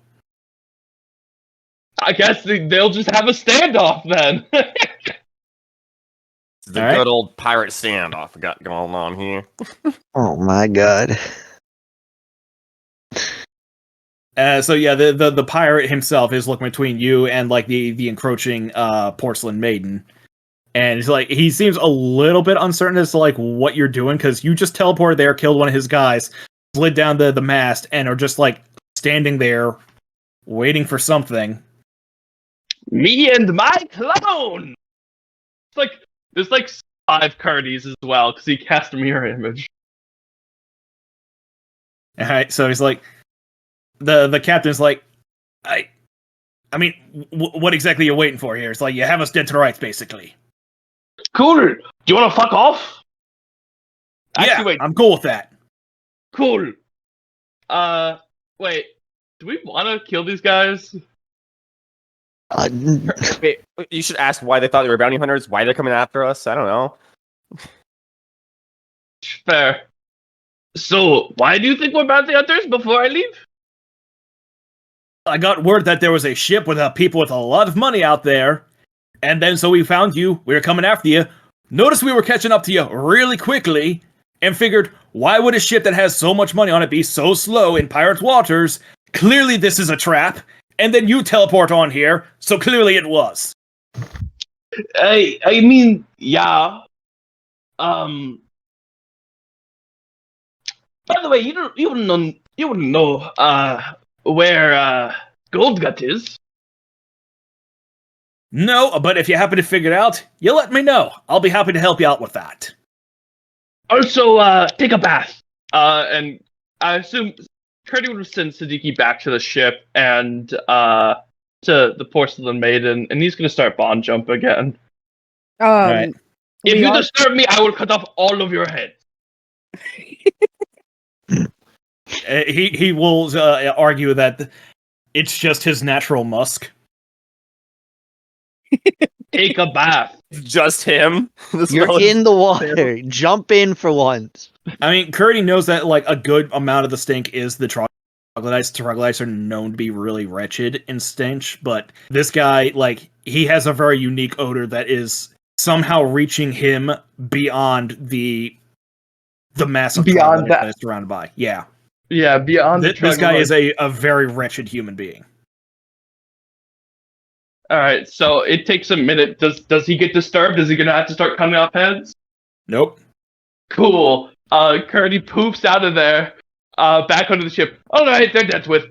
I guess they'll just have a standoff then. The All right. good old pirate standoff we got going on here. Oh my god. So yeah, the pirate himself is looking between you and like the encroaching porcelain maiden, and he's like, he seems a little bit uncertain as to like what you're doing, because you just teleported there, killed one of his guys, slid down the mast, and are just like standing there waiting for something. Me and my clone. It's like there's like 5 Cardis as well because he cast a mirror image. All right, so he's like, the captain's like, I mean, what exactly are you waiting for here? It's like, you have us dead to rights, basically. Cool. Do you want to fuck off? Actually, Yeah, wait. I'm cool with that. Cool. Wait. Do we want to kill these guys? Wait, you should ask why they thought they were bounty hunters, why they're coming after us. I don't know. Fair. So, why do you think we're bounty hunters before I leave? I got word that there was a ship with people with a lot of money out there, and then so we found you, we were coming after you, noticed we were catching up to you really quickly, and figured, why would a ship that has so much money on it be so slow in pirate waters? Clearly this is a trap, and then you teleport on here, so clearly it was. I mean, yeah. By the way, you wouldn't know where Goldgut is. No, but if you happen to figure it out, you let me know. I'll be happy to help you out with that. Also, take a bath. And I assume Curdy would send Siddiqui back to the ship and to the porcelain maiden, and he's gonna start bond jump again. Right. If we you are- disturb me, I will cut off all of your heads. He will argue that it's just his natural musk. Take a bath. Just him. This You're fella- in the water. Jump in for once. I mean, Curdy knows that like a good amount of the stink is the troglodytes. Troglodytes are known to be really wretched in stench, but this guy, like, he has a very unique odor that is somehow reaching him beyond the mass of Beyond troglodytes that. that it's surrounded by. Yeah, Yeah, beyond the this guy is troglodyte. a very wretched human being. All right, so it takes a minute. Does he get disturbed? Is he gonna have to start cutting off heads? Nope. Cool. Curdy poops out of there. Back onto the ship. All right, they're dealt with.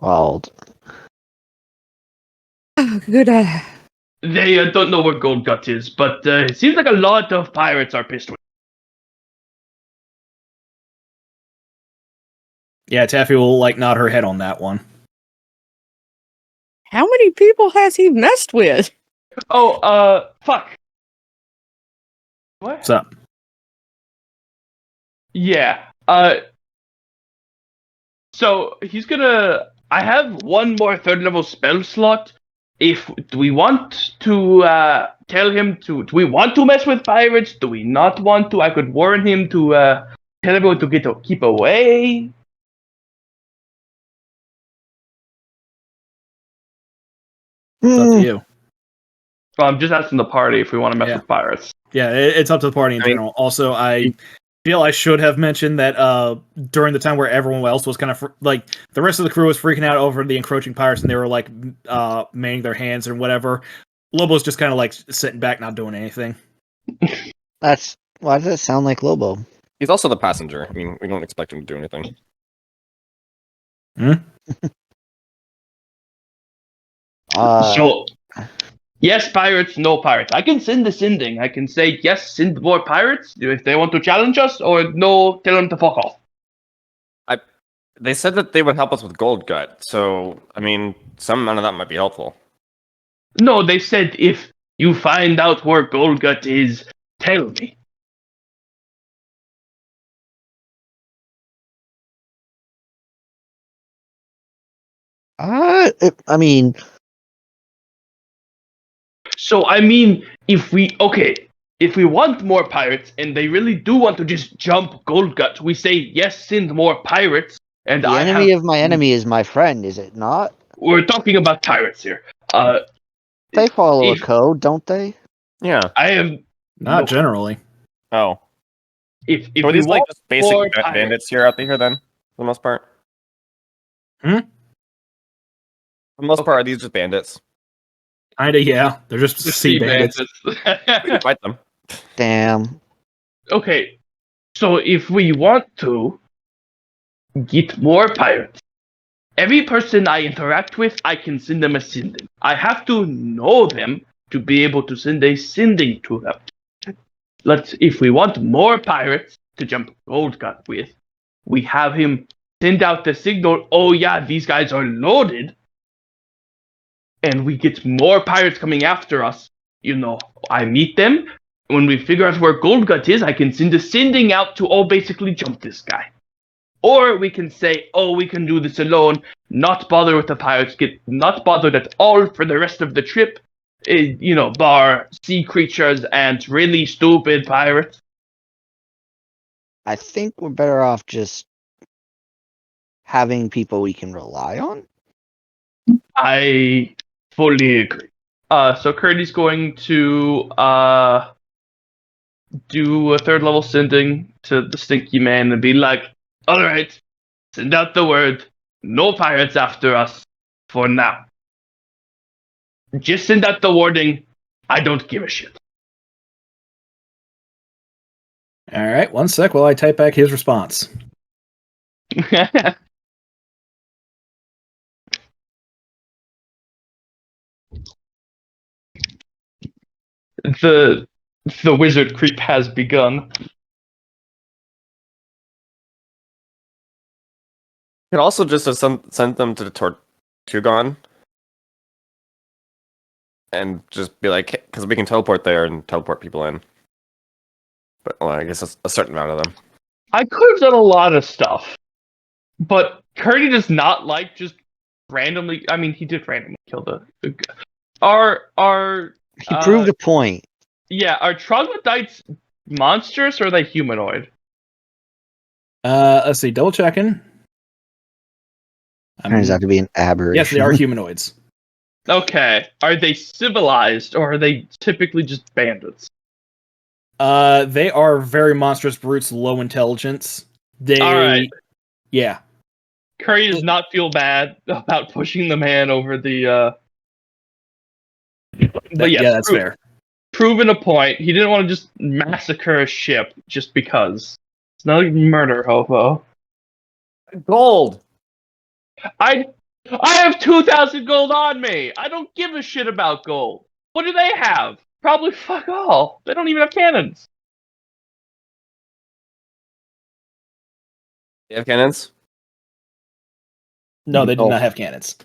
Well, Good. They don't know where Goldgut is, but it seems like a lot of pirates are pissed with. Yeah, Taffy will like nod her head on that one. How many people has he messed with? Oh, fuck. What? What's up? Yeah. So he's gonna. I have one more 3rd level spell slot. Do we want to tell him to? Do we want to mess with pirates? Do we not want to? I could warn him to tell everyone to keep away. It's up to you. Well, I'm just asking the party if we want to mess Yeah. with pirates. Yeah, it's up to the party in I mean- general. Also, I feel I should have mentioned that during the time where everyone else was kind of like the rest of the crew was freaking out over the encroaching pirates, and they were like manning their hands and whatever. Lobo's just kind of like sitting back, not doing anything. Why does that sound like Lobo? He's also the passenger. I mean, we don't expect him to do anything. So, yes, pirates, no pirates. I can send the sending. I can say, yes, send more pirates if they want to challenge us, or no, tell them to fuck off. They said that they would help us with Gold Gut, so, I mean, some amount of that might be helpful. No, they said if you find out where Goldgut is, tell me. I mean, So, I mean, if we want more pirates, and they really do want to just jump Goldgut, we say, yes, send more pirates, and the enemy of my enemy is my friend, is it not? We're talking about pirates here. They follow if- a code, don't they? Yeah. I am... Not generally. Oh. If So are we these like want just basic more bandits here out here then? For the most part? Hmm? For the most part, are these just bandits? Kinda, yeah. They're just sea bandits. We can fight them. Damn. Okay, so if we want to get more pirates, every person I interact with, I can send them a sending. I have to know them to be able to send a sending to them. If we want more pirates to jump Goldgut with, we have him send out the signal, oh yeah, these guys are loaded, and we get more pirates coming after us. You know, I meet them. When we figure out where Goldgut is, I can send a sending out to, basically jump this guy. Or we can say, we can do this alone, not bother with the pirates, get not bothered at all for the rest of the trip, bar sea creatures and really stupid pirates. I think we're better off just having people we can rely on. I fully agree. So Curdy's going to do a third level sending to the Stinky Man and be like, alright, send out the word, no pirates after us for now. Just send out the warning, I don't give a shit. Alright, one sec while I type back his response. The wizard creep has begun. You could also just send them to the Tortugan. And just be like, because we can teleport there and teleport people in. But I guess a certain amount of them. I could have done a lot of stuff, but Curdy does not like just randomly. I mean, he did randomly kill the He proved a point. Yeah, are troglodytes monstrous or are they humanoid? Let's see, double checking. Turns out to be an aberration. Yes, they are humanoids. Okay, are they civilized or are they typically just bandits? They are very monstrous brutes, low intelligence. All right. Yeah. Curry does not feel bad about pushing the man over the. But yes, yeah, that's fair. Proven a point. He didn't want to just massacre a ship just because. It's not a murder hobo. Gold! I have 2,000 gold on me. I don't give a shit about gold. What do they have? Probably fuck all. They don't even have cannons. They have cannons? No, they do not have cannons.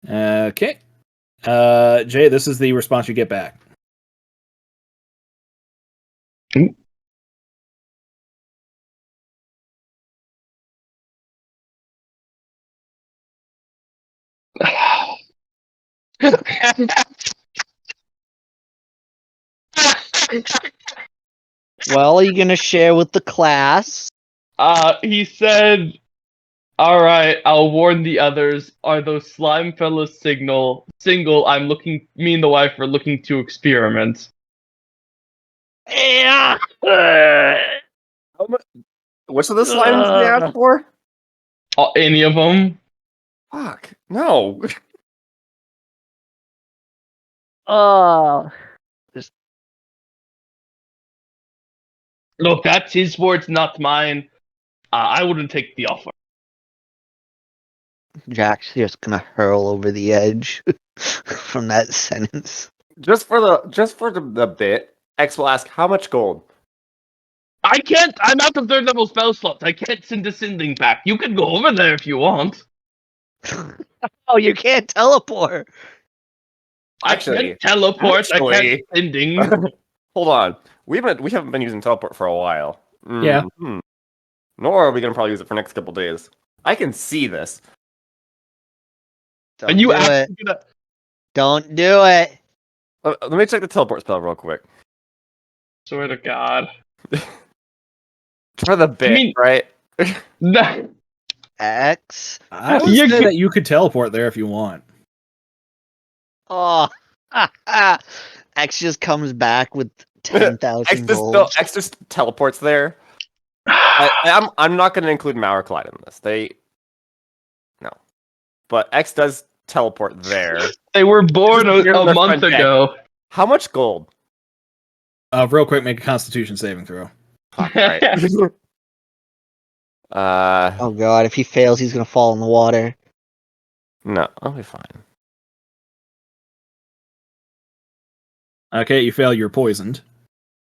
Okay. Jay, this is the response you get back. Well, are you gonna share with the class? He said, alright, I'll warn the others. Are those slime fellas single? Me and the wife are looking to experiment. Yeah. Which of the slimes did they ask for? Any of them? Fuck. No. Oh. Look, that's his words, not mine. I wouldn't take the offer. Jack's just gonna hurl over the edge from that sentence. Just for the bit, X will ask how much gold. I can't. I'm out of third level spell slots. I can't send a sending back. You can go over there if you want. Oh, you can't teleport. Actually- I can't teleport. I actually- can't sending. Hold on. We haven't been using teleport for a while. Yeah. Mhm. Nor are we gonna probably use it for next couple days. I can see this. Don't And you do it. actually gonna? Don't do it. Let me check the teleport spell real quick. Swear to God. For the bit, mean- right? Nah. X. I would You say could- that you could teleport there if you want. Oh. X just comes back with X 10,000 gold. just teleports there. I'm not going to include Mauerclyde in this. No, but X does teleport there. They were born Here's a the month front ago. How much gold? Real quick, make a Constitution saving throw. Fuck, right. Oh god, if he fails, he's gonna fall in the water. No, I'll be fine. Okay, you fail. You're poisoned.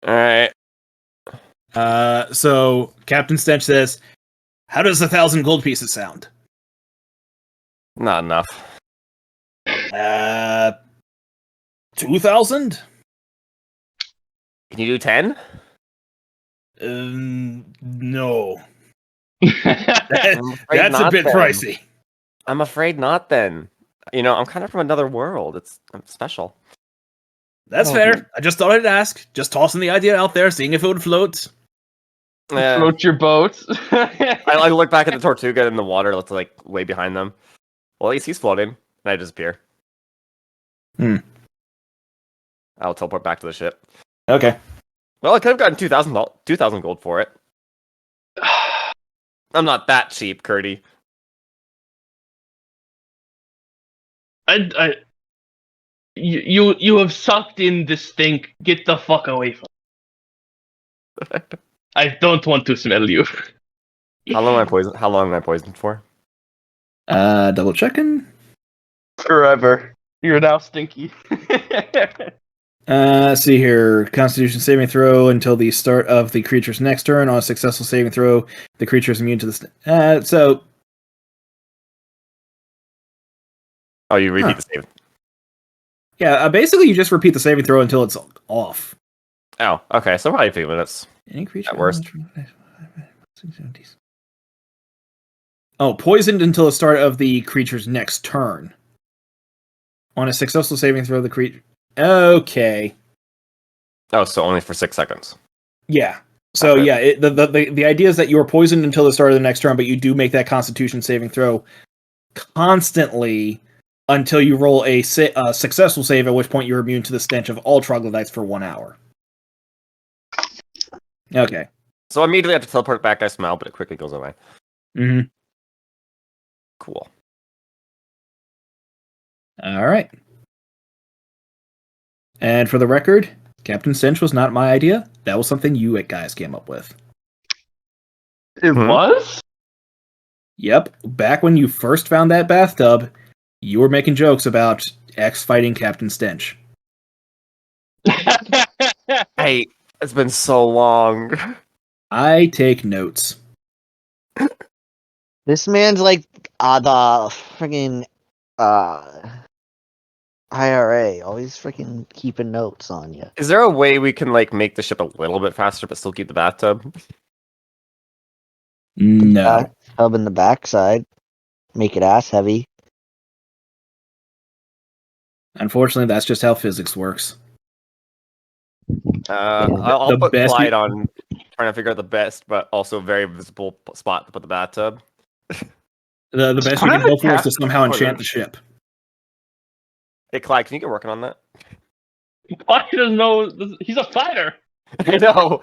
All right. So Captain Stench says, "How does 1,000 gold pieces sound?" Not enough. 2,000? Can you do 10? No. I'm afraid That's a not bit then. pricey. I'm afraid not then. You know, I'm kind of from another world. I'm special. That's Oh, fair. man. I just thought I'd ask. Just tossing the idea out there, seeing if it would float. Float your boat. I look back at the Tortuga in the water that's like way behind them. Well, at least he's floating. And I disappear. Hmm. I'll teleport back to the ship. Okay. Well, I could have gotten 2,000 gold for it. I'm not that cheap, Curdy. You have sucked in the stink. Get the fuck away from me. I don't want to smell you. How long am I poisoned for? Double checking. Forever. You're now stinky. See here. Constitution saving throw until the start of the creature's next turn. On a successful saving throw, the creature is immune to the. So Oh, you repeat the save. yeah, basically you just repeat the saving throw until it's off. Oh, okay. So probably a few minutes. Any creature At worst. Oh, poisoned until the start of the creature's next turn. On a successful saving throw, the creature. Okay. Oh, so only for 6 seconds. Yeah. So Okay. yeah, the idea is that you are poisoned until the start of the next turn, but you do make that Constitution saving throw constantly until you roll a successful save, at which point you're immune to the stench of all troglodytes for 1 hour. Okay. So immediately I have to teleport back. I smell, but it quickly goes away. Mm-hmm. Cool. All right. And for the record, Captain Stench was not my idea. That was something you guys came up with. It Hmm? was? Yep. Back when you first found that bathtub, you were making jokes about X fighting Captain Stench. Hey, it's been so long. I take notes. This man's like the friggin' IRA, always freaking keeping notes on you. Is there a way we can like make the ship a little bit faster, but still keep the bathtub? No. Hub in the backside, make it ass heavy. Unfortunately, that's just how physics works. I'll The put best Clyde you- on trying to figure out the best, but also very visible spot to put the bathtub. The best you can hope for is to somehow enchant the ship. Hey, Clyde, can you get working on that? Why doesn't know? He's a fighter. I know.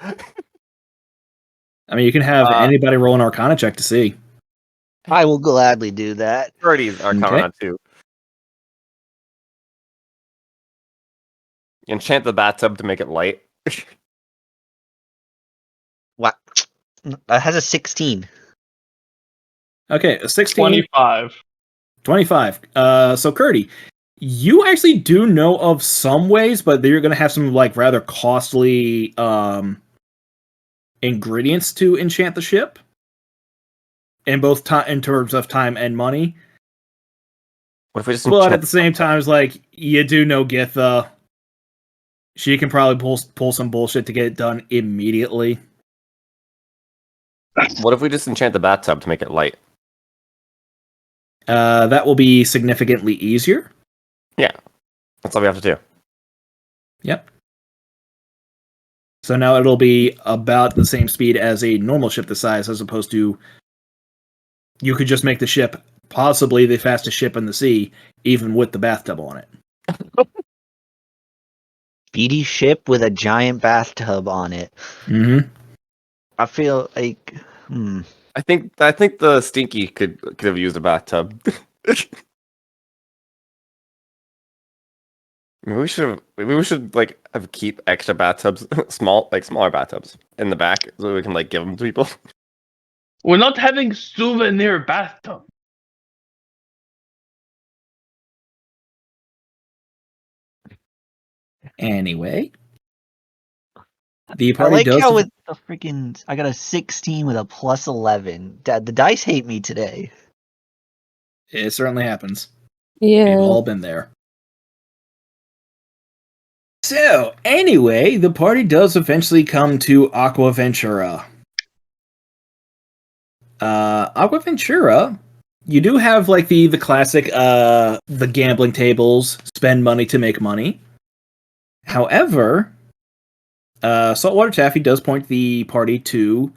I mean, you can have Uh, anybody roll an Arcana check to see. I will gladly do that. 30s are coming Okay. out too. Enchant the bathtub to make it light. What? That has a 16. Okay, a 16. 25. 25. So Curdy, you actually do know of some ways, but you're going to have some like rather costly ingredients to enchant the ship, in both time in terms of time and money. What if we just But enchant at the same time, it's like you do know Githa. She can probably pull some bullshit to get it done immediately. What if we just enchant the bathtub to make it light? That will be significantly easier. That's all we have to do. Yep. So now it'll be about the same speed as a normal ship this size, as opposed to you could just make the ship possibly the fastest ship in the sea, even with the bathtub on it. Speedy ship with a giant bathtub on it. Mm-hmm. I feel like. I think the Stinky could have used a bathtub. Maybe we should like keep extra bathtubs, smaller bathtubs in the back, so we can like give them to people. We're not having souvenir bathtub. Anyway, the I party like does. how with the freaking. I got a 16 with a plus 11. Dad, the dice hate me today. It certainly happens. We've Yeah. all been there. So, anyway, the party does eventually come to Aqua Ventura. Aqua Ventura, you do have like the classic the gambling tables, spend money to make money. However, Saltwater Taffy does point the party to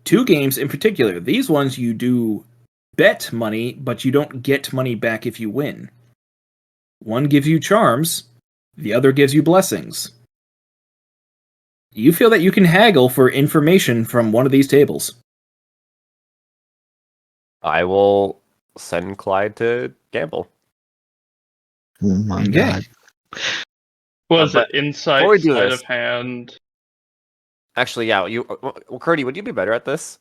two games in particular. These ones you do bet money, but you don't get money back if you win. One gives you charms, the other gives you blessings. You feel that you can haggle for information from one of these tables. I will send Clyde to gamble. Oh my Okay. god. Was but it insight, before we do sleight this- of hand? Actually, yeah. Well, Curdy, would you be better at this?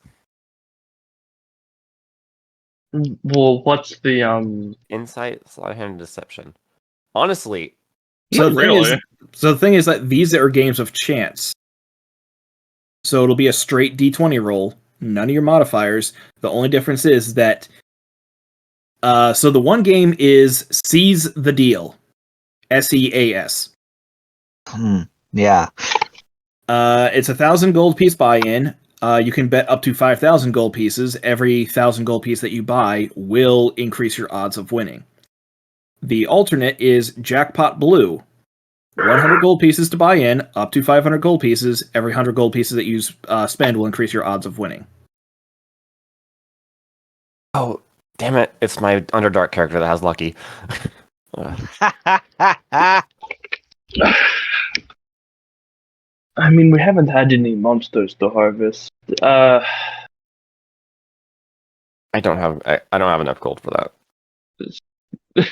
Well, what's the Insight, sleight of hand, and deception. Honestly, Not the thing really. the thing is that these are games of chance. So it'll be a straight D20 roll, none of your modifiers. The only difference is that so the one game is Seize the Deal. SEAS. Yeah. It's 1,000 gold piece buy-in. You can bet up to 5,000 gold pieces. Every 1,000 gold piece that you buy will increase your odds of winning. The alternate is Jackpot Blue. 100 gold pieces to buy in, up to 500 gold pieces. Every 100 gold pieces that you spend will increase your odds of winning. oh damn it! It's my Underdark character that has lucky. I mean, we haven't had any monsters to harvest. I don't have enough gold for that.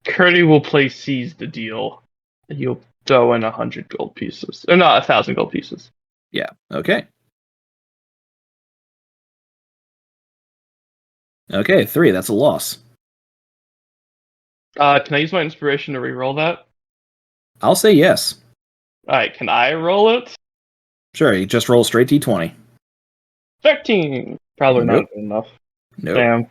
Curdy will play seize the deal. You'll throw in 100 gold pieces, or not 1,000 gold pieces. Yeah, okay. Okay, 3, that's a loss. Can I use my inspiration to reroll that? I'll say yes. All right, can I roll it? Sure, you just roll straight D20. 13. Probably Nope. not good enough. Nope. Damn.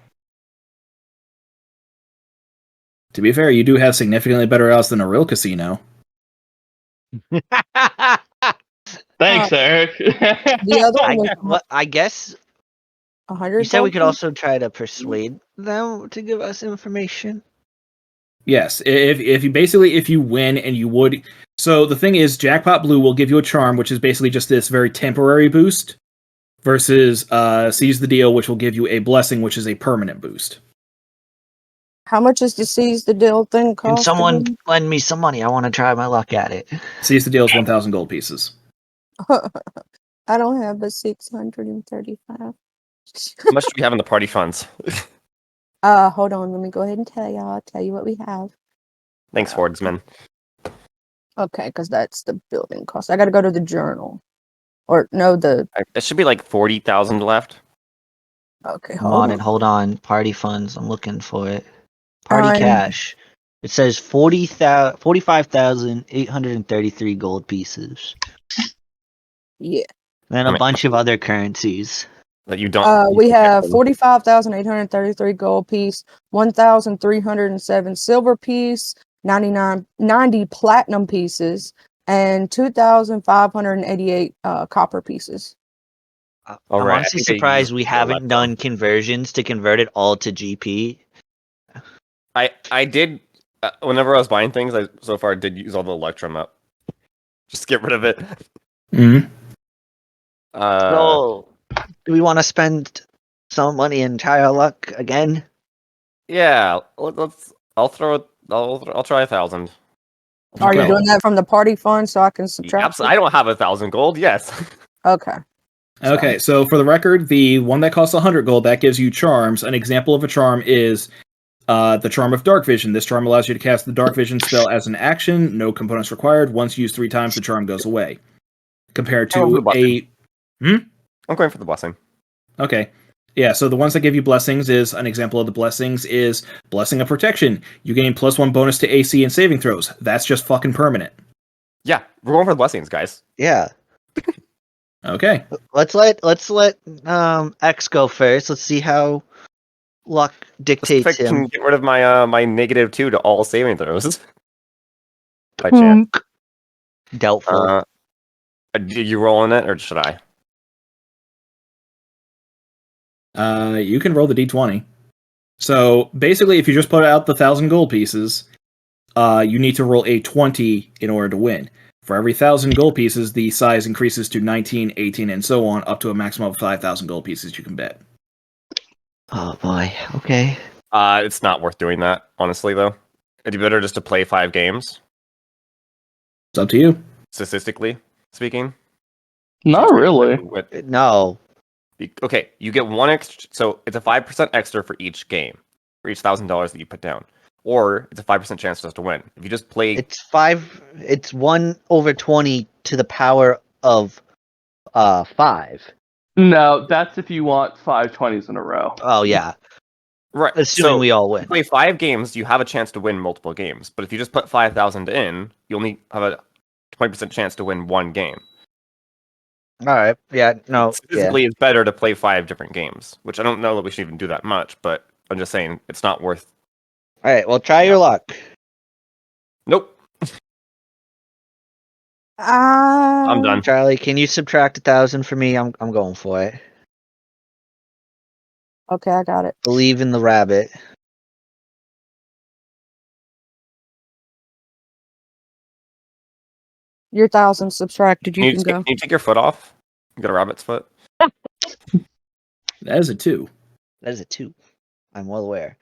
To be fair, you do have significantly better odds than a real casino. Thanks, Eric. The other one was I guess 100. you said we gold could pieces? also try to persuade them to give us information. Yes, if you win and you would. So the thing is, Jackpot Blue will give you a charm, which is basically just this very temporary boost, versus Seize the Deal, which will give you a blessing, which is a permanent boost. How much is the seize the deal thing Can cost? someone again? lend me some money? I want to try my luck at it. Seize the deal is 1,000 gold pieces. I don't have but 635. How much do we have in the party funds? Hold on. Let me go ahead and tell y'all. I'll tell you what we have. Thanks, Hordsman. Okay, because that's the building cost. I got to go to the journal. Or no, the There should be like 40,000 left. okay. Come on and hold on. Party funds. I'm looking for it. Party I'm- cash. It says 45,833 gold pieces. Yeah. Then I a mean- bunch of other currencies. That you don't. We you can't have get them. 45,833 gold piece, 1,307 silver piece, 90 platinum pieces, and 2,588 copper pieces. I'm Alright, I honestly think they surprised used we the haven't left done conversions to convert it all to GP. I did. Whenever I was buying things, I so far did use all the Electrum up. Just get rid of it. Mm-hmm. So, do we want to spend some money and try our luck again? Yeah. Let's. I'll throw it. I'll try 1,000. Are you Okay. doing that from the party fund so I can subtract? Absolutely. I don't have 1,000 gold. Yes. Okay. Okay, so for the record, the one that costs 100 gold, that gives you charms. An example of a charm is the Charm of Dark Vision. This charm allows you to cast the Dark Vision spell as an action, no components required. Once used 3 times, the charm goes away. Compared Oh, the to blessing. a... I'm going for the blessing. Okay. Yeah, so the ones that give you blessings is, an example of the blessings is Blessing of Protection. You gain +1 bonus to AC and saving throws. That's just fucking permanent. Yeah, we're going for the blessings, guys. Yeah. Okay. Let's let X go first. Let's see how luck Let's dictates fix him. and get rid of my my -2 to all saving throws. By chance. Doubtful. Are you rolling it or should I? You can roll the d20. So basically, if you just put out the 1,000 gold pieces, you need to roll a 20 in order to win. For every 1,000 gold pieces, the size increases to 19, 18, and so on, up to a maximum of 5,000 gold pieces you can bet. Oh boy. Okay. It's not worth doing that, honestly. Though, it'd be better just to play 5 games, It's up to you. statistically speaking. Not really. No. Okay, you get 1 extra. So it's a 5% extra for each game, for each $1,000 that you put down, or it's a 5% chance just to win. If you just play, It's 1/20 to the power of 5. No, that's if you want 520s in a row. Oh yeah. right? Assuming so we all if win. you play 5 games, you have a chance to win multiple games. But if you just put 5,000 in, you only have a 20% chance to win 1 game. All right. Yeah. No. Yeah. Statistically, it's better to play 5 different games, which I don't know that we should even do that much, but I'm just saying it's not worth. All right. Well, try your luck. Nope, I'm done. Charlie, can you subtract 1,000 for me? I'm going for it. Okay, I got it. Believe in the rabbit. Your 1,000 subtracted. You can Can go. you take your foot off? You got a rabbit's foot. That is a 2. That is a 2. I'm well aware.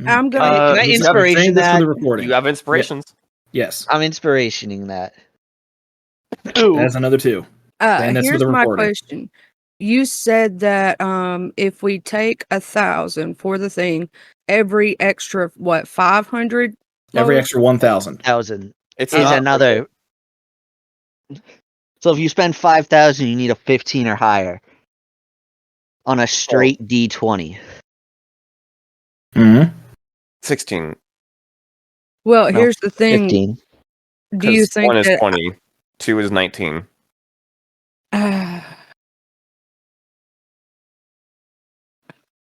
I'm Can gonna. I you have- Saying inspiration this for that? the recording. You have inspirations. Yes, I'm inspirationing that. that's another 2. And that's for Here's the my recording. question. You said that if we take 1,000 for the thing, every extra 500? Every gold? extra 1,000. 1,000 It's is not another. So if you spend 5,000, you need a 15 or higher on a straight D20. Mm-hmm. 16. Well, No, here's the thing. 15. Do you 'Cause think 1 is that 20, 2 is 19.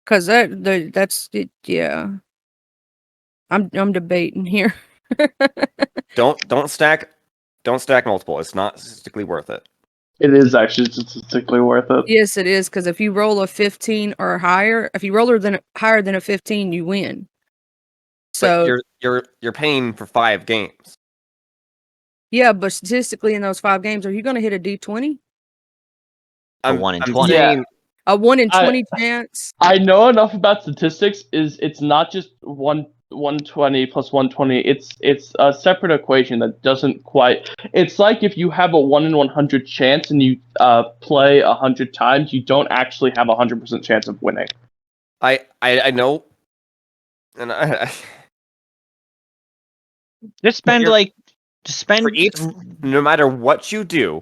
because that's it, yeah. I'm debating here. Don't stack multiple. It's not statistically worth it. It is actually statistically worth it. Yes, it is because if you roll a 15 or higher, if you roll higher than a 15, you win. But So you're paying for 5 games. yeah, but statistically in those 5 games, are you going to hit a D20? I'm 1 in I'm 20. saying A 1 in I- 20 chance? I know enough about statistics. It's not just one 120 plus 120. It's a separate equation that doesn't quite. It's like if you have a 1 in 100 chance and you play 100 times, you don't actually have a 100% chance of winning. I know, and Just spend you're- like spend for each, no matter what you do,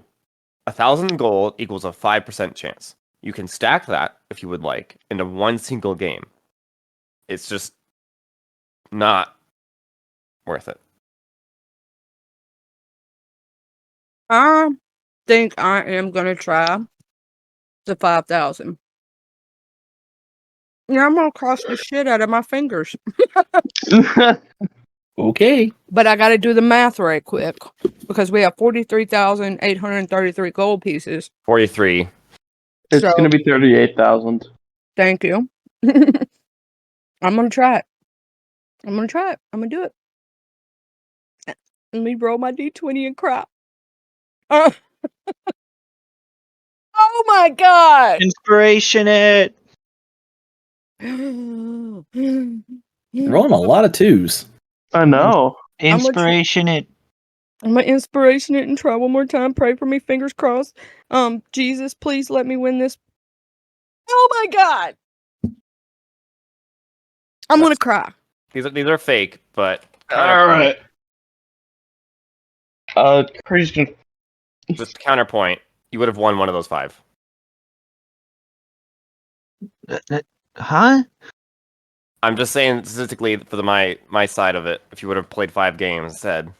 1,000 gold equals a 5% chance. You can stack that if you would like into one single game. It's just not worth it. I think I am gonna try the 5,000. Yeah, I'm gonna cross the shit out of my fingers, Okay. but I got to do the math right quick because we have 43,833 gold pieces. 43. It's So- gonna be 38,000. Thank you. I'm gonna try it. I'm gonna do it. Let me roll my d20 and cry. Oh my god! inspiration it. You're rolling a lot of twos. I know. Inspiration it. I'm gonna inspiration it and try one more time. Pray for me, fingers crossed. Jesus, please let me win this. Oh my god! I'm gonna cry. These are fake, but All right. Crazy's gonna. just counterpoint. You would have won one of those 5. Huh? I'm just saying statistically for my side of it. If you would have played 5 games instead.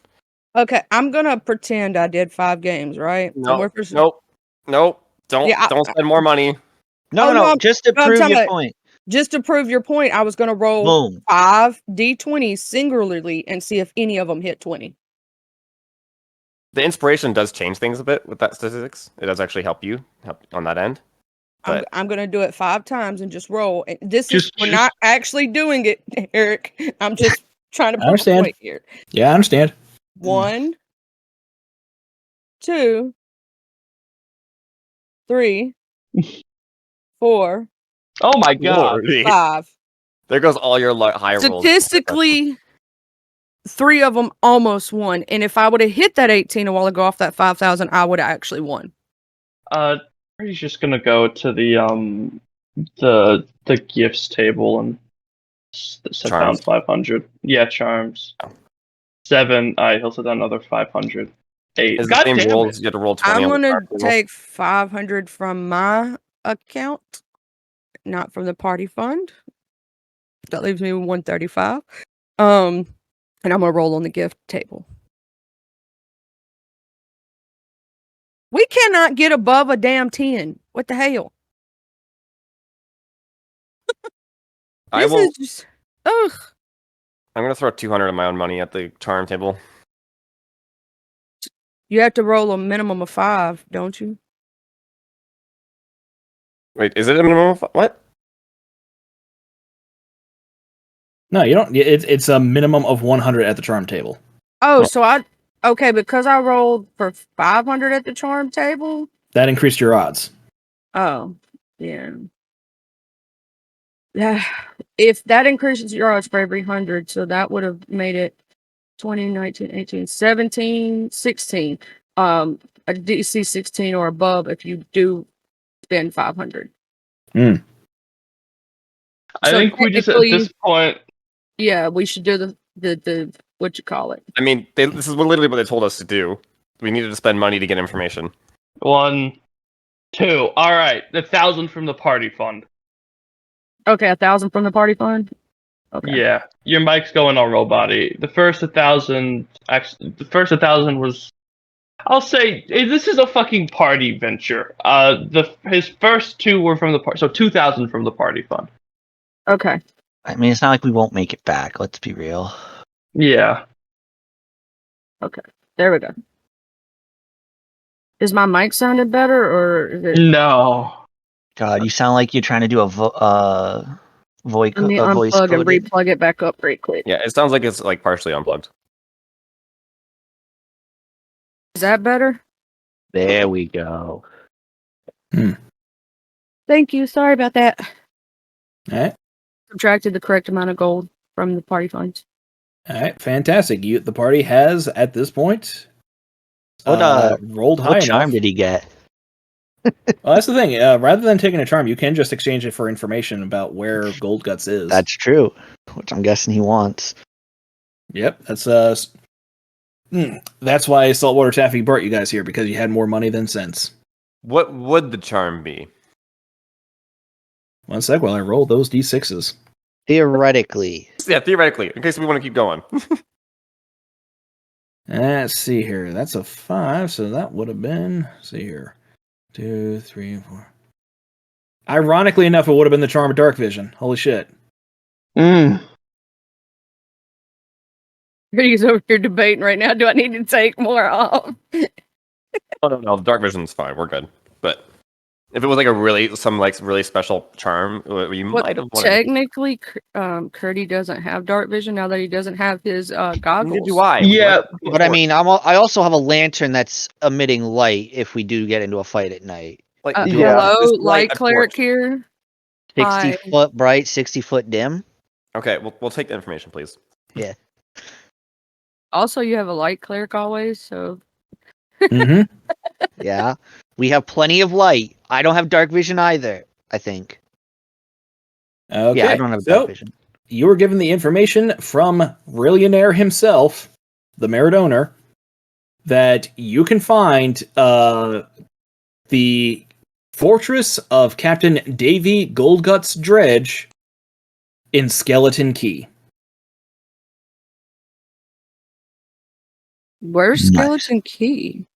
Okay, I'm gonna pretend I did 5 games, right? So we're for- Nope. Don't Yeah, don't spend more money. No, Oh, no, I'm- just to no, I'm prove talking your about- point. Just to prove your point, I was gonna roll Boom. 5 d20s singularly and see if any of them hit 20. The inspiration does change things a bit with that statistics. It does actually help on that end. But I'm gonna do it 5 times and just roll. And this we're Just- not actually doing it, Eric. I'm just trying to I prove a understand. point here. Yeah, I understand. 1, 2, 3, 4, Oh my god. Lordy. 5. There goes all your high rolls. Statistically, 3 of them almost won. And if I would have hit that 18 a while ago off that 5,000, I would have actually won. He's just gonna go to the gifts table and set down Charms. 500. Yeah, charms. Oh. 7. He'll set down another 500. 8. Is the God same damn rolls. it. You have to roll 20. I'm on the gonna card table. take 500 from my account, not from the party fund. That leaves me with 135. And I'm gonna roll on the gift table. We cannot get above a damn 10. What the hell? I This will. is just, ugh. I'm gonna throw 200 of my own money at the charm table. You have to roll a minimum of 5, don't you? Wait, is it a minimum of what? No, you don't. It's a minimum of 100 at the charm table. Oh, Yeah. so okay, because I rolled for 500 at the charm table. That increased your odds. Oh, yeah. Yeah. If that increases your odds for every 100, so that would have made it 20, 19, 18, 17, 16. A DC 16 or above if you do spend 500. I So think we just at technically- this point. Yeah, we should do the what you call it. I mean, this is literally what they told us to do. We needed to spend money to get information. 1, 2. All right, 1,000 from the party fund. Okay, 1,000 from the party fund. Okay. Yeah, your mic's going on Roboti. The first 1,000, actually, the first 1,000 was. I'll say this is a fucking party venture. His first 2 were from the party, so 2,000 from the party fund. Okay. I mean, it's not like we won't make it back. Let's be real. Yeah. There we go. Is my mic sounding better or is it? No. God, you sound like you're trying to do a voice Let me voice unplug and coded. replug it back up right quick. Yeah, it sounds like it's like partially unplugged. Is that better? There we go. Thank you. Sorry about that. All right. Subtracted the correct amount of gold. from the party funds. All right, fantastic. The party has at this point rolled high What charm enough. did he get? Well, that's the thing. Rather than taking a charm, you can just exchange it for information about where Gold Guts is. That's true. Which I'm guessing he wants. Yep. That's why Saltwater Taffy brought you guys here, because you had more money than sense. What would the charm be? One sec while I roll those d6s. Theoretically. Yeah, theoretically, in case we want to keep going. Let's see here. That's a 5, so that would have been. Let's see here. 2, 3, 4. Ironically enough, it would have been the Charm of Dark Vision. Holy shit. He's over here debating right now. Do I need to take more off? Oh no, dark vision's fine. We're good. But if it was like really special charm, you might have wanted. Technically, Curdy doesn't have dark vision now that he doesn't have his goggles. Neither do I. Yeah, But I mean, I also have a lantern that's emitting light if we do get into a fight at night. like, Yeah. Hello, this light a cleric torch. here. 60 Hi. foot bright, 60 foot dim. Okay, we'll take the information, please. Also, you have a light cleric always, so Mm-hmm. Yeah. We have plenty of light. I don't have dark vision either, I think. Okay. Yeah, I don't have so dark vision. you were given the information from Rillionaire himself, the merit owner, that you can find the fortress of Captain Davy Goldguts Dredge in Skeleton Key. where's Nice. Skeleton Key?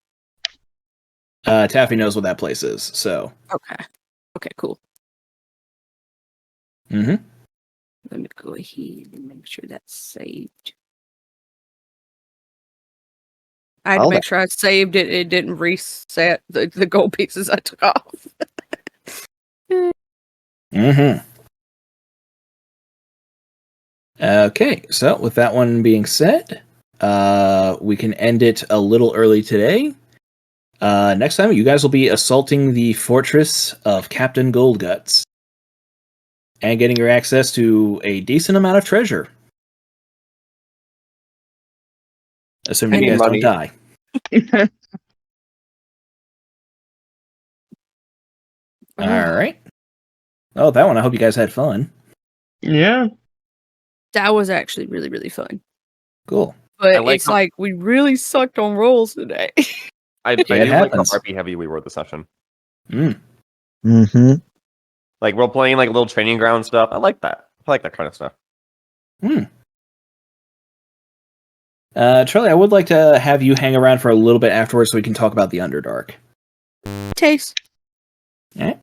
Taffy knows what that place is, so. Okay. Okay, cool. Mm-hmm. Let me go ahead and make sure that's saved. I had to Hold make sure I saved it. It didn't reset the gold pieces I took off. Mm-hmm. Okay, so with that one being said, we can end it a little early today. Next time, you guys will be assaulting the fortress of Captain Goldguts and getting your access to a decent amount of treasure. Assuming you Any guys money. don't die. All right. Oh, that one. I hope you guys had fun. Yeah. That was actually really, really fun. Cool. But I like it's how- like we really sucked on rolls today. I it do like how happens. RP heavy we were this session. Mm-hmm. Like we're playing like little training ground stuff. I like that. I like that kind of stuff. Charlie, I would like to have you hang around for a little bit afterwards so we can talk about the Underdark. Taste. All right.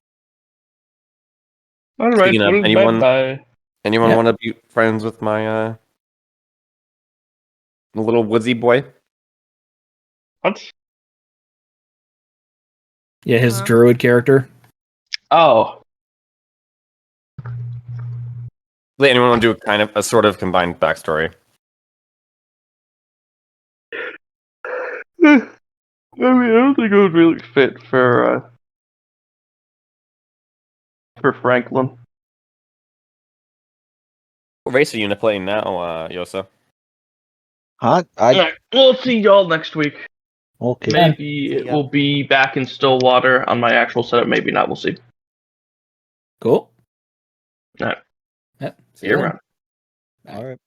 Speaking of, Well, anyone- bye-bye. Anyone Yeah. want to be friends with my little woodsy boy? What? Yeah, his Uh-huh. druid character. Oh. Does anyone want to do kind of a sort of combined backstory? I mean, I don't think it would really fit for Franklin. What race are you gonna play now, Yosa? Huh? Alright, we'll see y'all next week. Okay. Maybe it will be back in Stillwater on my actual setup. Maybe not. We'll see. Cool. Alright. Yep. See you around. All right.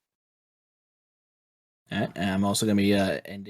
I'm also going to be ending.